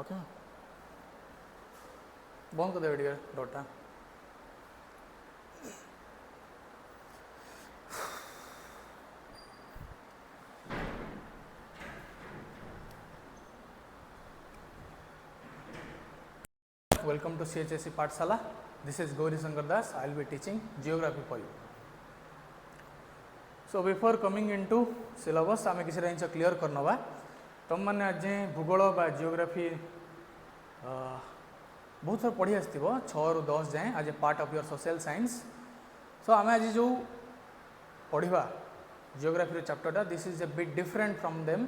Okay बंद कर दे Dota Welcome to CHSC Pathshala. This is Gauri Shankar Das. I will be teaching geography for you. So before coming into syllabus, आमे किसी range clear करनवा तुम मैंने आज भूगोल बा जियोग्राफी बहुत थर पढ़ी आसो 6 ରୁ 10 जाए आज a part of your social science. So आमे आज जो पढ़ा जियोग्राफी चैप्टरटा this is a bit different from them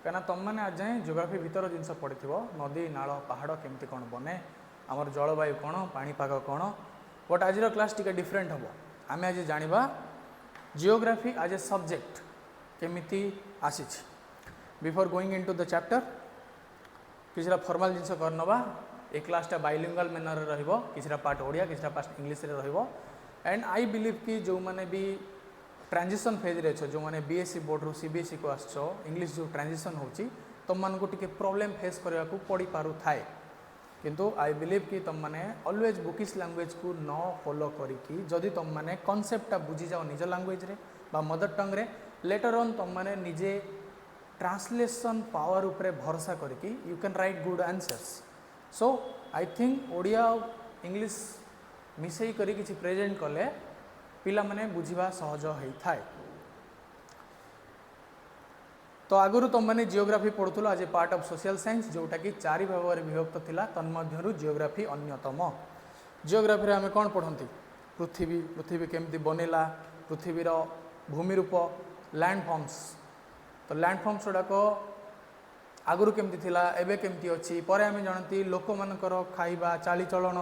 कहीं तुम मैंने आज जाए जियोग्राफी भीतर जिनस पढ़ी नदी नाल पहाड़ केमती कौन बने आमर जलवायु कौन पाणीपाग कौन बट आज क्लास टी डिफरेंट हम आम आज जाना जियोग्राफी आज ए सब्जेक्ट केमिति आसी. Before going into the chapter किसी फॉर्मल जिनस करनवा ए क्लासटा बाइलिंगुअल मैनर रहिबो किसी पार्ट ओडिया किसी पार्ट इंग्लिश रे रहिबो. एंड आई बिलीव कि जो मैंने भी ट्रांजिशन फेज रे छो जो मैंने बीएससी बोर्ड रू सीबीएसई को आसो इंग्लिश जो ट्रांजिशन होची तुम मानको टिके प्रॉब्लम फेस करया को पड़ी पारु थाए किंतु आई बिलीव कि तुम माने ऑलवेज बुकिश लैंग्वेज को न फॉलो करिकी जदि तुम माने कांसेप्टटा बुझी जाओ निज लैंग्वेज रे बा मदर टंग रे लेटर ऑन तुम माने निजे ट्रांसलेशन पावर ऊपर भरोसा करिकी you can write good answers. So I think Odia English मिसई करी किछि प्रेजेंट कले पिला माने बुझिबा सहज होता है. तो आगुरी तुम मैंने जियोग्राफी पढ़ुल आज a part of social science जोटा कि 4 भाग में विभक्त थिला तन्मध्यरु जियोग्राफी अन्यतम. जियोग्राफी रे हमें कौन पढ़ती पृथ्वी पृथ्वी केमती बनेला पृथ्वीर भूमिरूप लैंड फॉर्म्स तो लैंड फॉर्म्स गुड़ाक आगुरी केमती थिला एबे केमती अच्छी पर आम जानती लोक मानकर खाइबा चालीचलन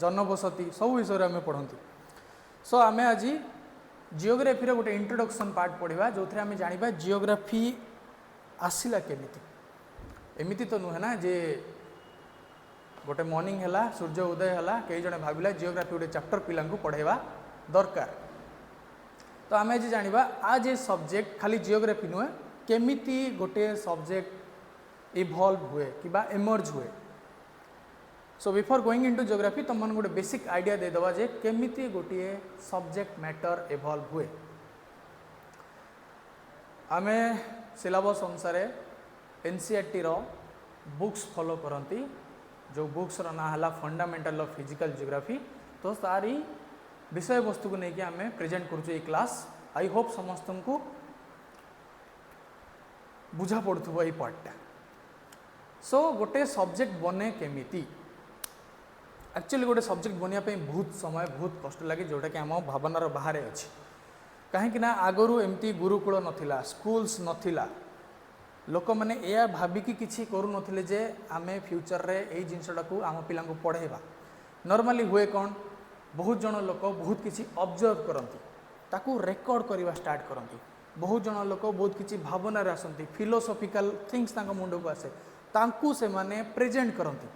जनबसती सब विषय आम पढ़ती. सो आम आज जियोग्राफी रे गोटे इंट्रोडक्शन पार्ट पढ़ा जो थे आम जाना जियोग्राफी आसला केमिति एमिति तो नुहे ना जे गोटे मॉर्निंग है सूर्य उदय है कई जने भाविला जियोग्राफी गोटे चैप्टर पिला पढ़ेवा दरकार. तो आम आज जाना आज ए सब्जेक्ट खाली जियोग्राफी नुहे केमिति गोटे सब्जेक्ट इवॉल्व हुए कि एमर्ज हुए. सो बिफोर गोइंग इनटू जियोग्राफी तुम मन गोटे बेसिक आइडिया दे दवा जे केमिति गोटे सब्जेक्ट मैटर इवॉल्व हुए. आमे सिलेबस अनुसार एनसीईआरटी रो बुक्स फॉलो करती जो बुक्स रो ना हला फंडामेंटल ऑफ फिजिकल जियोग्राफी तो सारी विषय वस्तु को लेकिन आम प्रेजेंट करूँ ये क्लास. आई होप समस्त को बुझा पड़ुव ये पार्टा. सो गोटे सब्जेक्ट बने केमिति एक्चुअली गोटे सब्जेक्ट बनवाई बहुत समय बहुत कष्ट लगे जोटा कि आम भावनार बाहर अच्छी कहीं आगरू एमती गुरुकुल नथिला स्कूल्स नथिला लोक मैंने या भाविकी किसी करू नथिले जे आमे फ्यूचर रे एई जिनसटा को आम पिला पढ़ेबा. नॉर्मली हुए कौन बहुत जन लोक बहुत किसी ऑब्जर्व करती ताकू रेकॉर्ड करवा स्टार्ट करती बहुत जन लोक बहुत किसी भावनार आसती फिलोसॉफिकल थिंग्स तांको मुंड को आसे तांकू से माने प्रेजेंट करती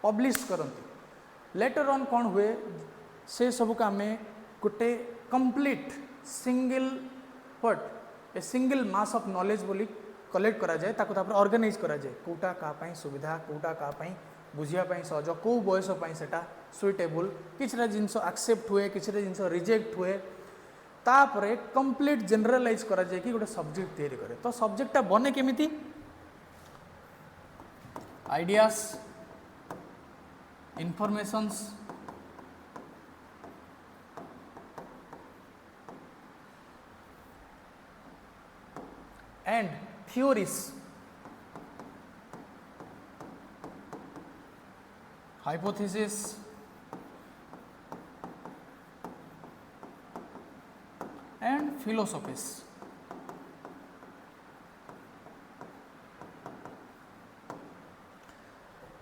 पब्लिश करती. लेटर ऑन कौन हुए से सब को आम गोटे complete single a single mass of knowledge बोली कलेक्ट करा जाए ताको तापर ऑर्गेनाइज करा जाए कोटा का पई सुविधा कोटा का पई बुझिया पई सहज को बयस पई सेटा सुइटेबल किछरा जिंस एक्सेप्ट हुए किछरा जिंस रिजेक्ट हुए तापरे कंप्लीट जनरलाइज करा जाए कि गोटे सब्जेक्ट तैयारी करे. तो सब्जेक्टटा बने केमिति ideas informations and theories hypothesis and philosophies.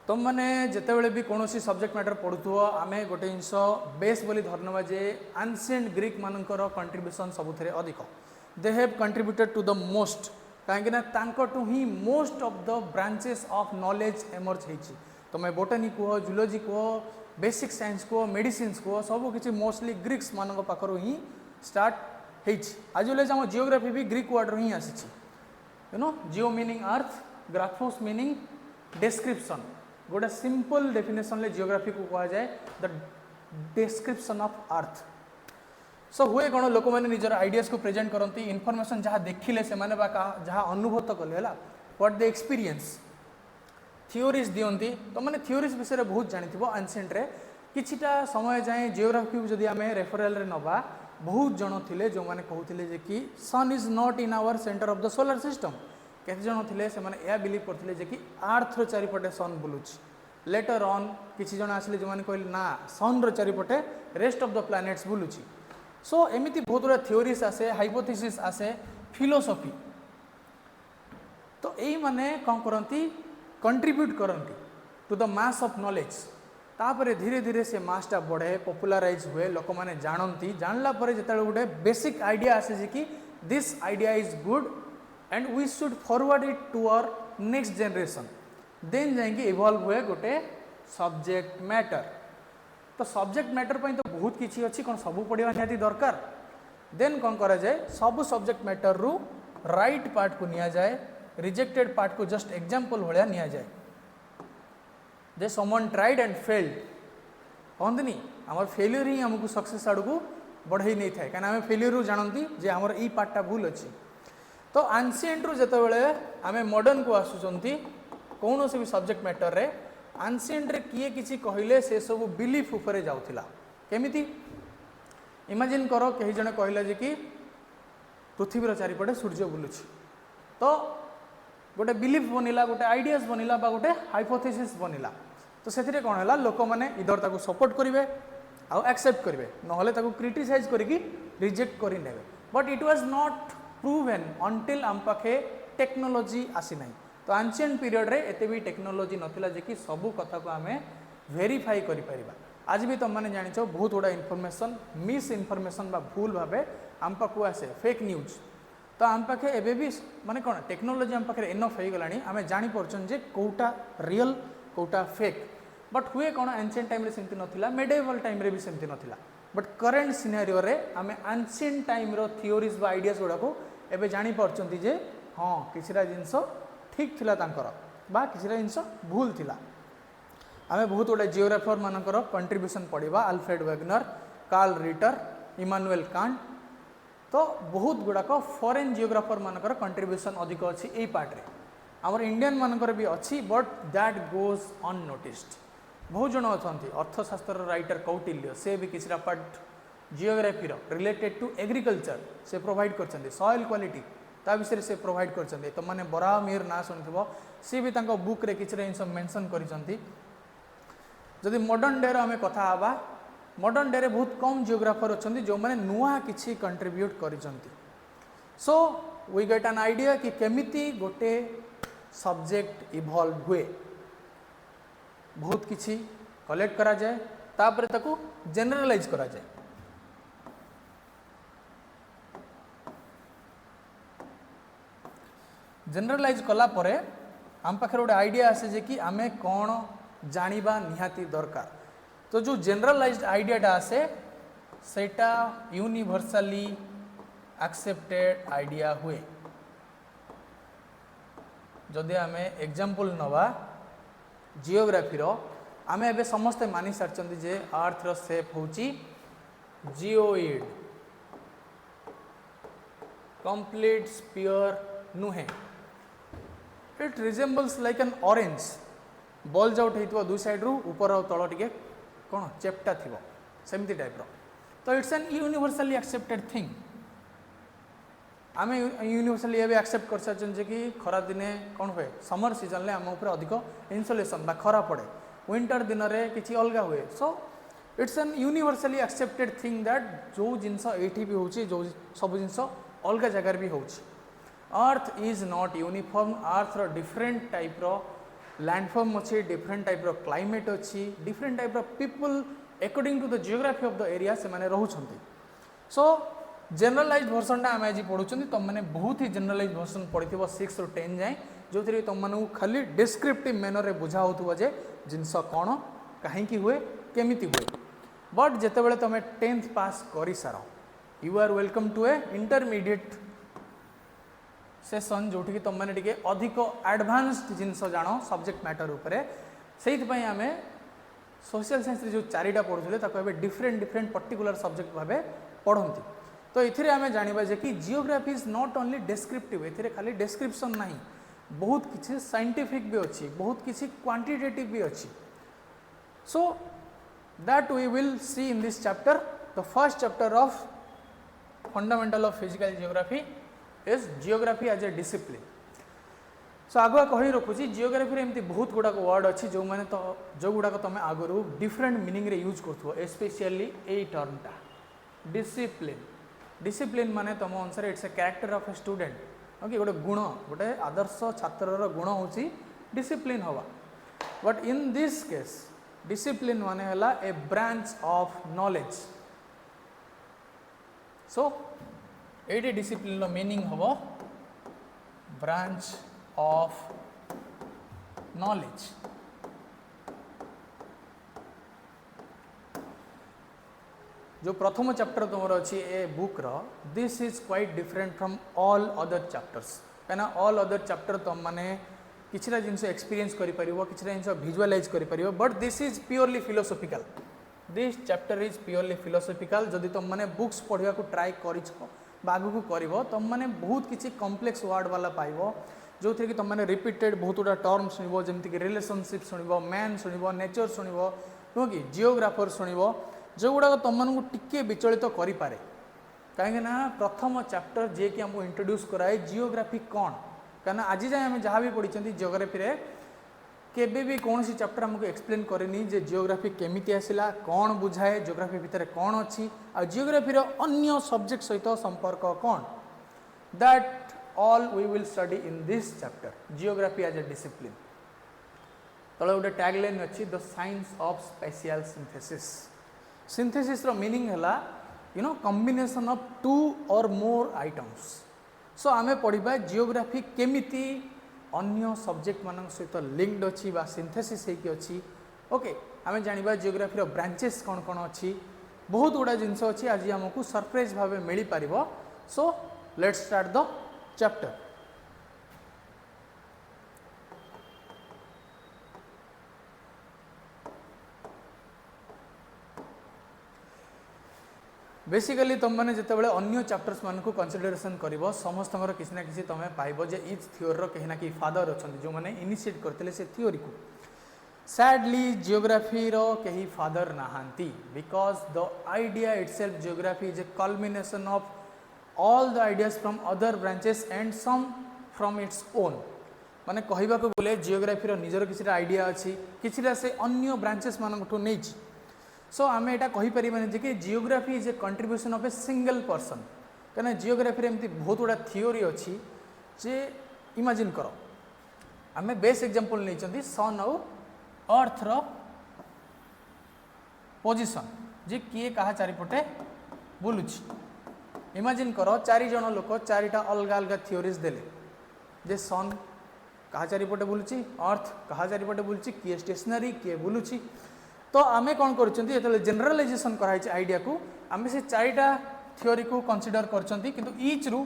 तुम मैंने जिते बड़े भी कौन सब्जेक्ट मैटर पढ़ुव आम गोटे जिनस बेस बोली धरनवा जे एंशिएंट ग्रीक मानकर कंट्रीब्यूशन सबुथ अधिक they have contributed to the most कहीं ही most of the branches of knowledge emerge होती. तुम्हें बोटनी कह जूलॉजी कह बेसिक साइंस कह मेडिसिन कह सब किसी मोस्टली ग्रीक्स मान पाखर ही स्टार्ट होती. आज आम जियोग्राफी भी ग्रीक वर्ड ही आसी. You know geo meaning earth graphos meaning description गोटे सिंपल डेफिनेशन ले जियोग्राफी को कहा जाए the description of earth. So हुए कौन लोक मैंने निजर आइडियाज को प्रेजेंट करती इनफॉरमेशन जहाँ देखिले से माने जहाँ अनुभूत कले है व्हाट द एक्सपीरियंस थियोरीज दियंती तो मैंने थियोरीज विषय बहुत जानी एनसेंट रे किछिटा समय जाए जियोग्राफी जदि आम रेफरेल रे नबा बहुत जन थिले जो माने कहूथिले जे कि sun is not in our centre of the solar system केते जन थिले से माने या बिलीव करथिले जे कि अर्थ रो चारिपटे सन बुलुची लेटर ऑन किछि जन आसिले जो माने कहले ना सन रो चारिपटे रेस्ट ऑफ द प्लैनेट्स बुलुची। सो एमिति बहुत गुड़ा थियोरीज आसे हाइपोथेसिस आसे फिलोसफी तो यही माने कौन करती कंट्रीब्यूट करती to the mass of knowledge तापर धीरे धीरे से मासटा बढ़े पॉपुलराइज हुए लोक मैंने जानती जानला पर जिते गोटे बेसिक आइडिया आसे कि this idea is good and we should forward it to our next generation then जाइए इवॉल्व हुए गोटे सब्जेक्ट मैटर। तो सब्जेक्ट मैटर पर तो बहुत किसी अच्छी कौन सबू पढ़ा निहाती दरकार देन कौन करा जाए सब सब्जेक्ट मैटर रु राइट पार्ट को निया जाए रिजेक्टेड पार्ट को जस्ट एग्जांपल भाया निया जाए जे समवन ट्राइड एंड फेल्ड कहते आम फेल्यूर ही आमको सक्सेस आड़ को बढ़ई नहीं थाए कहीं आम फेल्यूर जानती जे आमर ई पार्टा भूल अच्छी। तो एंशिएंट रु जितेबाला आम मॉडर्न को आसुचंती कौन से भी सब्जेक्ट मैटर रे एंशिएंट रे किए किसी कहले से सब बिलीफ उपरे जाउथिला केमिति इमेजिन करो कहीं जने कहले जे कि पृथ्वीर चारिपटे सूर्य बुलुची तो गोटे बिलीफ बनिला गोटे आइडियाज बनिला बा गोटे हाइपोथेसिस बनिला तो से कौन है लोक मैंने इधर ताको सपोर्ट करेंगे आउ एक्सेप्ट करेंगे नहले ताको क्रिटिसाइज करके रिजेक्ट कर नेबे but it was not proven until आम पाखे टेक्नोलोजी आसी ना। तो एंशिएंट पीरियड रे एते भी टेक्नोलोजी नथिला जे कि सबू कथा को आम वेरीफाई करि परिबा। आज भी तुम मैंने जानिछ बहुत गुड़ा इनफॉरमेशन मिस इनफॉरमेशन बा भूल भावे आम पाखु आसे फेक न्यूज तो आम पाखे एबे भी माने कौन टेक्नोलोजी आम पाखे एनफ हो गलानी आम जानी पारछन जे कोटा रियल कोटा फेक बट हुए कौन एंशिएंट टाइम रे सेमती नथिला मेडिएवल टाइम रे भी सेमती नथिला बट करेंट सिनेरियो रे आम एंशिएंट टाइम रो थियोरीज बा आइडियाज गुड़ा को एबे जानी पारछंती जे हाँ किछिरा जिंस ठीक थिला तांकर बा किछिरा जिंस भूल थिला। आम बहुत गुड़ा जियोग्राफर मानकर कंट्रीब्यूशन पढ़ा Alfred Wegener Carl Ritter Immanuel Kant तो बहुत गुड़ाक फॉरेन जियोग्राफर मानकर कंट्रीब्यूशन अधिक अच्छी यही पार्ट रे आमर इंडियन मानकर भी अच्छी बट दैट गोज अननोटिस्ड। बहुत जन अच्छा अर्थशास्त्र राइटर कौटिल्य से भी किसी part geography related to agriculture से प्रोवाइड कर सॉइल क्वालिटी ता विषय से प्रोवाइड कर तो मैंने बरामीर ना शुणी सी भी बुक रे किसी जिन मेंशन कर जदि मॉडर्न डे आम कथा हवा मॉडर्न डे रे बहुत कम जियोग्राफर अच्छा जो मैंने नुआ किसी कंट्रीब्यूट करिसंती। So we get an idea कि केमिति गोटे सब्जेक्ट इवॉल्व हुए बहुत किसी कलेक्ट करा जाए तापर ताकू जनरलाइज करा जाए। जनरलाइज कला परे आम पाखे गोटे आइडिया आसे जे कि आमे कौन जानिबा निहाती दरकार। तो जो जनरलाइज्ड आइडियाटा आसे सेटा यूनिवर्सली एक्सेप्टेड आइडिया हुए। जदि आम एग्जांपल नवा जियोग्राफी आम एबे समस्ते मानि सारचंती जे अर्थ रो शेप होची जियोइड कंप्लीट स्फीयर नुहे it resembles like an orange ball out होइतो दु साइड रु ऊपर और तळ टिके कौन चेप्टा थी सेमती टाइप रो। तो it's an universally accepted thing आम यूनिवर्सली ये एक्सेप्ट कर सारे कि खरा दिने कौन हुए समर सीजन में आम उपर अधिक इनसोलेशन बा खरा पड़े विंटर दिन में किसी अलग हुए। So it's an universally accepted thing that जो जिनस ये भी होची जो सब जिनस अलग जगार भी होची। Earth is not uniform earth रो डिफरेंट टाइप रो लैंडफॉर्म अच्छी डिफरेंट टाइप रो क्लाइमेट अच्छी डिफरेंट टाइप रो people according to the geography of the area से माने रहउछंती। सो जनरलाइज वर्सन आम आज पढ़ुं तुम मैंने बहुत ही जनरलाइज वर्सन पढ़ी 6 ରୁ 10 जाए जो थी तुम मानू खाली डिस्क्रिप्टिव मैनर रे बुझा हो जे जिनस कौन कहीं हुए केमिति हुए। बट जितेबाला तुम 10th पास कर सार you are welcome to a intermediate session जोठी तुम मैंने टिके अधिक एडवांस्ड जिनस जान सब्जेक्ट मैटर उपरे से आम सोशल साइंस जो चारिटा पढ़ुले ताको डिफरेंट डिफरेंट पर्टिकुलर सब्जेक्ट भाव पढ़ती। तो ये आम जाना जे कि geography is not only descriptive, ये खाली डेस्क्रिप्शन नहीं, बहुत किसी साइंटिफिक भी अच्छी, बहुत किसी क्वांटिटेटिव भी अच्छी। So that we will see in this chapter. The first chapter of fundamental of physical geography is geography as a discipline. So आगुआ कही रखुची जियोग्राफी रे एमती बहुत गुड़ाक वर्ड अच्छी जो मैंने तो जो गुड़ाक तुम आगु डिफरेंट मीनिंग रे यूज कर, स्पेशली यही टर्मटा डिसिप्लिन। डिसिप्लिन माने तुम अनुसार it's a character of a student, okay, गोटे गुण, गोटे आदर्श छात्र गुण होची डिसिप्लिन हवा। But in this case discipline माने हला a branch of knowledge. So एटी डिसिप्लिन मीनिंग हवा ब्रांच ऑफ नॉलेज। जो प्रथम चैप्टर तुम अच्छी ए बुक रो this is quite different from all other chapters, कहीं ऑल अदर चैप्टर तुम मैंने किसी जिन एक्सपीरियंस करि जिन भिजुअलाइज करि, but this is purely philosophical. This chapter is purely philosophical. जदि तुम मैंने बुक्स पढ़ा को ट्राई कर आगू कर तुम मैंने बहुत किसी कॉम्प्लेक्स वर्ड वाला पाइब जो थी कि तुम मैंने रिपीटेड बहुत गुड़ा टर्म शुणव, जमीक रिलेशनशिप शुणव, मैन शुणव, नेचर शुणव, नुह कि जियोग्राफर शुणव, जो गुड़ाक तुम टिके विचलित करें। कहीं प्रथम चैप्टर जे कि हमको इंट्रोड्यूस कराए जियोग्राफी कौन, कहीं आज जाए आम जहाँ भी पढ़ी जियोग्राफी रे केबे भी कौन सी चैप्टर हमको एक्सप्लेन करेनी जे जियोग्राफी केमिति आसिला, कौन बुझाए, जियोग्राफी भितर कौन अच्छी, आ जियोग्राफी अन्य सब्जेक्ट सहित संपर्क कौन, that all we will study in this chapter, geography as a discipline। तले गोटे टैगलाइन अच्छी the science of spatial synthesis. Synthesis रो मीनिंग हैला combination of two or more items. सो आमे पढ़िबा जियोग्राफी केमिति अन्य सब्जेक्ट मान सहित लिंक्ड अच्छी बा सिंथेसिस होइकी अच्छी। ओके, आमे जानिबा जियोग्राफी रो ब्रांचेस कौन कौन अच्छी, बहुत गुड़ा जिनस अच्छी आज हमको सरप्राइज भाव मिल पारिबो। So let's start the chapter. Basically तुम मैंने जिते बड़े अन्य चैप्टर्स मान को कंसिडरेशन कर समस्त किसी ना किसी तुम पाइब जे इच थियोरी कहीं ना कहीं फादर अच्छा जो मैंने इनिशिएट करते से थियोरी को। सैडली जियोग्राफी रो कहीं फादर नहांती because the idea itself geography is a culmination of all the ideas from other branches and some from its own। माने कहबा को बोले जियोग्राफी रो निजर किसी आइडिया अच्छी किसी से अन्य ब्रांचेस मानकठो नहीं। सो आमे एटा कहि परिबानी जे कि geography is A contribution of a single person, कना जियोग्राफी रे एमती बहुत गुड़ा थियोरी अच्छी जे इमेजिन करो आमे बेस्ट एग्जांपल नै चंदी सन और अर्थ रो पोजीशन जे किए कहा चारिपटे बुलुची। इमेजिन करो 4 जन लोक 4टा अलग अलग थियोरीज देले जे सन कहा चारिपटे बुलुची, अर्थ कहा चारिपटे बुलुची, किए स्टेशनरी किए बुलुची। तो आमे कौन करछंती एतले जनरलाइजेशन कराई आइडिया को आमे से 4टा थियोरी को कंसीडर करछंती, किंतु ईच रु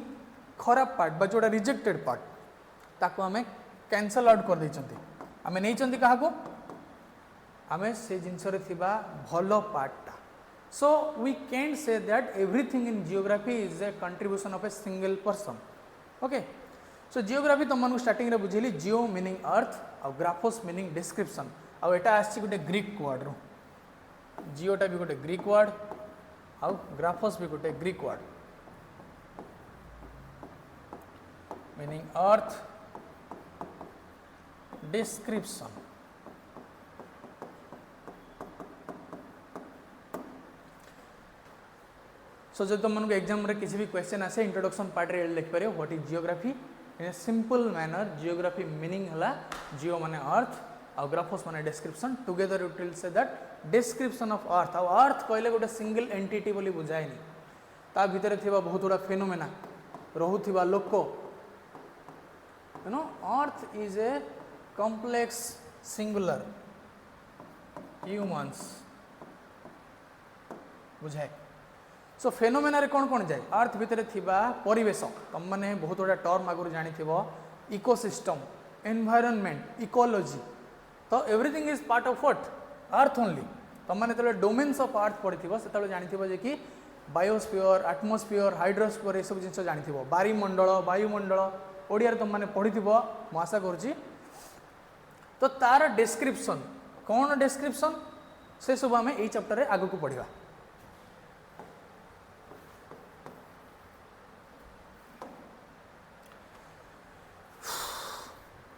खराब पार्ट बा जोटा रिजेक्टेड पार्ट ताको आमे कैंसल आउट कर दैछंती। आमे नै चंती काहा को आमे से जिंस रे थिबा भलो part. So we can't say that everything in geography is a contribution of a single person। Okay, so geography तुम मानू स्टार्टिंग रे बुझेली जियो मीनिंग अर्थ और ग्राफोस मीनिंग डिस्क्रिप्शन आ एटा आछि गोटे ग्रीक वर्ड रो जियोटा भी गोटे ग्रीक वर्ड आ ग्राफोस भी गोटे ग्रीक वर्ड मीनिंग अर्थ डिस्क्रिप्शन। सो जो तुम एग्जाम रे किसी भी क्वेश्चन आसे इंट्रोडक्शन पार्ट रे लिख पारे what is geography in a simple manner. Geography meaning हला जियो माने अर्थ और ग्राफोस माने description, together it will say that description of अर्थ। और अर्थ कहले गोटे सिंगल एंटिटी बोली बुझाएनी, ता भितर थिबा बहुत गुड़ा फेनोमेना रहुथिबा लोक earth is a complex singular humans बुझाए। सो फेनोमेना रे कौन कौन जाए अर्थ भितर थिबा परिवेश तुम मैंने बहुत गुड़ा टर्म आगुरी जानी इकोसिस्टम एनवायरनमेंट इकोलॉजी तो everything is part of what earth only तुम मैंने जो डोमेन्स ऑफ अर्थ पढ़ी से जानी कि बायोस्फीयर एटमोस्फीयर हाइड्रोस्फीयर ये सब जिन जानी बारीमंडल वायुमंडल ओडिया तुम मैंने पढ़ी मु आशा करुँच तो तार डिस्क्रिप्शन कौन डिस्क्रिप्शन से सब आम यही चैप्टर रे आगु को पढ़ा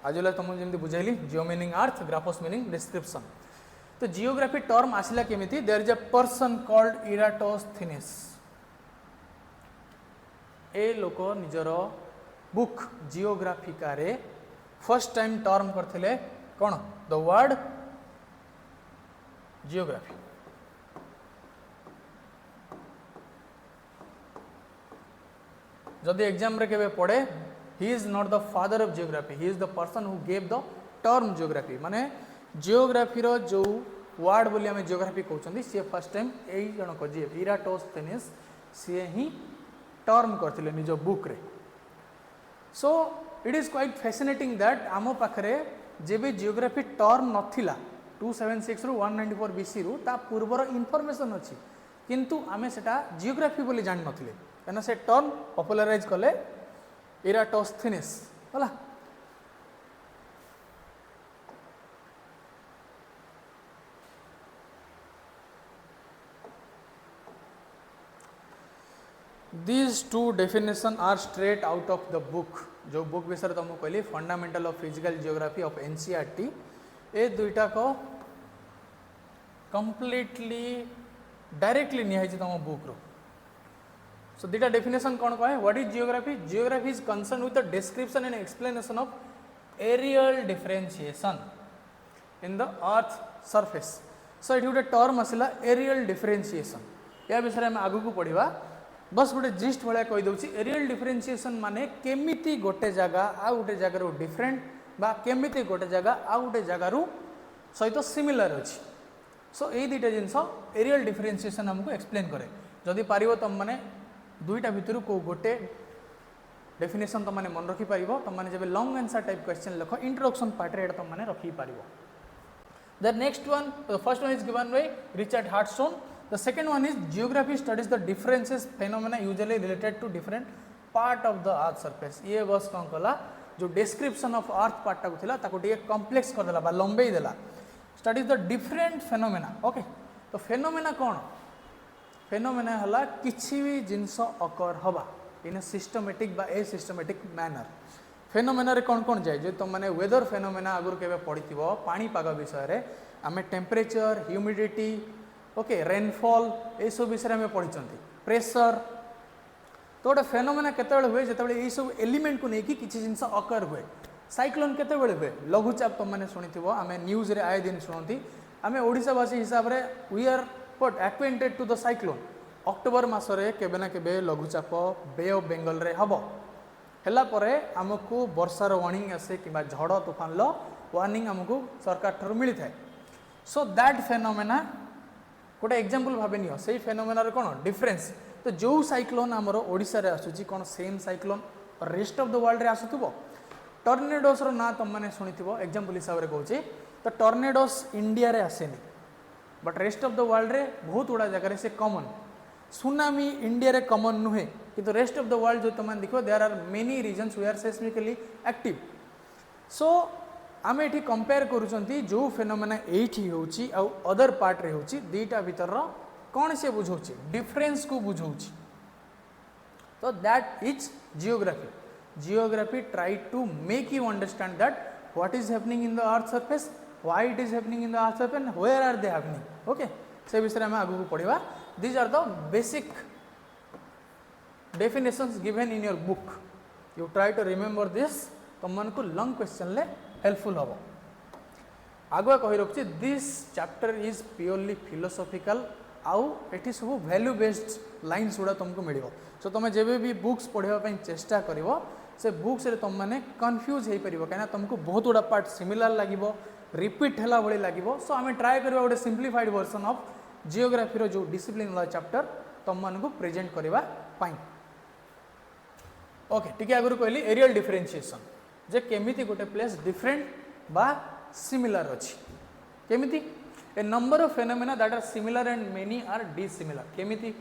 आज तुमको जमी बुझेली geo meaning earth graphos meaning description तो जियोग्राफी टर्म आसला केमिति there is a person called Eratosthenes ए लोक निजर बुक जियोग्राफिका रे फर्स्ट टाइम टर्म करथिले कौन द वर्ड जियोग्राफी जदि एग्जाम रे केबे पढ़े he is not the father of geography he is the person who gave the term geography माने जियोग्राफी रो जो वर्ड बोली आम जियोग्राफी कहते सी फर्स्ट टाइम यही जनक जी इराटोस्थेनिस सी ही टर्म करथिले निज बुक रे so it is quite fascinating that आम पाखरे जेबे जियोग्राफी टर्म नथिला 276 रु 194 बीसी रु ता पूर्वर इनफॉरमेशन अछि किंतु आमे सेटा जियोग्राफी बोली जान नथिले कना से टर्म पॉपुलराइज कले इराटोस्थेनिस होला These two definition are straight out of the book जो बुक विषय तुमको कहली fundamental of physical geography of NCERT ए दुईटा को कंप्लीटली डायरेक्टली निहाई तुम बुक रो सो दुईटा डेफिनेशन कौन कहे what is geography geography is concern with the description and explanation of areal differentiation in the earth surface so ये गोटे टर्म आसला एरियल डिफरेंशिएशन या विषय में आगू को पढ़ा बस गोटे जिस्ट भाया कहीदे एरियल डिफरेंशिएशन माने केमिति गोटे जगह आ गोटे जगार डिफरेंट बा केमिति गोटे जगह आ गोटे जगार सहित सिमिलर अच्छी सो ये दुईटा जिनस एरियल डिफरेंशिएशन हमको एक्सप्लेन करे जदि पार तुम मैंने दुईटा भितर को गोटे डेफिनेशन तुम मैंने मन रखिपार तुम मैंने जब लॉन्ग आंसर टाइप क्वेश्चन लिख इंट्रोडक्शन पार्ट रे तुम मैंने रखिपार the next one first one is given by Richard Hartshorne The second one is geography studies the differences phenomena usually related to different part of the earth surface ये बस कौन कला जो description of earth part टाक थिला ताको टिके complex कर देला बा लंबेई देला studies the different phenomena okay तो phenomena कौन phenomena हला किछि भी जिंस occur हबा in a systematic बा asystematic manner phenomena रे कौन कौन जाय जे तुम माने weather phenomena आगुर केबे पढिथिबो पानी पाग विषय रे आमे temperature humidity ओके रेनफॉल ये सब विषय में पढ़ी प्रेशर तो गोटे फेनोमेना केतेबेले हुए जितेबाला ये सब एलिमेंट को लेकिन किसी जिनस अकर हुए साइक्लोन केतेबेले हुए लघुचाप तुम मैंने शुणी आम न्यूज रे आए दिन शुणती आम ओडिशावासी हिसाब से we are what acquainted to the cyclone October मासरे केबे ना केबे लघुचाप बे ऑफ बेंगल रे हबो हला परे हमको वर्षार वार्निंग आसे कि झड़ तूफान वार्निंग हमको सरकार ठार मिली थाए सो दैट फेनोमेना गोटे एग्जांपल भावे नियो से फेनोमेना कौन डिफरेंस तो जो साइक्लोन आमर ओडिशा रे आसुची कौन same cyclone rest of the world रे आसुथबो टर्नेडोस रो ना तुम मैंने शुणिथिबो एग्जांपल हिसाब रे कहूची तो टर्नेडोस इंडिया रे आसेनी but rest of the world रे बहुत गुड़ा जगह रे से कॉमन सुनामी इंडिया रे कॉमन नुहे किंतु रेस्ट ऑफ द वर्ल्ड जो तुम देखो there are many reasons we are seismically active so आम ये कंपेयर करुँच जो फेनोमेना एठी होची आ अदर पार्ट रे होची दीटा भीतर कौन से बुझाऊँ डिफरेंस को बुझाऊँ तो that is geography try to make you understand that what is happening in the earth surface why it is happening in the earth surface where are they happening okay से विषय में आगू पढ़ा these are the basic definitions given in your book you try to remember this तुम को long question ले helpful हम आगुआ कही रखुची this chapter is purely philosophical आउ एटी सब वैल्यू बेस्ड लाइन्स गुड़ा तुमको मिल सो तुम जब भी बुक्स पढ़ाई चेष्टा कर से बुक्स रे तुम मैंने कन्फ्यूज हो पार कहीं तुमको बहुत गुड़ा पार्ट सिमिलर लगे रिपीट है भाई लगे सो आम ट्राए करवा गोटे सिंप्लीफाइड वर्जन ऑफ जियोग्राफी जो डिसिप्लिन वाला चैप्टर तुम मान को प्रेजेंट करबा पाई। ओके टिके आगु कहली एरियल डिफरेंशिएशन जे केमिति गोटे प्लेस डिफरेंट बा सिमिलर अच्छी केमिति a number of phenomena that are similar and many are dissimilar केमिति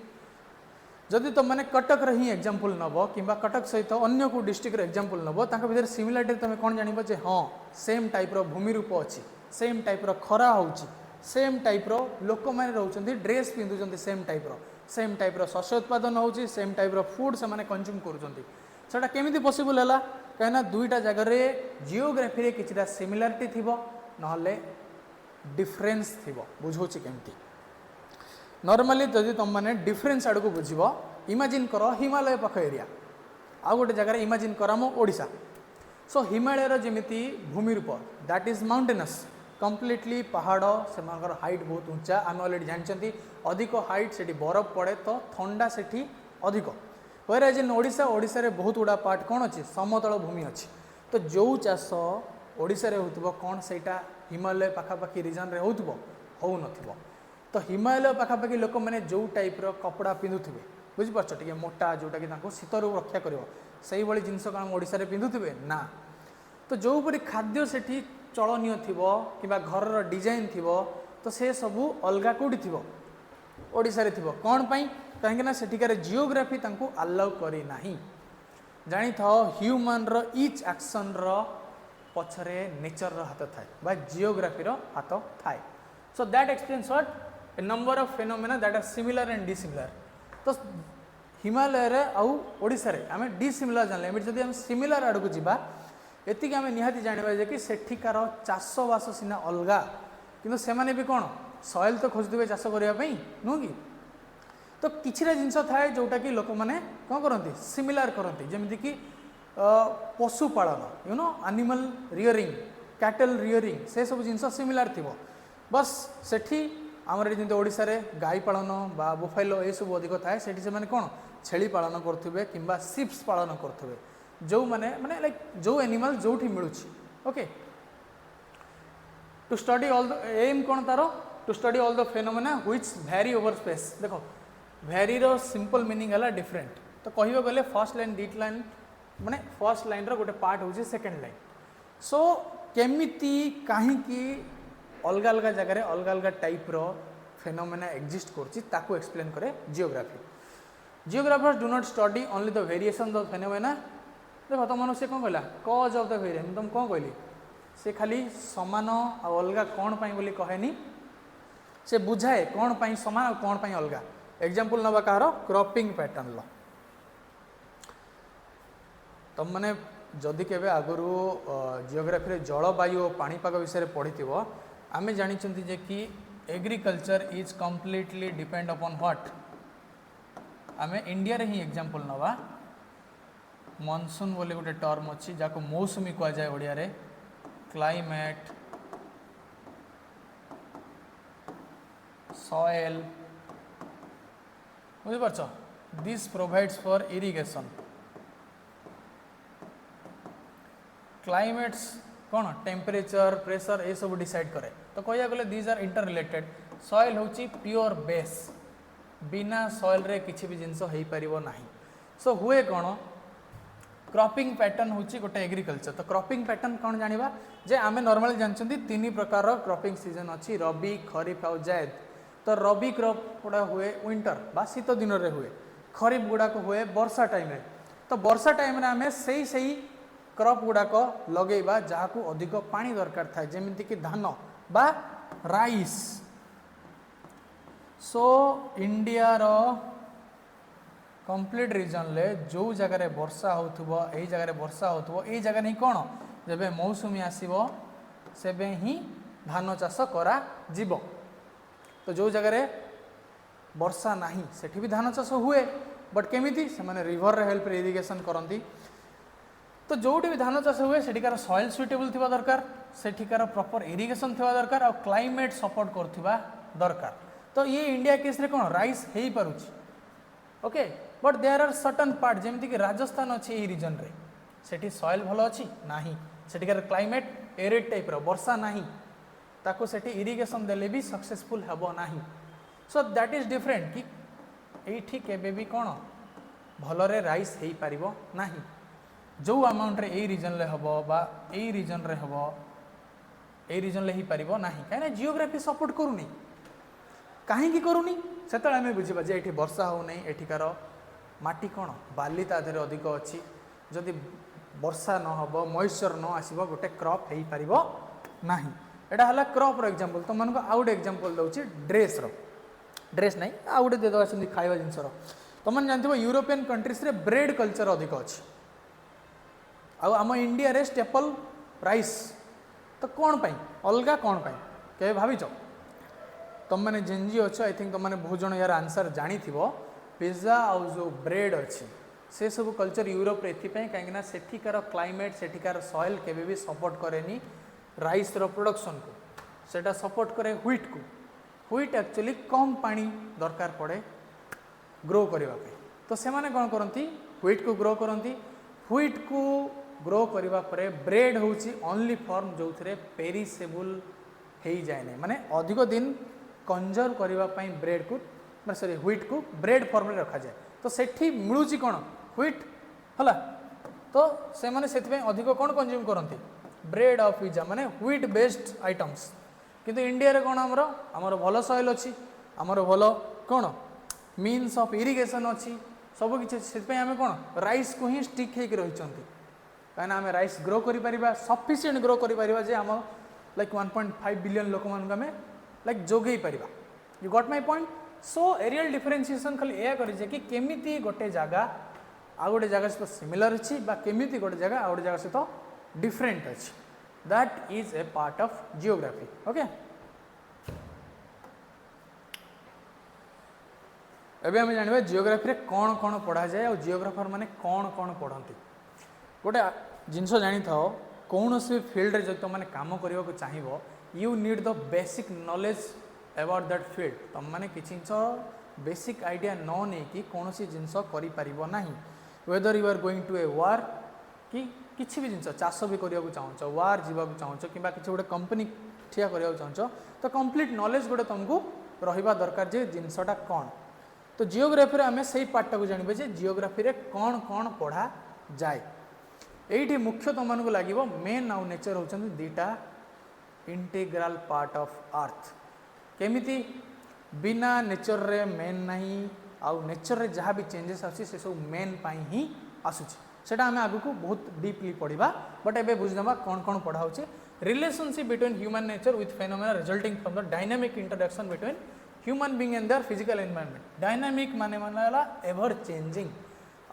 जदि तुम मैंने कटक री एग्जांपल नब कि कटक सहित अन्य को डिस्ट्रिक्ट एग्जांपल नब तांका भितर सिमिलारिटी तुम कौन जान जे हाँ सेम टाइप रो भूमि रूप अच्छी सेम टाइप रो खरा होची सेम टाइप रो लोक मैंने रोचंती ड्रेस पिंधुचंती सेम टाइप रो शस्य उत्पादन होची सेम टाइप रो फूड से माने कंज्यूम करूचंती सेटा केमिति पॉसिबल हैला कहना दुईटा जगह रे जियोग्राफी रे किछिटा सिमिलारिटी थिबो नहले डिफरेंस थिबो बुझौची केमिति नॉर्मली जदि तुम मैंने डिफरेंस आड़ को बुझब इमेजिन कर हिमालय पाख एरिया आउ गोटे जगह इमेजिन कर मो ओडिशा सो हिमालय जमीती भूमि रूप दैट इज माउंटेनस कम्प्लीटली पहाड़ से हाइट बहुत ऊंचा आम अलरेडी जानते अधिक हाइट से बरफ पड़े तो थंडा से अधिक व्हेयरएज इन ओडिशा ओडिशा रे बहुत गुड़ा पार्ट कौन अच्छी समतल भूमि अच्छी तो जो चाष ओडिशा रे होतबो कौन सेटा हिमालय पाखापाखी रिजन रे होतबो हो नथिबो तो हिमालय पाखापाखी लोक मैंने जो टाइप रो कपड़ा पिंधुथिबे बुझिपारछ टिके मोटा जोटा कि तांको शीतरू रक्षा करिवो सेही भली जिंस कौन ओडिशा रे पिंधुथिबे ना तो जो परी खाद्य सेठी चलनीय थिबो किबा घर रो डिजाइन थिबो तो से सबू अलगा कोडी थिबो ओडिशा रे थिबो कोन पई काहे ना सेठिकार जियोग्राफी तांको अलाउ करी नाही जानि थाओ ह्यूमन रो ईच एक्शन रो पछरे नेचर रो हाथ थाए बा जियोग्राफी रो हाथ थाए so that explains what a number of phenomena that are similar and dissimilar तो हिमालय रे आउ ओडिशा रे आमे डिसिमिलर जानले एमिट जदि हम सिमिलर आड़ को जिबा एतिक आमे निहाती जानबा जे कि सेठिकार चाषबास सिना अलगा किंतु से माने भी कौन सॉइल तो खोजुवे चाष करिया पई नु कि तो किछिरा जिंस थाए जोटा कि लोक माने कोन करंती सिमिलर करंती जेमिति कि पशु पालन you know animal rearing cattle rearing से सब जिंस सिमिलर थिबो बस सेठी आमर जमी ओडिशा रे गाई पालन बा बुफाइलो ये सब अधिक थाए सेठी से माने कौन छेली पालन करथुबे किंबा शिप्स पालन करथुबे जो माने माने लाइक जो एनिमल जोठी मिलुछि okay to study all the um कौन तारो to study all the phenomena which vary over space देखो वैरी रो सिंपल मीनिंग है डिफरेंट तो कहबो गले फर्स्ट लाइन डिट लाइन माने फर्स्ट लाइन रो गोटे पार्ट होछि सेकंड लाइन सो केमिति काहे की अलग अलग जगह अलग अलग टाइप रो फेनोमेना एग्जिस्ट करछि ताको एक्सप्लेन करे geography geographers do not study only the variation of phenomena देखो तुम से कौन कहला कॉज ऑफ द वेरिएशन तुम कौन कहली से खाली समान आ अलग कौन पाई बोली कहेनी से बुझाए कौन पाई समान और कौन पाई अलग एग्जांपल नबा कहार क्रॉपिंग पैटर्न लो तुम मैंने जदि केबे आगुरु जियोग्राफी रे जलवायु और पाणीपाग विषय पढ़ी आमे जानी जे कि agriculture is completely depend upon what आमे इंडिया रे ही एग्जांपल नवा मॉनसून बोले गोटे टर्म अच्छी जाको मौसुमी कह जाए ओडिया रे क्लाइमेट सॉइल बुझी पारछ this provides for irrigation climates कौन टेम्परेचर प्रेशर ये सब डिसाइड करे तो कह गले these are interrelated soil होची प्योर बेस बिना सॉइल रे किसी भी जिनस हो पारिबो नाही सो हुए कौन क्रॉपिंग पैटर्न होची गोटे एग्रीकल्चर तो क्रॉपिंग पैटर्न कौन जानिबा जे आमे नॉर्मली जानछंती तीन प्रकार क्रॉपिंग सीजन अच्छी रबी खरीफ और जायद तो रबी क्रॉप गुड़ा हुए विंटर बा शीत दिन रे हुए खरीफ गुड़ाक हुए वर्षा टाइम रे तो वर्षा टाइम रे आमे सही क्रॉप गुड़ाक लगेबा जहाँ को अधिक पानी दरकार था जेमिति कि धान बा राइस सो इंडिया रो कंप्लीट रीजन ले जो जगह रे वर्षा होथुबो एई जगह रे वर्षा होथुबो एई जगह नहीं कौन जेबे मौसुमी आसीबो सेबे ही धान चाष करा जीवो तो जो जगह रे वर्षा नाही सेठी भी धान चाष हुए बट केमिति से माने रिवर रे हेल्प रे इरिगेशन करंती तो जोटी भी धान चाष हुए सेठिकार सॉइल सुइटेबल थिबा दरकार सेठिकार प्रॉपर इरिगेशन थिबा दरकार और क्लाइमेट सपोर्ट करथिबा दरकार तो ये इंडिया केस रे कोन राइस हेई पारुची okay but there are certain part जेमति कि राजस्थान अछि ए रीजन रे सेठी सॉइल भलो अछि नाही सेठिकार क्लाइमेट एरिड टाइप रो वर्षा नाही ताको सेठी इरिगेशन देले भी सक्सेसफुल हेबो नाही सो दैट इज डिफरेंट कि एठी केबे भी कौन भलरे राइस हो पारिबो नाही जो अमाउंट रे ए रीजन रे हबो बा ए रीजन रे हबो ए रीजन रे ही पारिबो नाही काहे जियोग्राफी सपोर्ट करूनी कहीं करूनी से आम बुझा जे ये वर्षा हो नहीं एठिकार माटी कौन बाली ता देहरे अधिक अच्छी जदि वर्षा न हम मॉइस्चर न आसब गोटे क्रॉप हो पार ना यहाँ है क्रॉप रो एग्जांपल तुम मानक आउ गोटे एग्जांपल दूसरी ड्रेस नहीं आउ गोटे देदेवा खाଇବା जिनसर तुम जानते यूरोपियन कंट्रीज रे ब्रेड कल्चर अधिक अच्छी आम इंडिया रे स्टेपल राइस तो कौन पाई अलगा कौन पाई के भाविच तुम मैंने जेनजी अच्छ आई थिंक तुमने बहुत जन यार आंसर जानी पिज्जा आउ जो ब्रेड अच्छी से सब कल्चर यूरोप रे एथिपाई कहीं सेठिकार क्लाइमेट सेठिकार सॉइल केबे भी सपोर्ट करेनी राइस रो प्रोडक्शन को सेटा सपोर्ट करे व्हीट को व्हीट एक्चुअली कम पानी दरकार पड़े ग्रो करने तो से माने कौन करती व्हीट को ग्रो करती व्हीट को ग्रो करने पर ब्रेड हूँ ओनली फॉर्म जो थे पेरिसेबल हो जाए नहीं माने अधिक दिन कंजर्व करने ब्रेड को सॉरी व्हीट को ब्रेड फॉर्म में रखा जाए तो सेठी मिलूची कौन व्हीट है तो से माने से अधिक कौन कंज्यूम करती ब्रेड और पिज्जा माने व्हीट बेस्ड आइटम्स किंतु इंडिया रे कौन आमर भल सॉइल अच्छी आमर भल कौन मीन्स ऑफ इरिगेशन अच्छी सब किसी से आम कौन राइस को ही स्टिक होकर रही कहीं आम राइस ग्रो कर सफिसीयंट ग्रो कर आम लाइक 1.5 बिलियन लोक मान आम लाइक जोगे पार you got my point so areal differentiation खाली यह करे कि केमिति गोटे जगह आ गोटे जगह सहित सिमिलर अच्छी केमिति गोटे जगह आ गोटे जगह सहित डिफरेंट अच्छी that is a part of geography okay एबे हम जानबे जियोग्राफी रे कौन कौन पढ़ा जाए और जियोग्राफर माने कौन कौन पढ़ती गोटे जिनस जानी था कौन से फील्ड रे जो तुम मैंने काम करने को चाहिए you need the basic knowledge about that field तुम मैंने किसी बेसिक आइडिया न नहीं कि कौन सी जिनस करना whether you are going to a war कि किसी भी जिनस चाष भी करने को चाहो वार जावाक चाहो कि किसी गोटे कंपनी ठिया करने को चाहो तो कंप्लीट नॉलेज गोटे तुमको रहा दरकार जे जिनसटा कौन तो जियोग्राफी आम से पार्टा को जानवे जे जियोग्राफी रे कौन कौन पढ़ा जाए ये मुख्य तुमको लगे मेन आउ नेचर होती दीटा इंटीग्राल पार्ट ऑफ अर्थ केमिति बिना नेचर रे मेन नहीं आउ नेचर रे जहाँ भी चेंजेस आसी से सब मेन पाई ही आसुची सेटा आम आगु को बहुत डीपली पढ़ा बट एबे बुझदबा कौन कौन पढ़ा होचे relationship between human nature with phenomena resulting from the dynamic interaction between human being and their physical environment dynamic माने मानला ever changing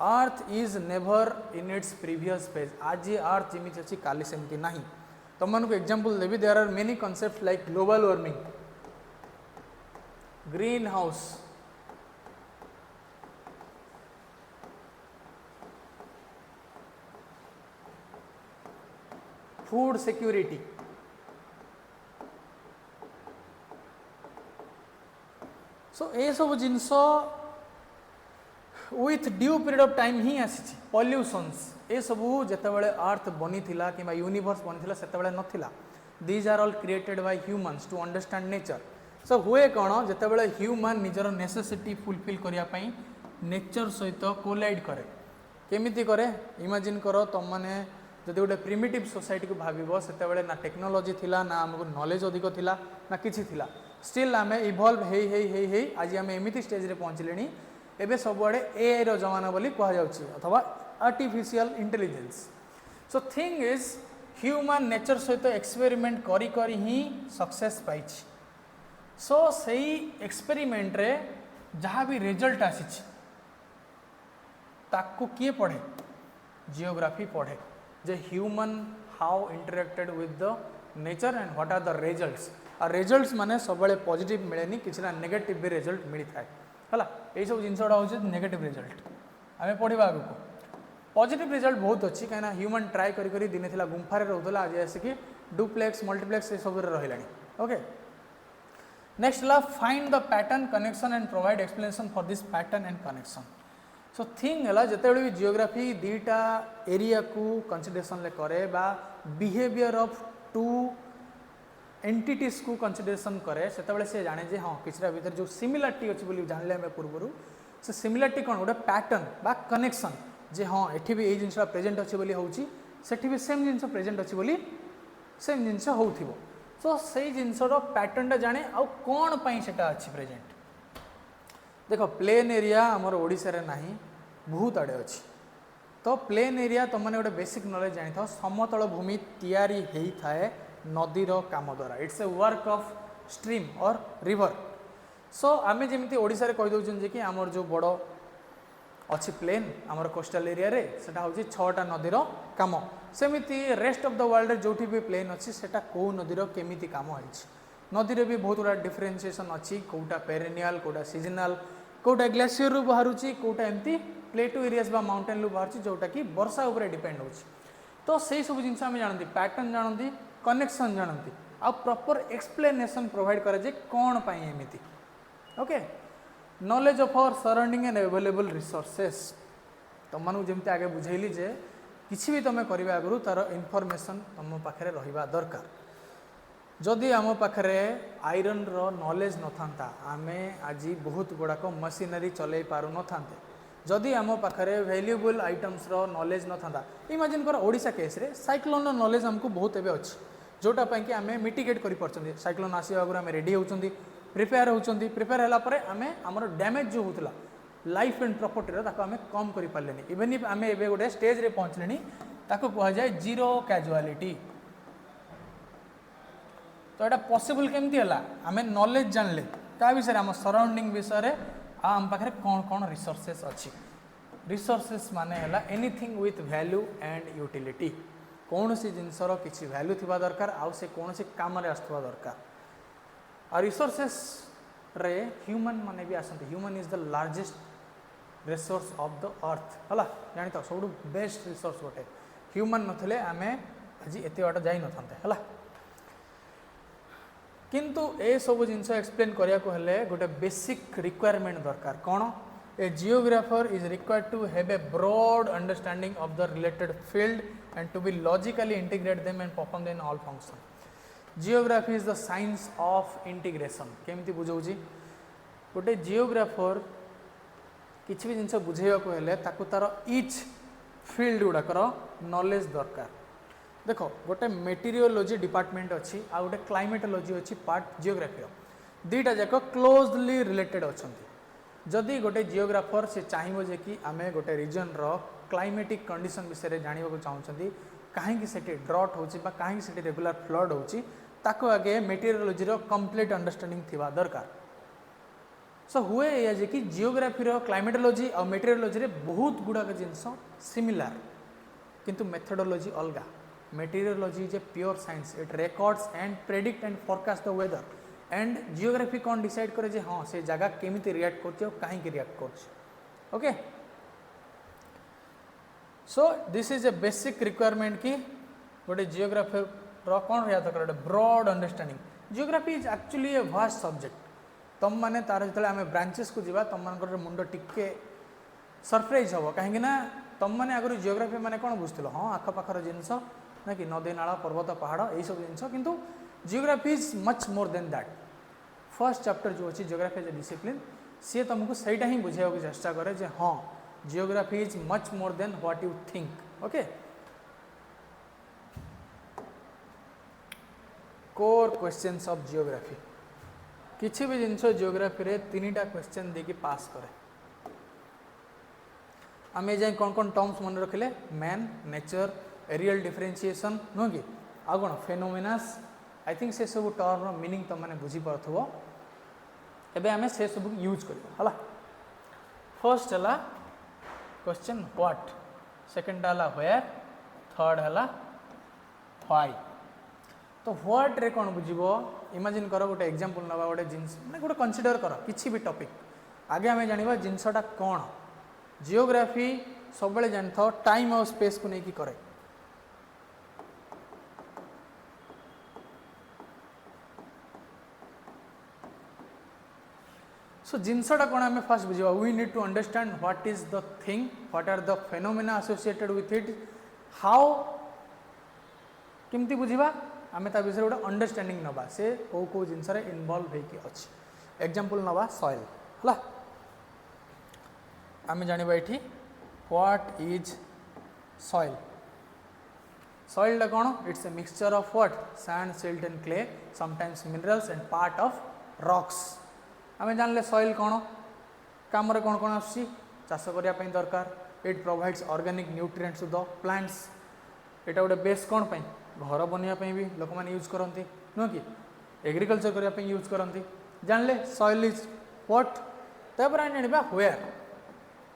earth is never in its previous phase आज ये अर्थ जमी अच्छी काली सेमती ना तुमको एग्जांपल देवी there are many concept like global warming green house food security so ये सब जिनस with due period of time ही आसी पॉल्यूशंस ये सबू जितेबाला अर्थ बनी कि यूनिवर्स बनी से नाला these are all created by humans to understand nature so हुए कौन जितेबाला ह्यूमन निजर नेसेसिटी फुलफिल करने नेचर सहित कोलाइड करे केमिति करे इमेजिन कर तुम मैंने जब गोटे प्रिमिटिव सोसाइटी को भाव से ना टेक्नोलॉजी थिला ना आमको नॉलेज अधिक थिला ना किछि थिला स्टिल आम इवॉल्व हे आज आम एमती स्टेज रे पहुँचले एबे सबुआड़े एआई रो जमाना बोली कहा जाउछि अथवा artificial intelligence so thing is human nature सहित एक्सपेरिमेंट करी करी ही सक्सेस पाइछि सो सही एक्सपेरिमेंट रे जहाँ भी रिजल्ट आसी ताकू किए पढ़े जियोग्राफी पढ़े जे human how interacted with the nature and what are the results आ रिजल्ट्स माने सब पॉजिटिव मिलेनी किसी ना नेगेटिव भी रिजल्ट मिलता है है यही सब जिनसा हूँ नेगेटिव रिजल्ट आम पढ़ा आगू पॉजिटिव रिजल्ट बहुत अच्छी कहीं ह्यूमन ट्राए करी दिने थिला गुंफारे रोला आज आसिक डुप्लेक्स मल्टीप्लेक्स ये सब रहा ओके नेक्स्ट ला find the pattern connection and provide explanation for this pattern and connection so thing है जिते भी जियोग्राफी दीटा एरिया को कंसिडरेशन करे बा बिहेवियर ऑफ टू एंटिटीज को कंसिडरेशन करे से जाने जे हाँ किसी भीतर जो सिमिलारिटी अच्छी बोली जानले आम पूर्व से सिमिलारिटी कौन गोटे पैटर्न बा कनेक्शन जे हाँ एठी भी ये जिनसा प्रेजेंट अच्छी बोली होउची सेठी भी सेम जिनस प्रेजेंट अच्छी बोली सेम जिनस होउथिबो सो से जिनसर पैटर्नटा जाने आउ कौन पाई सेटा अच्छी प्रेजेंट देखो प्लेन एरिया आमर ओडिशा रे नाही बहुत आड़े अच्छी तो प्लेन एरिया तुम मैंने गोटे बेसिक नॉलेज जानी था समतल भूमि तैयारी होता है नदीर काम द्वारा it's a work of stream और रिवर सो आमे जमी ओडिशा रे कहि दउछन जे कि आमर जो बड़ अच्छी प्लेन आमर कोस्टल एरिया रे सेटा होची 6टा नदीर काम सेमिति रेस्ट ऑफ द वर्ल्ड जो भी प्लेन अच्छी सेटा को नदीर केमिति काम होइछ नदीर भी बहुत गुड़ा डिफरेन्सिएसन अच्छी कोटा पेरेनियल कोटा सीजनल कोटा ग्लेशियर रु बाहरुची कोटा एमती प्लेटू एरियाज बा माउंटेन रु बाहरुची जोटा कि वर्षा ऊपर डिपेंड होची तो सही सब जिनस आम जानती पैटर्न जानती कनेक्शन जानती आ प्रॉपर एक्सप्लेनेशन प्रोवाइड करे जे कौन पाई एमिति okay knowledge of our surrounding and available resources तुम मानू जमती आगे बुझेली जे किसी भी तुम करने आगु तार इनफॉरमेशन तुम पाखे रहिबा दरकार जदि आम पाखे आयरन रो नॉलेज न था आमे आज बहुत गुड़ाक मशीनरी चलई पार न था जदि आम पाखे वैल्यूएबल आइटम्स रो नॉलेज न था इमेजिन कर ओडिशा केस रे साइक्लोन रो नॉलेज हमको बहुत एबे अछि जोटा पई कि आमे मिटिगेट करि परछन साइक्लोन आसी आगु आमे रेडी होउछंदी प्रिपेयर होउछंदी प्रिपेयर हला परे आमे हमर डैमेज जो होतला लाइफ एंड प्रॉपर्टी रो ताको आमे कम करि पारलेनी इवन इफ आमे एबे गोटे स्टेज रे पहुंचलेनी ताको कहा जाय जीरो कैजुअलिटी तो यहाँ पॉसिबल केमती है आम नॉलेज जानले ता विषय आम सराउंडिंग विषय आम पाखे कौन कौन रिसोर्सेस अच्छी रिसोर्सेस माने है anything with value and utility कौन सी जिनसर किसी वैल्यू थिबा दरकार आउ से कौन सी काम रे आसुवा दरकार आ रिसोर्सेस रे ह्यूमन माने भी आसंती human is the largest resource of the earth हला जानि तो सब बेस्ट रिसोर्स गोटे ह्यूमन नथले आमे आज एते बाट जाई नथांते हला किंतु ए सब जिनस एक्सप्लेन करिया को हेले गोटे बेसिक रिक्वायरमेंट दरकार कौन a geographer is required to have a broad understanding of the related field and to be logically integrate them and perform in all function geography is the science of integration केमिति बुझौची गोटे geographer किछि भी जिनस बुझेया को हेले ताकू तार etch field गुडाकर knowledge दरकार देखो गोटे मेटेरियोलॉजी डिपार्टमेंट अच्छी आ गोटे क्लाइमेटोलॉजी अच्छी पार्ट जियोग्राफी दीटा जाक क्लोजली रिलेटेड अच्छी जदि गोटे जियोग्राफर से चाहिए जे कि आमे गोटे रीजन रो क्लाइमेटिक कंडीशन विषय जानवा चाहते कहीं से ड्रॉट होची बा कहीं से रेगुलर फ्लड होची ताको आगे मेटेरियोलॉजी रो कंप्लीट अंडरस्टैंडिंग थिबा दरकार सो हुए या जे कि जियोग्राफी रो क्लाइमेटोलॉजी और मेटेरियोलॉजी रे बहुत गुड़ाक जिनस सिमिलर किंतु मेथडोलॉजी अलगा meteorology is a pure science it records and predict and forecast the weather and geography कौन डिसाइड करे जे हाँ से जगह केमिति रिएक्ट करछि और काहे के रिएक्ट करछि okay so this is a basic requirement कि गोटे जियोग्राफर रो कौन रहा दरकार गोटे broad understanding geography is actually a vast subject तुम माने तार जो आम ब्रांचेस को जीवा तुम मान मुंड टिके सरप्राइज हम कहीं तुम मैंने आगु जियोग्राफी माने कौन बुझल हाँ आखपाखर जिनस ना कि नदी नाला पर्वत पहाड़ यही सब जिनस किंतु geography is much more than that first chapter जो अच्छी जियोग्राफी एज ए डिसिप्लिन सी तुमको सहीटा ही बुझाइबा को चेष्टा करे जे हाँ geography is much more than what you think okay core questions of geography किसी भी जिनस जियोग्राफी रे 3टा क्वेश्चन देकी पास करे आम जाए कौन कौन टर्म्स मन रखिले मैन नेचर एरियल डिफरेंशिएशन नुह कि आ कौन फेनोमेनास आई थिंक से सब टर्म मीनिंग तुम मैंने बुझी पार्थो एबे आमे से सब यूज करबा हला फर्स्ट हला क्वेश्चन व्हाट सेकंड हला वेयर थर्ड हला व्हाई तो व्हाट रे कौन बुझिबो इमेजिन करो गोटे एग्जांपल नबा गोटे जिंस माने गोटे कंसीडर करो किछि भी टॉपिक आगे आमे जानिबा जिंसटा कौन जियोग्राफी सब बेले जान था टाइम और स्पेस को लेकिन करे सो जिनसटा कौन आम फास्ट बुझा we need to understand what is the thing what are the phenomena associated with it how केमती बुझा आम ता विषय गोटे अंडरस्टैंडिंग नवा से कौ जिनस इनवॉल्व होगी अच्छी एग्जांपल नवा सॉइल हला आम जाना ये व्हाट इज सॉइल सॉइल कौन it's a mixture of what sand silt and clay sometimes minerals and part of rocks आम जानले सॉइल कौन काम कौन कौन आसुची चाष करने दरकार it provides organic nutrients to the plants एटा गोटे बेस कौन पे घर बनवाई भी लोक मैंने यूज करती नुह कि एग्रीकल्चर करने यूज करती जानले सॉइल इज व्हाट तापर आम जाना व्वेयर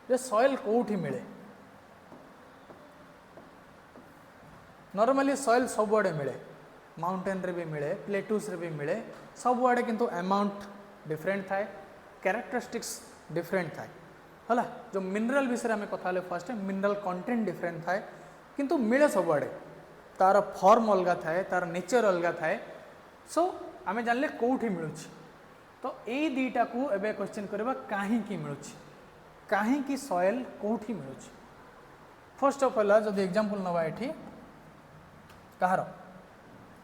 जे सॉइल कौटी मिले नॉर्मली सॉइल सबुआड़े मिले माउंटेन रे भी मिले प्लेटूस रे भी मिले सबुआड़े किंतु अमाउंट डिफरेंट थाए कैरेक्टरिस्टिक्स डिफरेंट थाए है जो मिनरल विषय में कथा फर्स्ट मिनरल कंटेंट डिफरेंट थाए किंतु मिले सबुआड़े तार फॉर्म अलग थाए तार नेचर अलग थाए सो आम जानले कौटी मिलूँ तो यही दुईटा को एबे क्वेश्चन करबा कहीं मिलूँ कहीं सॉइल कौटी मिलूँ फर्स्ट ऑफ ऑल जब एग्जांपल नवा ये कहार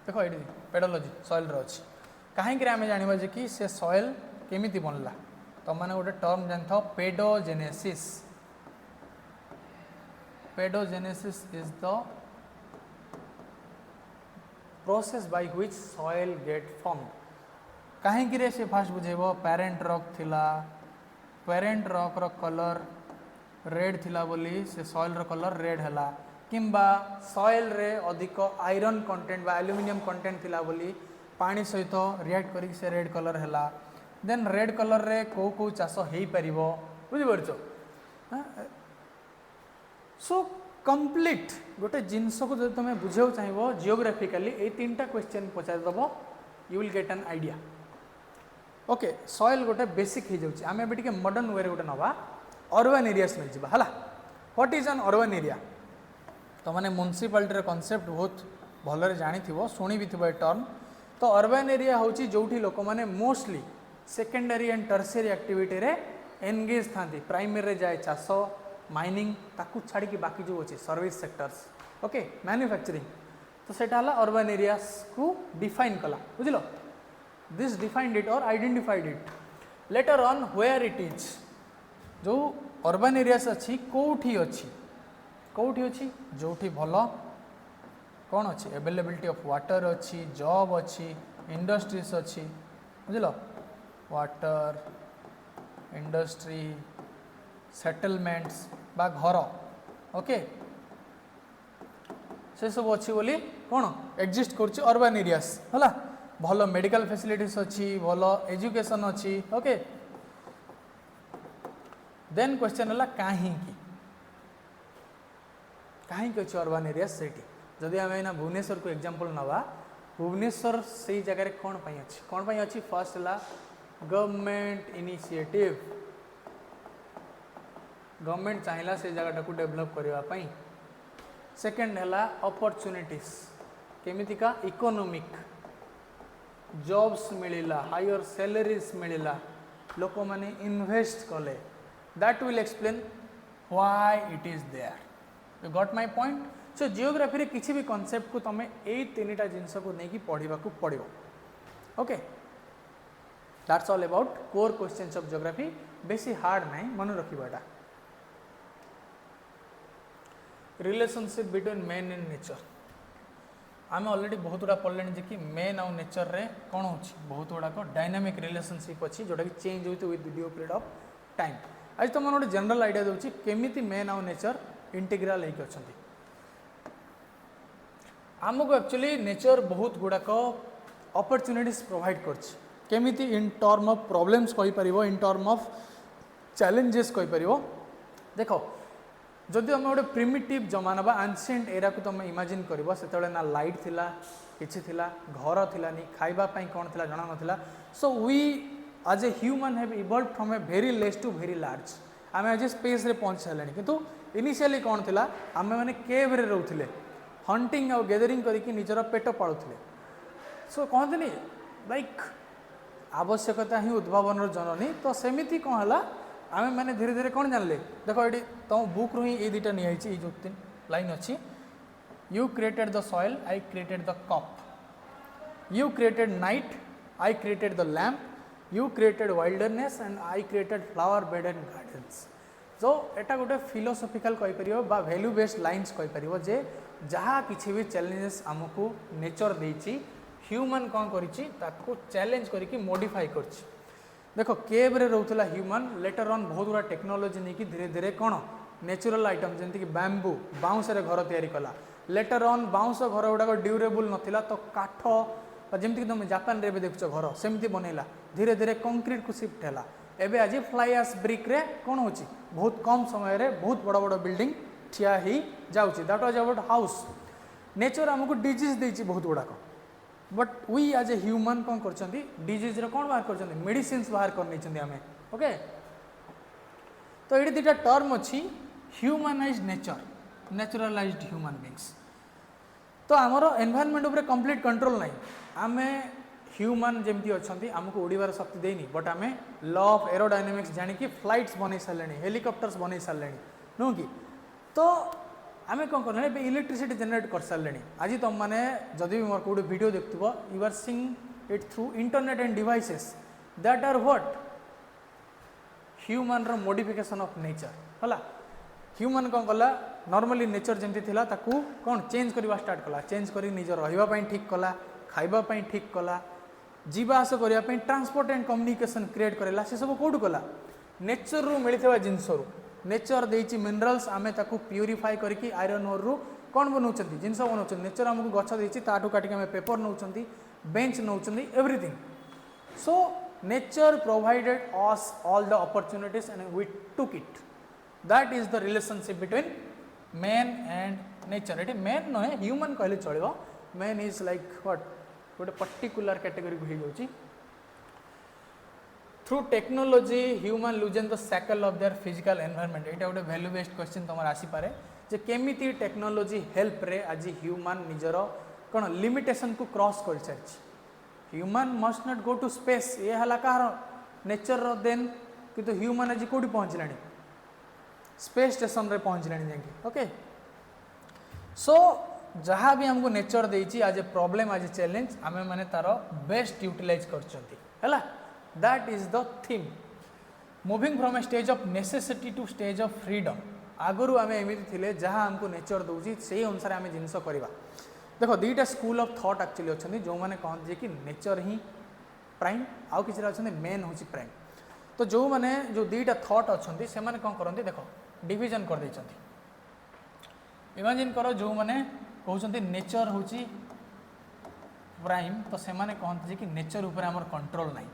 देख ये पेडोलॉजी सॉइल अच्छी कहीं आम जाना कि से सॉइल केमी बनला तुम मैंने गोटे टर्म जान pedogenesis pedogenesis is the process by which soil get formed कहीं से फास्ट बुझेब पेरेंट रॉक थिला पेरेंट रॉक रो कलर रेड थिला बोली से सॉइल रो कलर रेड हैला किंबा सॉइल रे अधिक आयरन कंटेंट बा एल्युमिनियम कंटेंट थिला बोली पानी सहित रिएक्ट करी से रेड कलर हैला देन रेड कलर रे को चाष हो पारिबो बुझि परछो सो कंप्लीट गोटे जिनस को जब तुम बुझे चाहिए जियोग्राफिकली ये तीन टा क्वेश्चन पचार दब you will gate an idea okay soil गोटे बेसिक हो जाऊँ आम ए मॉडर्न वे गोटे नवा अर्बन एरियास में जावा है what is an urban area तो मैंने म्युनिसिपालिटी कॉन्सेप्ट बहुत भलरे जानी शुणी भी थी टर्म तो अर्बन एरिया हूँ जो लोक मैंने mostly secondary and tertiary activity रे एंगेज था प्राइमरी रे जाए चाष माइनिंग ताकू छाड़ी बाकी जो अच्छे सर्विस सेक्टर्स ओके मैन्युफैक्चरिंग तो सेटा हला अर्बन एरियास को डिफाइन कला बुझल दिस डिफाइंड इट और identified it later on where it is जो अर्बन एरियास अच्छी कौटी अच्छी कौटी अच्छी जो भल कौन अच्छी अवेलेबिलिटी ऑफ वाटर अच्छी जॉब अच्छी इंडस्ट्रीज अच्छी बुझल वाटर इंडस्ट्री सेटलमेंट्स बा घर ओके से सब अच्छी बोली कौन एग्जिस्ट कर अर्बन एरियास है भल मेडिकल फैसिलिटीज अच्छी भल एजुकेशन अच्छी ओके देन क्वेश्चन है कहीं अच्छी अर्बन एरियास से जदि आम ना भुवनेश्वर को एग्जांपल नवा भुवनेश्वर से जगह कौन अच्छी फर्स्ट है गवर्नमेंट इनिशिएटिव गवर्नमेंट चाहिए से जगह को डेवलप करने सेकेंड है अपॉर्चुनिटीज केमितिका इकोनॉमिक जॉब्स मिलला हायर सैलरीज मिलला लोक मैंने इन्वेस्ट कले that will explain why it is there you got my point so geography रे किसी भी कॉन्सेप्ट को तुम यही तीन टा जिनस को लेकिन पढ़ा पड़ो okay that's all about core questions of geography बेसी हार्ड नहीं मन रखा relationship between man and nature आम ऑलरेडी बहुत गुड़ा पढ़ले जे कि मैन आउ नेचर रे कौन हो बहुत गुड़ाक डायनामिक रिलेशनशिप अच्छी जोटा कि चेंज होती with due period of time आज तुम गोटे जनरल आइडिया दूसरी केमिति मैन आउ नेचर इंटीग्राल होकर अच्छा आमको एक्चुअली नेचर बहुत गुड़ाक अपॉर्चुनिटीज प्रोवाइड करमिति इन टर्म ऑफ प्रॉब्लम्स कहीपर इन टर्म ऑफ चैलेंजेस कहीपर देख जदि आम गोटे प्रिमिटिव जमाना बा एंशिएंट एरा को तुम इमेजिन कर ना लाइट थिला किछि थिला घर थिलानी खाइबा पई कोन थिला जणा नथिला so we as a human have evolve from a very less to very large आम आज स्पेस रे पहुंच सारे किंतु इनिशियली कौन थिला आम मैंने केव रे रहउथिले हंटिंग और गैदरिंग करके निजर पेट पालुथिले सो कहते लाइक आवश्यकता ही उद्भावन जननी तो सेमिति कौन है आम मैंने धीरे धीरे कौन जानले देख ये तुम बुक रू ही दुईटा नहीं जो तीन लाइन अच्छी you created the soil I created the cup you created night I created the lamp you created wilderness and I created flower bed and gardens जो एटा गोटे फिलोसॉफिकल कहि परियो बा वैल्यू बेस्ड लाइन्स कहि परियो जे जहाँ किछि भी चैलेंजेस हमको नेचर देछि ह्यूमन कौन करिछि ताको चैलेंज करिकि मॉडिफाई करछि। देखो केव रे रहउतला ह्यूमन लेटर ऑन बहुत गुड़ा टेक्नोलॉजी नहीं कि धीरे धीरे कौन नेचुरल आइटम जमती कि बैम्बू बाउंस रे घर तैयारी कला लेटर ऑन बाउंस घर गुड़ाक ड्यूरेबल नथिला तो काठ जमती तुम जापान रे देखुच घर सेमती बनैला धीरे धीरे कंक्रीट को शिफ्ट हैला एबे आज फ्लाई एश ब्रिक रे कौन होची बहुत कम समय रे बहुत बड़ बड़ बिल्डिंग ठिया ही जाउची that was about house. Nature हमको डिजीज देछि बहुत गुड़ाक but we as a human कौन कर डिजीज रे कौन बाहर कर मेडिसिन बाहर कर आमे ओके। तो ये दुटा टर्म अच्छी humanised nature naturalised human beings. तो आमर एनवायरनमेंट उपरे कंप्लीट कंट्रोल नहीं आमे ह्यूमन जमती अच्छा आमको उड़ार शक्ति देनी बट आमे लॉ ऑफ एरोडायनामिक्स जानिकी फ्लाइट्स बन सारे हेलिकॉप्टर्स बन सारे नुह कि तो आमे कौन कर इलेक्ट्रिसिटी जनरेट कर सारे आज तुम मैंने जदि भी मोर कोई वीडियो देखुव you are seeing it through internet and devices that are what human रो मॉडिफिकेशन ऑफ नेचर हला। ह्यूमन कौन कला नॉर्मली नेचर जमती थिला ताकू कौन चेंज करवा स्टार्ट कला चेंज करी निजर रहिबा पई ठीक कला खाइबा पई ठीक कला जीवा आस करिया पई ट्रांसपोर्ट एंड कम्युनिकेशन क्रिएट करेला से सब कोड कला नेचर रू मिलथिबा जिंस रू नेचर देछि मिनरल्स आमे ताकू प्यूरिफाई करके आयरन ओर रू कौन बनाउछंती जिंस बनाउछंती नेचर हमको गछ देछि ताटू काटिके आमे paper नउछंती bench नउछंती everything. So nature provided us all the opportunities and we took it. That is the relationship between man and nature. It man no है human कहले चलिबो man is like what गोटे particular category को ही through technology human loosen the shackle of their physical environment. एटा गोटे value based question तमर आसी पारे जे केमिति technology help रे आज ह्यूमन निजर कोन लिमिटेशन को क्रॉस कर छछि। Human must not go to space ये हला कार नेचर रो देन किंतु ह्यूमन आज कोडी पहुंचलानी स्पेस स्टेशन रे पहुंचलानी जाके ओके। सो जहाँ भी हमको नेचर देछि आज ए प्रॉब्लम आज चैलेंज आमे माने तार बेस्ट यूटिलाइज करछंती हला that is the theme moving from a stage of necessity to stage of freedom. आगरु आमे एमिति थिले जहाँ हमको नेचर दउछि सेही अनुसार आमे जिंस करबा। देखो दुईटा स्कूल ऑफ थॉट एक्चुअली अच्छे जो मैंने कहते कि नेचर ही प्राइम आउ किसी अच्छा मेन हूँ प्राइम। तो जो मैंने जो दुईटा थॉट अच्छे से मैंने कौन करते देखो डिवीजन कर देइछंती। इमेजिन करो जो मैंने कहते नेचर हूँ प्राइम तो से मैंने कहते कि नेचर उपर आमर कंट्रोल नहीं।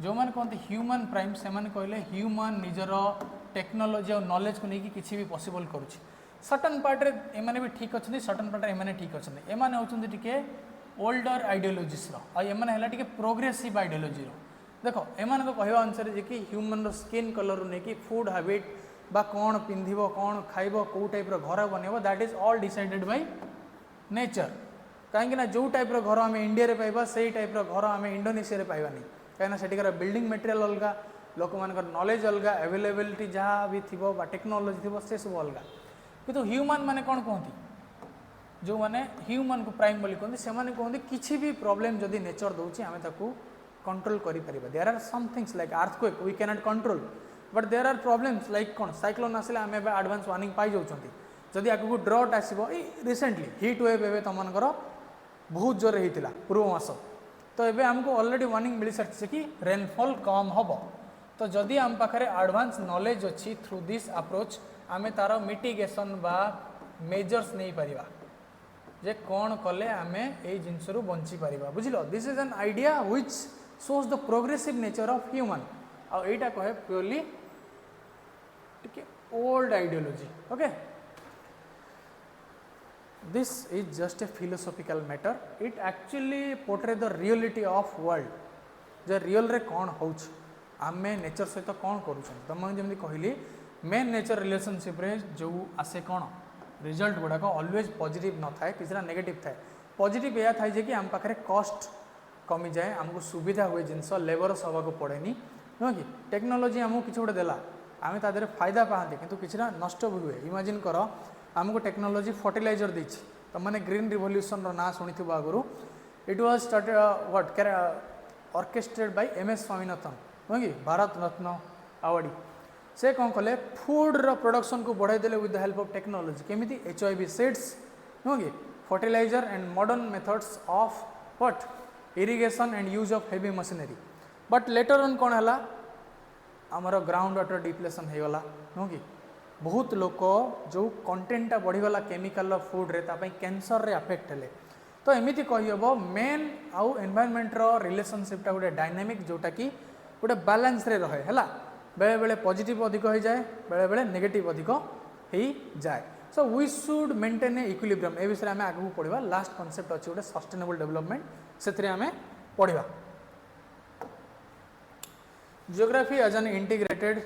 जो मैंने कहते ह्यूमन प्राइम से मैंने कहले ह्यूमन निजर टेक्नोलोजी और नॉलेज को लेकिन किसी भी पॉसिबल करुच्ची सर्टन पार्ट रे एमाने भी ठीक अच्छे सर्टन पार्ट एमाने ठीक अच्छे एमाने होचंती टिके ओल्डर आइडियोलॉजीज रो आ एमाने हला टिके प्रोग्रेसिव आइडियोलॉजी रो। देखो एमान को कहवा अनुसार जे कि ह्यूमन रो स्किन कलर ने कि फूड हैबिट बा कौन पिंधिबो कौन खाइबो को टाइप रो घर बनेबो that is all decided by nature. कहीं ना जो टाइप रो घर आमे इंडिया रे पाइबा सेही टाइप रो घर आमे इंडोनेशिया रे पाइबानी कहीं सेटिकार बिल्डिंग मटेरियल अलगा लोक मानकर नॉलेज अलगा अवेलेबिलिटी जहाँ भी थिबो बा टेक्नोलॉजी थिबो से सब अलगा। किंतु ह्यूमन माने कौन कहती जो माने ह्यूमन को प्राइम बोली कहते से माने कहते किसी भी प्रॉब्लम जदि नेचर दउछि आमे ताकू कंट्रोल करि परिबा। There are some things like earthquake we can not control but there are problems like कौन साइक्लोन आसिले आमे एडवांस वार्निंग पाई जाउछंती जदि आगु ड्रॉट आसीबो रिसेंटली हीट वेव एबे तमनकर बहुत जोर हेतिला पूर्व मास तो एबे हमको ऑलरेडी वार्निंग मिल सकछि कि रेनफॉल कम हबो। तो जदि आम पाखरे एडवांस नॉलेज अछि थ्रू दिस अप्रोच आमे तार मिटिगेशन बा मेजर्स नहीं पारिबा जे कौन कले आमे ए जिंस रु बंची पारिबा बुझिलो। This is an idea which shows the progressive nature of human आ एटा कहे प्योरली टिके old ideology okay. This is just a philosophical matter it actually portray the reality of world जे रियल रे कौन होउछ आमे नेचर सहित कौन करूछन। तुम जमि कहली मेन नेचर रिलेशनशिप रे जो आसे कौन रिजल्ट गुड़ाक ऑलवेज पॉजिटिव न थाए किसी नेगेटिव थाए। पॉजिटिव यह थाए जे कि आम पाखे कॉस्ट कमी जाए आमको सुविधा हुए जिनस लेबर सवा को पड़ेनी नुह कि टेक्नोलॉजी आमको किसी गोटे देला आम तादे फायदा पाते किंतु किसी नष्ट भी हुए। इमेजिन कर आमको टेक्नोलॉजी फर्टिलाइजर देछि तुम मैंने ग्रीन रिवोल्यूशन ना शुणी आगु it was started what orchestrated by MS Swaminathan नुह कि भारत रत्न अवार्डी से कौन कले फूड रो प्रोडक्शन को बढ़ाई देले with the help of technology केमिति HIV सीड्स नो कि fertilizer and modern methods of what irrigation and use of heavy machinery but later on कौन है आमर ग्राउंड वाटर डिप्लेशन हो गला नो कि बहुत लोक जो कंटेंटा बढ़ीगला केमिकल फूड रे तापई कैंसर रे अफेक्ट हेले तो एमिति कही हम मेन आउ एनवायरनमेंट रो रिलेशनशिपटा गोटे डायनामिक जोटा कि गोटे बैलेंस रे रहे है बेले बेले पॉजिटिव अधिक हो जाए बेले बेले नेगेटिव अधिक हो जाए so we should maintain a equilibrium ए विषय में आगू पढ़ा लास्ट कॉन्सेप्ट अच्छी गोटे सस्टेनेबल डेवलपमेंट से आम पढ़ा geography as an integrated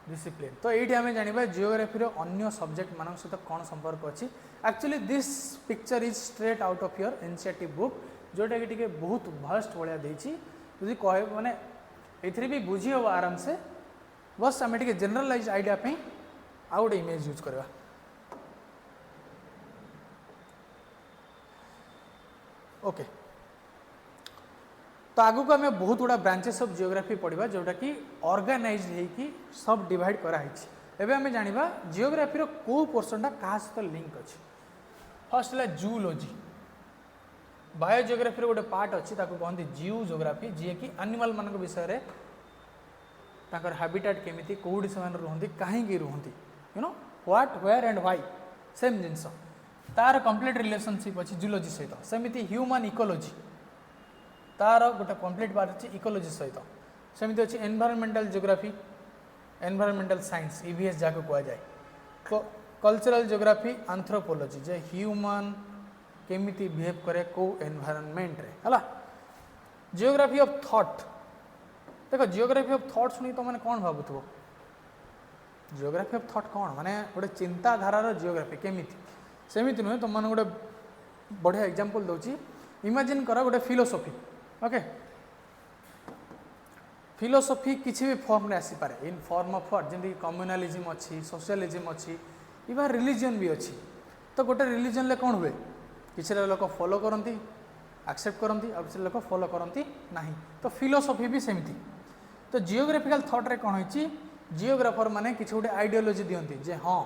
discipline तो ये आम जाना जियोग्राफी अन्य सब्जेक्ट मान सहित कौन संपर्क अच्छी actually this picture is straight out of your NCERT book जोटा कि टिके बहुत भास्ट भाया देती कह माने एथरे भी बुझी हम आराम से बस आम टे जनरलाइज आइडिया आउ गोटे इमेज यूज करवा ओके तो आगु को आम बहुत गुड़ा ब्रांचेस ऑफ जियोग्राफी पढ़ा जोटा कि ऑर्गेनाइज होगी सब डिवाइड कराई एवं जाना जियोग्राफी रो को पोर्सनटा क्या सहित लिंक अच्छी फर्स्ट है जूलॉजी बायोजियोग्राफी गोटे पार्ट अच्छी कहते जियो जियोग्राफी जी कि एनिमल मान विषय रे ताकर हैबिटेट केमिति कोडी से रुहंती कहीं रुहंती you know what where and why same जिनस तार कंप्लीट रिलेशनशिप अच्छी जूलॉजी सहित सेमिति ह्यूमन इकोलॉजी तार गोटे कंप्लीट पार्ट अच्छी इकोलॉजी सहित सेमिति अच्छी environmental geography environmental science EVS जहाँ कहुए कल्चरल जियोग्राफी एंथ्रोपोलॉजी जे ह्यूमन केमिति बिहेव करे को एनवायरनमेंट रे हला जियोग्राफी ऑफ थॉट देखो जियोग्राफी ऑफ थॉट सुनी तो मैंने कौन भावुथबो जियोग्राफी ऑफ थॉट कौन माने गोटे चिंताधारार जियोग्राफी केमिति सेमिति नुहे तुम मैंने गोटे बढ़िया एग्जांपल दउची इमेजिन करा गोटे फिलोसफी ओके फिलोसफी किसी भी फॉर्म रे आसी पारे इन फॉर्म ऑफ व्हाट जेंति कम्युनलिज्म अच्छी सोशलिज्म अच्छी इवा रिलीजन भी अच्छी तो गोटे रिलीजन ले कौन हुए किसी लोक फॉलो करती एक्सेप्ट करती और किसी लोक फॉलो करती नहीं तो फिलोसफी भी सेमती तो जियोग्राफिकल थॉट रे कौन होती जियोग्राफर माने किसी गोटे आइडियोलॉजी दियंती जे हाँ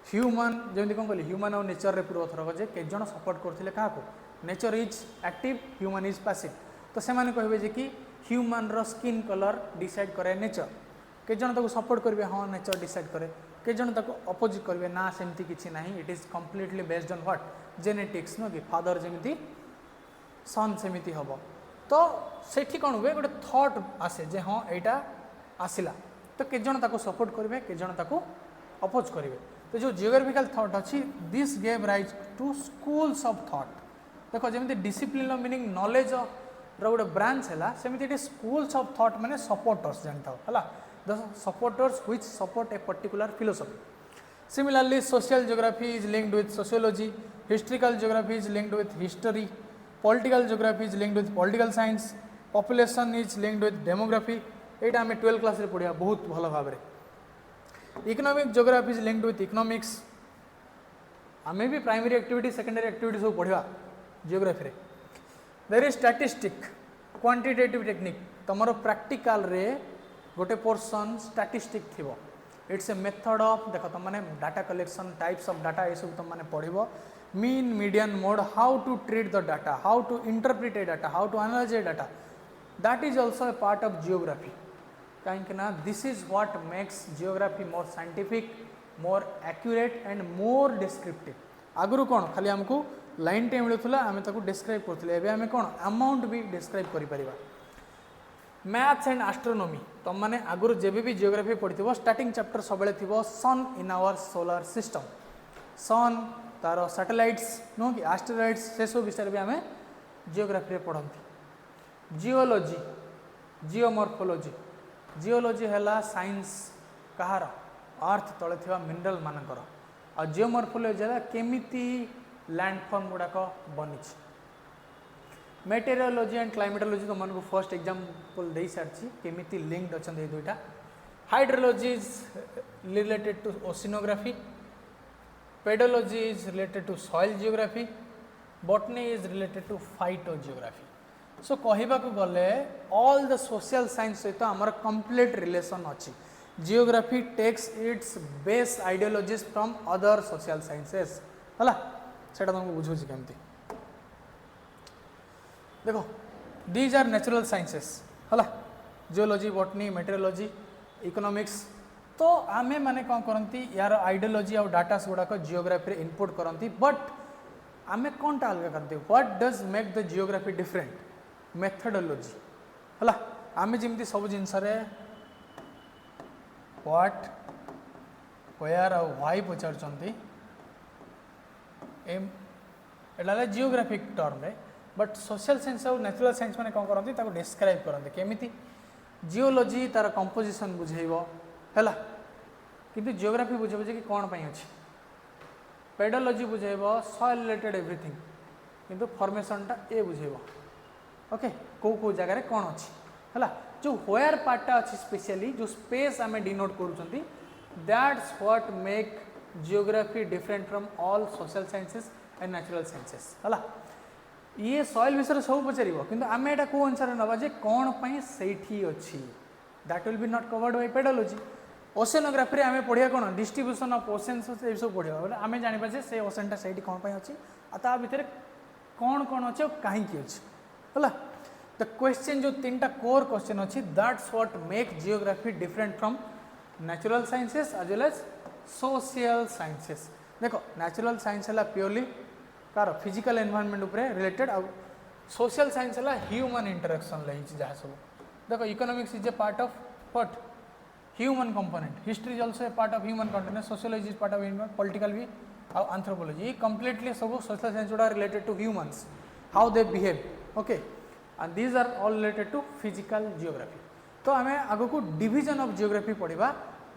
ह्यूमन जमी कौन कहली ह्यूमन और नेचर रे पूर्व थरक जे के जन सपोर्ट करते क्या nature is active human is passive तो से माने कहबे जे कि ह्यूमन रो स्किन कलर डिसाइड करे नेचर के जन ताको सपोर्ट करेंगे हाँ नेचर डिसाइड करे के जन ताको अपोजिट करेंगे ना सेमती किसी ना it is completely based on what genetics नो कि फादर जमी सन सेमती हम तो सेठी कौन हुए गोटे थॉट आसे जे हाँ यहाँ आसला तो के जन ताको सपोर्ट करेंगे के जन ताको अपोज करेंगे तो जो जियोग्राफिकल थॉट अच्छी this gave rise to schools of thought देखो जमी डिसिप्लिन मीनिंग नॉलेज रोटे ब्रांच है सेमती स्कूल्स ऑफ थॉट माने सपोर्टर्स जानता है the supporters which support a particular philosophy similarly social geography is linked with sociology historical geography is linked with history political geography is linked with political science population is linked with demography यहाँ आम 12th class रे पढ़िया बहुत भल भाव economic geography is linked with economics आम भी primary activity secondary activity सब पढ़ा जियोग्राफी रे there is statistic quantitative technique तुम प्रैक्टिकल रे गोटे पोर्सन स्टैटिस्टिक थी इट्स ए मेथड ऑफ देख तुम मैंने data collection types of data ये सब तुम मैंने पढ़ mean median mode how to treat the data how to interpret a data how to analyse a data that is also a part of geography कहीं this is what makes geography more scientific more accurate and more descriptive आगुरी कौन खाली आमको line टे मिलूला आम describe करते आम कौन amount भी डिस्क्राइब कर मैथ्स एंड एस्ट्रोनॉमी तुम मैंने आगुरी जब भी जियोग्राफी पढ़ी स्टार्टिंग चैप्टर सब थी सन इन आवर सोलार सिस्टम सन तार सैटेलाइट्स नुह कि एस्टेरॉइड्स से सब विषय भी आम जियोग्राफी पढ़ती जियोलॉजी जियोमॉर्फोलॉजी जियोलॉजी है साइंस कहार अर्थ तले थी मिनरल मानकर और जियोमॉर्फोलॉजी है केमिति लैंडफॉर्म गुड़ाक बनी मेटेरियोलॉजी एंड क्लाइमेटोलॉजी तुमको फर्स्ट एग्जांपल दे सारी केमिति लिंक्ड अच्छा ये दुईटा hydrology is related to oceanography pedology is related to soil geography botany is related to phytogeography so कहवा को गले ऑल द सोशल साइंस सहित आमर कंप्लीट रिलेशन अच्छी geography takes its base ideologies from other social sciences है सेटा तुमको बुझुची केमती देखो दीज आर नेचुरल साइंसेस है जियोलॉजी बॉटनी मेटेरियोलॉजी इकोनॉमिक्स तो आमे माने कौन करती यार आइडियोलॉजी और डाटास गुड़ाक जियोग्राफी इनपुट करती बट आमे कौन टा अलग करते what does make the geography different methodology है आमे जमी सब जिनस व्हाट वेयर और why Pachar Etah geographic term रे बट सोशल साइंस और नेचुरल साइंस मैंने कौन करती डिस्क्राइब करते केमिति जियोलॉजी तार कंपोजिशन बुझेब है किंतु जियोग्राफी बुझेब कि कौन पाई अच्छी पेडोलॉजी बुझेब सॉइल रिलेटेड एवरीथिंग किंतु फॉर्मेशनटा ए बुझेब ओके कौ जगार कौन अच्छी है जो वेयर पार्टा अच्छी स्पेशली जो स्पेस आम डिनोट कर that's what make geography different from all social sciences and natural sciences है ये सॉइल विषय सब पचार कि आम एटा कौ अनुसार नवा जे कौन पाई सेठी अच्छी that will be not covered by pedology oceanography आम पढ़िया कौन डिस्ट्रीब्यूशन ऑफ ओसेन्स ये सब पढ़िया बोले आम जाना जे से ओसेनटा से कौन पाई अच्छी आ भितर कौन कौन अच्छे और कहीं अच्छी है द क्वेश्चन जो तीन टा कोर क्वेश्चन अच्छी that's what make geography different from natural sciences as well as social sciences देखो नेचुरल साइंस है प्योरली कार फिजिकल एनवायरनमेंट उपरे रिलेटेड आ सोशल साइंस है ह्यूमन इंटरेक्शन लगी जहाँ सब देखो economics is a part of what human component history is also a part of human component sociology is part of human political भी आ एंथ्रोपोलॉजी कंप्लीटली सब सोशल साइंस गुड़ा related to humans how they behave okay and these are all related to physical geography तो आम आग को division of geography पढ़ा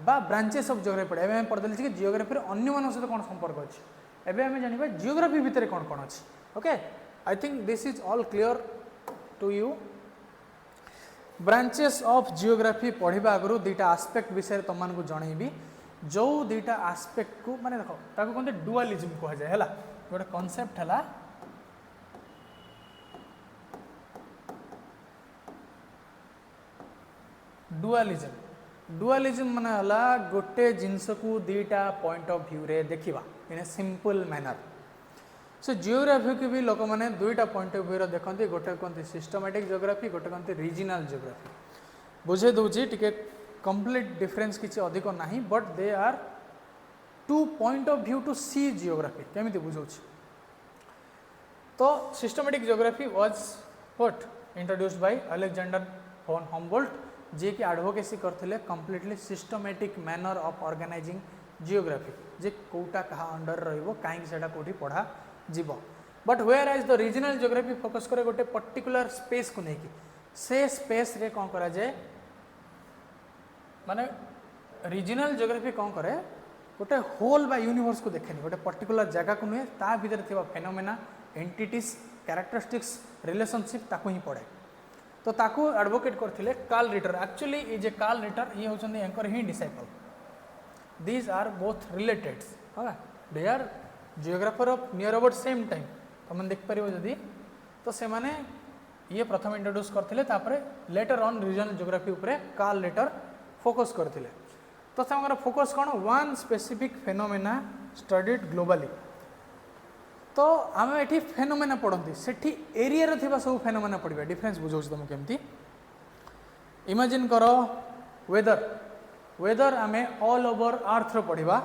बा ब्रांचेस ऑफ जियोग्राफी पढ़ा एवं पढ़देली कि जियोग्राफी अन्य मान सहित कौन संपर्क अच्छी एवं आम जाना जियोग्राफी भितर कौन कौन अच्छी okay I think this is all clear to you branches of geography पढ़ा आगु दुईटा आस्पेक्ट विषय तुमको जनइबी जो दुईटा आस्पेक्ट को माने देखो ताको कहते डुआलिज्म कह जाए है गोटे कॉन्सेप्ट है डुआलिज्म माने हला गोटे जिनस को दुईटा पॉइंट ऑफ व्यू रे देखिबा in a simple manner so geography की भी लोक मैंने दुईटा पॉइंट ऑफ व्यू देखते गोटे कहते सिस्टमैटिक जियोग्राफी गोटे कहते रीजनल जियोग्राफी बुझे दूची टिके कंप्लीट डिफरेंस किसी अधिक ना but they are two point of view to see geography केमिति बुझाऊँ तो systematic geography was what introduced by Alexander von Humboldt जे कि एडवोकेसी करथिले completely systematic manner of organising geography जे कोटा कहा अंडर रहिबो काहे सेटा कोठी पढ़ा जीव but whereas the regional geography focus करे गोटे पर्टिकुलर स्पेस को लेकिन से स्पेस रे कौन करा जाए माने रीजनल जियोग्राफी कौन करे गोटे होल बा यूनिवर्स को देखेनि गोटे पर्टिकुलर जगह को नुहे ता भीतर थिबा फेनोमेना एंटिटीज कैरेक्टरिस्टिक्स रिलेशनशिप ताको ही पड़े तो ताको एडवोकेट करथिले कार्ल रिटर एक्चुअली ये जे कार्ल रिटर ये होचंदी एंकर ही disciple these are both related है they are geographer of near about same time तुम देख पार जदि तो से माने ये प्रथम इंट्रोड्यूस करथिले तापरे लेटर ऑन रीजनल जियोग्राफी उपरे कार्ल रिटर फोकस करथिले तो से फोकस कौन one specific phenomena studied globally तो आम ये फेनोमेना पढ़ती सेठी एरिया थिबा सब फेनोमेना पढ़ा डिफरेंस बुझाऊँ तुमको केमती इमेजिन कर वेदर वेदर आम ऑल ओवर अर्थ पढ़ा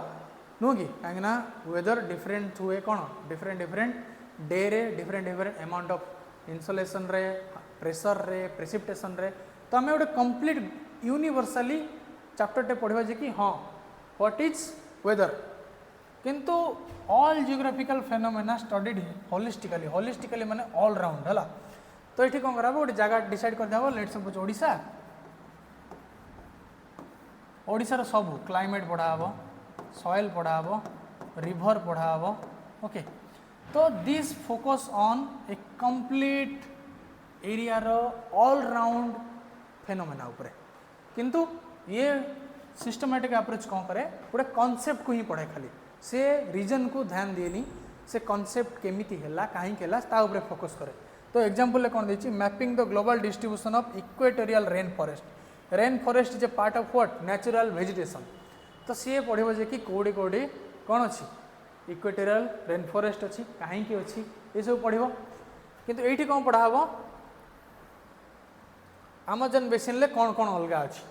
नुह कि कहीं वेदर डिफरेंट हुए कौन डिफरेंट डिफरेंट डे रे different different amount of insolation रे प्रेशर रे प्रेसिपिटेशन रे तो आम गोटे कंप्लीट यूनिवर्सली चैप्टर टे पढ़ा जे कि हाँ व्हाट इज वेदर किंतु all geographical phenomena studied holistically holistically माने ऑल राउंड है तो ये कौन करा गोटे जगह डिसाइड कर दिया लेट सपोज ओडिशा ओडिशार सब क्लाइमेट पढ़ा हे सॉइल पढ़ा हे रिवर पढ़ा हे ओके तो this focus on a complete area रो ऑल राउंड फेनोमेना उपरे किंतु ये सिस्टमैटिक अप्रोच कौन करे गोटे कॉन्सेप्ट को ही पढ़े खाली से रीजन को ध्यान दिएनी से कॉन्सेप्ट केमिति हैला काहे केला ता ऊपर फोकस करे तो एग्जांपल कौन देछि mapping the global distribution of equatorial rain forest is a part of what natural vegetation तो सी पढ़ो जे कि कोडी कोडी कौन अच्छी इक्वेटोरियल रेन फॉरेस्ट अच्छी कहीं अच्छी ये सब पढ़ो किंतु एठी कौन पढ़ा हम आमाजन बेसिन ले कौन कौन अलग अच्छी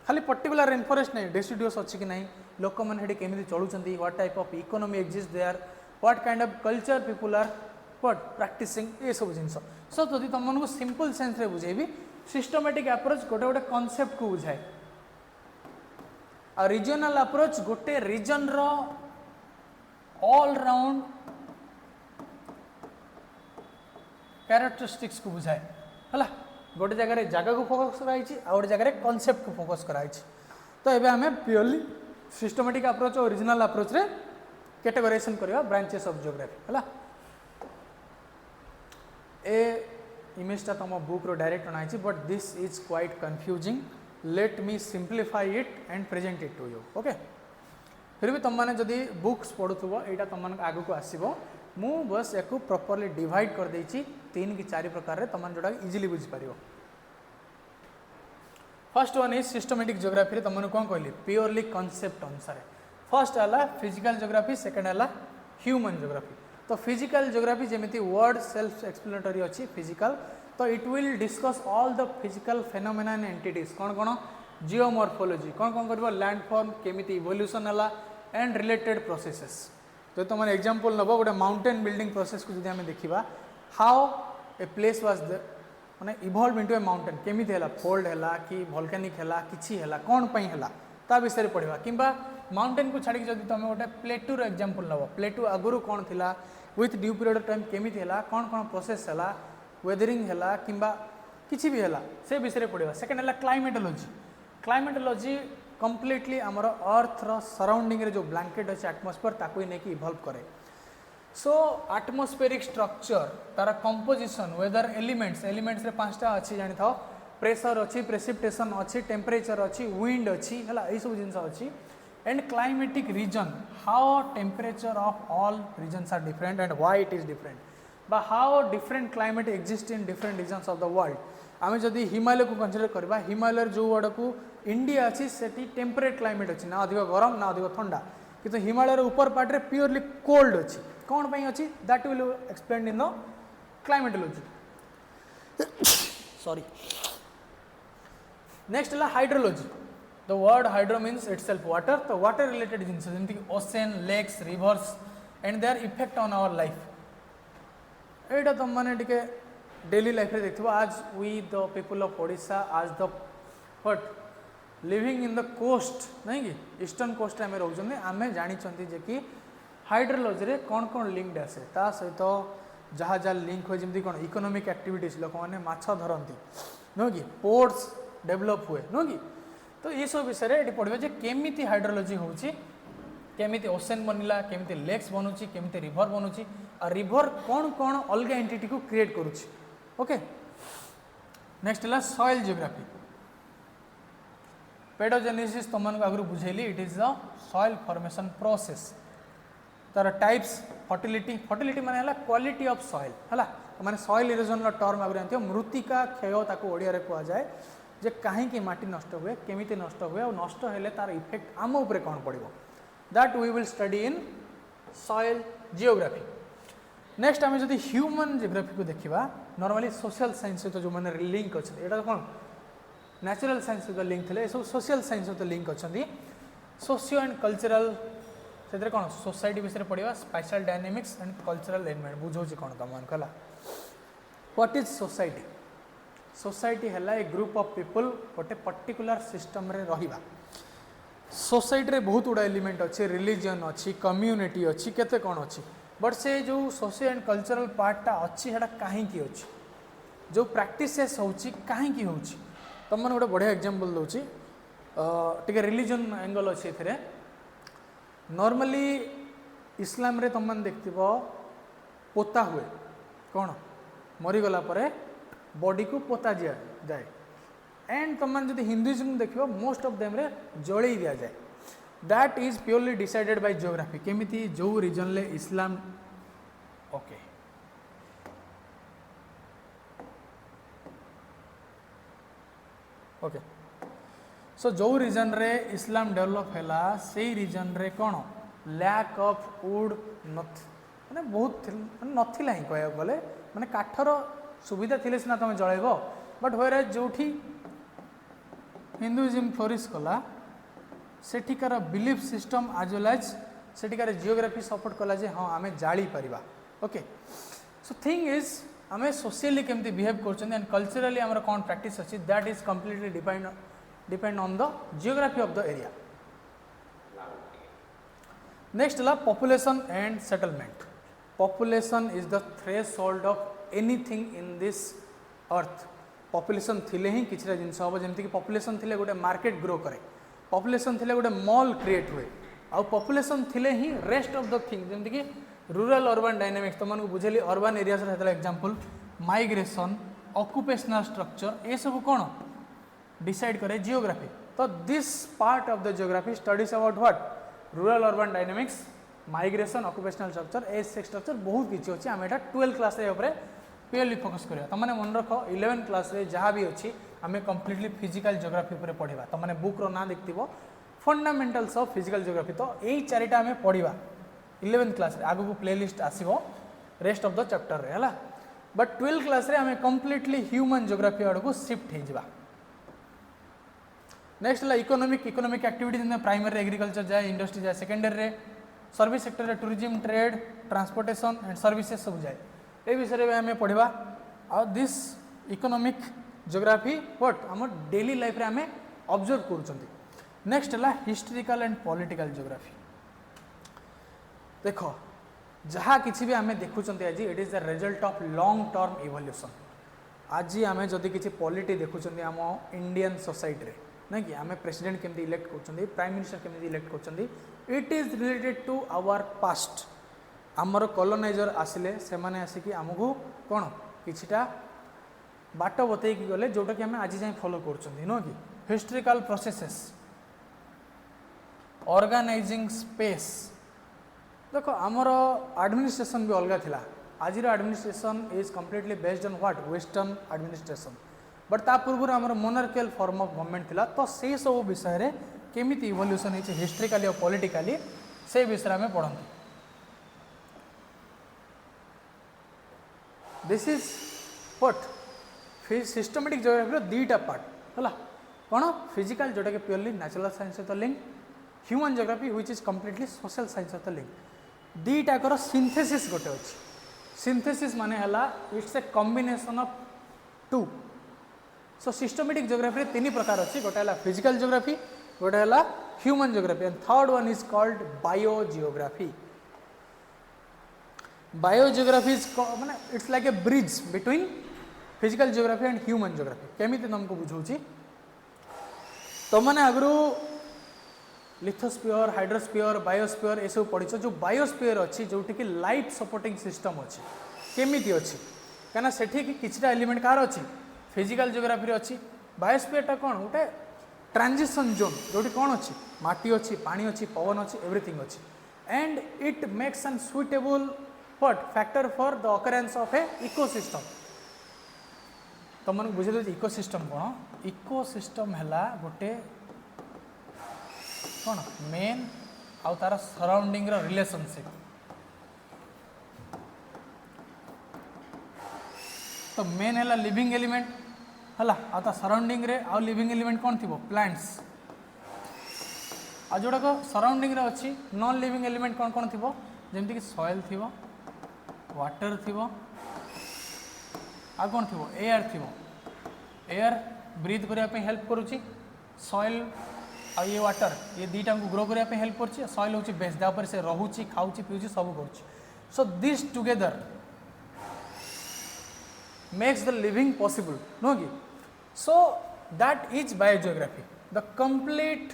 खाली पर्टिकुलर रेन फॉरेस्ट नहीं डेसिडुअस अच्छी कि नहीं लोक मैंने केमी चलुँच what type of economy exist there what kind of culture people are what practising ये सब जिन सो जदि तुमको सिंपल सेंस रे बुझेबी सिस्टमैटिक अप्रोच गोटे गोटे कॉन्सेप्ट को बुझाए आ रीजनल अप्रोच गोटे रीजन रो ऑल राउंड कैरेक्टरिस्टिक्स को बुझाए है गोटे जगह जगह को फोकस कराई आ गोटे जगह कॉन्सेप्ट को फोकस कराई तो ये आम प्योरली सिस्टमैटिक अप्रोच और रीजनल अप्रोच रे कैटेगराइजेशन करवा ब्रांचेस ऑफ जियोग्राफी है ए इमेजटा तुम बुक रो डायरेक्ट अनाई but this is quite confusing let me simplify it and present it to you okay फिर भी तुम मैंने जदि बुक्स पढ़ुव यहाँ तुम आग को आसो मु बस या प्रॉपर्ली डिवाइड कर देछि 3 कि 4 प्रकार तुम जोटा इजिली बुझीपर first one is systematic geography तुमने कौन कहली प्योरली कॉन्सेप्ट अनुसार फर्स्ट है फिजिकल जियोग्राफी सेकेंड है ह्यूमन जियोग्राफी तो फिजिकल जियोग्राफी जमी वर्ड सेल्फ एक्सप्लेनेटरी अच्छी फिजिकल तो it will discuss all the physical phenomena and entities कौन कौन जियोमॉर्फोलॉजी कौन कौन कर लैंडफॉर्म केमिति इवोल्यूशन है एंड रिलेटेड प्रोसेसेस तो तुम एग्जांपल नब गोटे माउंटेन बिल्डिंग प्रोसेस को जब देखा हाउ ए प्लेस वाज माने इवॉल्व इनटू ए माउंटेन केमिति है फोल्ड है कि वोल्केनिक है कि कौन है ता विषय पढ़ा किंबा माउंटेन को छाड़ी जब तुम गोटे प्लेटूर एग्जांपल नब प्लेटू आगुरी कौन थिला with due period of time केमिति है कौन कौन प्रोसेस है वेदरिंग है किंबा किसी भी है से विषय पढ़ा सेकेंड है क्लाइमेटोलॉजी कंप्लीटली आमर अर्थ रो सराउंडिंग रे जो ब्लैंकेट अच्छे एटमॉस्फेयर ताको नहीं इवॉल्व करे सो एटमॉस्फेरिक स्ट्रक्चर तार कंपोजिशन वेदर एलिमेंट्स रे 5टा अच्छी जानी था प्रेशर अच्छी प्रेसिपिटेशन अच्छी टेम्परेचर अच्छी विंड अच्छी है यही सब जिन अच्छी and climatic region how temperature of all regions are different and why it is different बा how different climate exist in different regions of the world आम जदि हिमालय को कंसीडर करवा हिमालय जो आड़ को इंडिया अच्छी से टेम्परेट क्लाइमेट अच्छी ना अधिक गरम ना अधिक ठंडा किंतु हिमालय ऊपर पार्ट रे प्योरली कोल्ड अच्छी कौन पाई अच्छी that will explain in the climatology sorry next है hydrology the word hydro means itself water तो वाटर रिलेटेड जिन जमीक ocean lakes rivers and their effect on our life एटा तुम मैंने टिके डेली लाइफ रे देखिबो आज we the people of Odisha आज the what living in the coast नहीं कि ईस्टर्न कोस्ट आम रोचे आम जानी जे कि हाइड्रोलॉजी रे कौन कौन लिंक्ड आसे ता सहित जहाँ जहाँ लिंक हुए जमी कौन इकोनॉमिक एक्टिविटीज लोक मैंने माछ धरती नुह कि पोर्ट्स डेवलप हुए नुह कि तो ये सब विषय ये पढ़े जे केमिति हाइड्रोलॉजी होची केमिति ओशन बनला केमिति लेक्स बनूची केमिति रिवर बनूची और रिवर कौन कौन अलग एंटिटी को क्रिएट करुची ओके नेक्स्ट है सॉइल जियोग्राफी पेडोजेनेसिस तुमको आगु बुझेली it is the soil formation process तार टाइप्स फर्टिलिटी माने क्वालिटी ऑफ सॉइल है माने सॉइल इरोजन टर्म आगु जानते मृत्तिका क्षय ताको ओडिया रे कहा जाए जे कहीं माटी नष्ट हुए केमिति नष्ट हुए और नष्ट हेले तार इफेक्ट आम उपरे कौन पड़ो that we will study in soil geography next आम जब ह्यूमन जियोग्राफी को देखा नॉर्मली सोशल साइंस सहित जो मैंने लिंक अच्छे यहाँ कौन नेचुरल साइंस सहित लिंक थे सब सोशल साइंस सहित लिंक अच्छा सोशियो एंड कल्चरल से कौन सोसाइटी विषय पढ़ा special dynamics and cultural environment बुझे कौन तुमको है व्हाट इज सोसाइटी सोसाइटी है ए ग्रुप ऑफ पीपल गोटे पर्टिकुलर सिस्टम रे रहिबा सोसाइटी रे बहुत गुड़ा एलिमेंट अच्छे रिलीजन अच्छी कम्युनिटी अच्छी केते कौन अच्छी बट से जो सोशल एंड कल्चरल पार्टा अच्छी है कहीं अच्छी जो प्रैक्टिसेस होची कहीं होची तुम मैंने गोटे बढ़िया एग्जांपल दूची टिके रिलीजन एंगल अच्छे थे नॉर्मली इस्लाम रे तुम मैंने देखो पोता हुए कौन मरीगला बॉडी को पोता दिया जाए एंड तुम मैंने हिंदुइज्म देखो मोस्ट ऑफ देम रे जड़े दिया जाए that is purely decided by geography केमिति जो रीजन ले इस्लाम ओके ओके सो जो रीजन रे इस्लाम डेवलप हैला से रीजन रे कौन लैक ऑफ वुड माने बहुत नथिला ही कह गले माने काठर सुविधा थिले सिना तुम जळेब बट व्हेयर जोठी हिंदुइज्म फ्लोरिश कला सेठिकार बिलीफ सिस्टम आज वेल एज सेठिकार जियोग्राफी सपोर्ट कला जे हाँ आमे जाली परिबा ओके सो थिंग इज आमे सोशली केमती बिहेव करछन एंड कल्चरली हमर कोन प्रैक्टिस अछि that is completely depend on the geography of the area next ला population and settlement population is the threshold of anything in this earth population थिले ही किछरा जिंस हम जमती कि पॉपुलेशन थिले गोटे मार्केट ग्रो करे पॉपुलेशन थिले गोटे मॉल क्रिएट हुए आ पॉपुलेशन थिले ही रेस्ट ऑफ द थिंग जमती कि रूरल अर्बन डायनामिक्स तुम बुझेली अर्बन एरिया से एग्जांपल माइग्रेशन ऑक्युपेशनल स्ट्रक्चर ये सब कौन डिसाइड करे जियोग्राफी तो this part of the geography studies about what rural urban dynamics migration occupational structure A structure बहुत किसी अच्छी आम एटा 12 क्लास प्योरली फोकस करिया तुमने मन रख 11 क्लास रे जहाँ भी अच्छी आम कंप्लीटली फिजिकल जियोग्राफी उपर पढ़ा तुमने बुक रो ना देखिथिबो फंडामेंटल्स ऑफ फिजिकल जियोग्राफी तो यही चारिटा आम पढ़ा 11 क्लास रे आगु प्लेलिस्ट आसीबो रेस्ट ऑफ द चैप्टर रे हला बट 12 क्लास रे आम कंप्लीटली ह्यूमन जियोग्राफी आड़ को शिफ्ट हो जावा नेक्स्ट है economic activities in primary agriculture जाए इंडस्ट्री जाए सेकेंडरी रे सर्विस सेक्टर रे tourism trade transportation and services सब जाए ये विषय में आम पढ़ा आ दिस इकोनॉमिक जियोग्राफी व्हाट आम डेली लाइफ रे आम ऑब्जर्व करूछंती नेक्स्ट है हिस्टोरिकल एंड पॉलिटिकल जियोग्राफी देख जहाँ किसी भी आम देखुं आज it is the result of long term evolution आज आम जदि किसी पॉलिटी देखुं आम इंडियन सोसाइटी रे ना कि आम प्रेसिडेंट केमती इलेक्ट कर प्राइम मिनिस्टर केमती इलेक्ट कर it is related to our past आमर कॉलोनाइजर आसिले से माने आसिकी आमको कौन किछिटा बाट बतैकी गले जोटा कि आम आज जाए फॉलो कर नो कि हिस्टोरिकल प्रोसेसेस ऑर्गेनाइजिंग स्पेस देखो आमर एडमिनिस्ट्रेशन भी अलग थिला आज administration is completely based on what western administration but ता पूर्व आमर मोनार्कियल फॉर्म ऑफ गवर्नमेंट थिला तो से सब विषय रे केमिति इवोल्यूशन है हिस्टोरिकली और पॉलिटिकली से विषय में पढ़ते this is what systematic geography दीटा पार्ट है कौन फिजिकल जोटा कि प्योरली नेचुरल साइंस सहित link human geography which is completely social science सहित लिंक दीटाकर सिंथेसिस गोटे अच्छी सिंथेसिस माने हला it's a combination of two so systematic geography तीन प्रकार अच्छी गोटे है फिजिकल जियोग्राफी गोटे है human geography and third one is called biogeography biogeography is माने it's like A bridge between physical geography and human geography केमिति तुमको बुझाऊँ तुमने आगु लिथोस्फीयर हाइड्रोस्फीयर बायोस्फीयर ये सब पढ़ी जो बायोस्फीयर अच्छी जोटि कि लाइफ सपोर्टिंग सिस्टम अच्छी केमिति अच्छी कहीं सेठी किछिटा एलिमेंट कार अच्छी फिजिकल जियोग्राफी अच्छी बायोस्फीयर कौन गोटे ट्रांजिशन जोन जोटी कौन अच्छी माटी अच्छी पानी अच्छी पवन अच्छी एवरीथिंग अच्छी and it makes an suitable what factor for the occurrence of A ecosystem तुमने बुझे इकोसिस्टम कौन इकोसिस्टम है गोटे कौन मेन आउ तार सराउंडिंग रिलेशनशिप तो मेन है लिविंग एलिमेंट है आ सराउंडिंग रे आउ लिविंग एलिमेंट कौन थी प्लांट्स आ जोड़ाक सराउंडिंग रे अच्छी नॉन लिविंग एलिमेंट कौन कौन थी जमती कि सॉइल थी वाटर थी आ कौन थी एयर थी एयर ब्रीथ करने हेल्प करुच्ची सॉइल आ ये वाटर ये दीटा को ग्रो करने हेल्प कर सॉइल हूँ बेस दापर से रोचे खाऊँ पीऊँ सब कर so this together makes the living possible no ki so that is biogeography the complete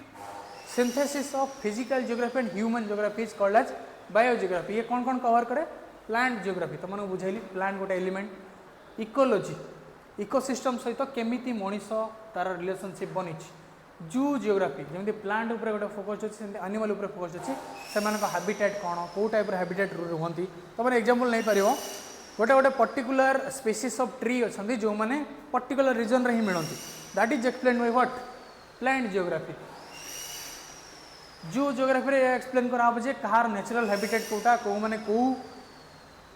synthesis of physical geography and human geography is called as biogeography ये कौन कवर करे प्लांट जियोग्राफी तो मैंने बुझेली प्लांट गोटे एलिमेंट इकोलोजी इकोसिस्टम सहित केमिति मनीष तार relationship बनी जू जियोग्राफी जमी प्लांट उपर गोटे फोकस अच्छी सेमती एनिमल उपर फोकस अच्छी से हाबिटेट कौन कौ टाइप हाबिटेट रुहती तुम एग्जांपल नहीं पार गोटे गोटे पर्टिकुलर स्पेसीज ऑफ ट्री अच्छा जो मैंने पर्टिकुलर रीजन रे ही मिलती that is explain by what plant geography जो जियोग्राफी रे एक्सप्लेन करा जे कहार नेचुरल हैबिटेट कोटा को माने को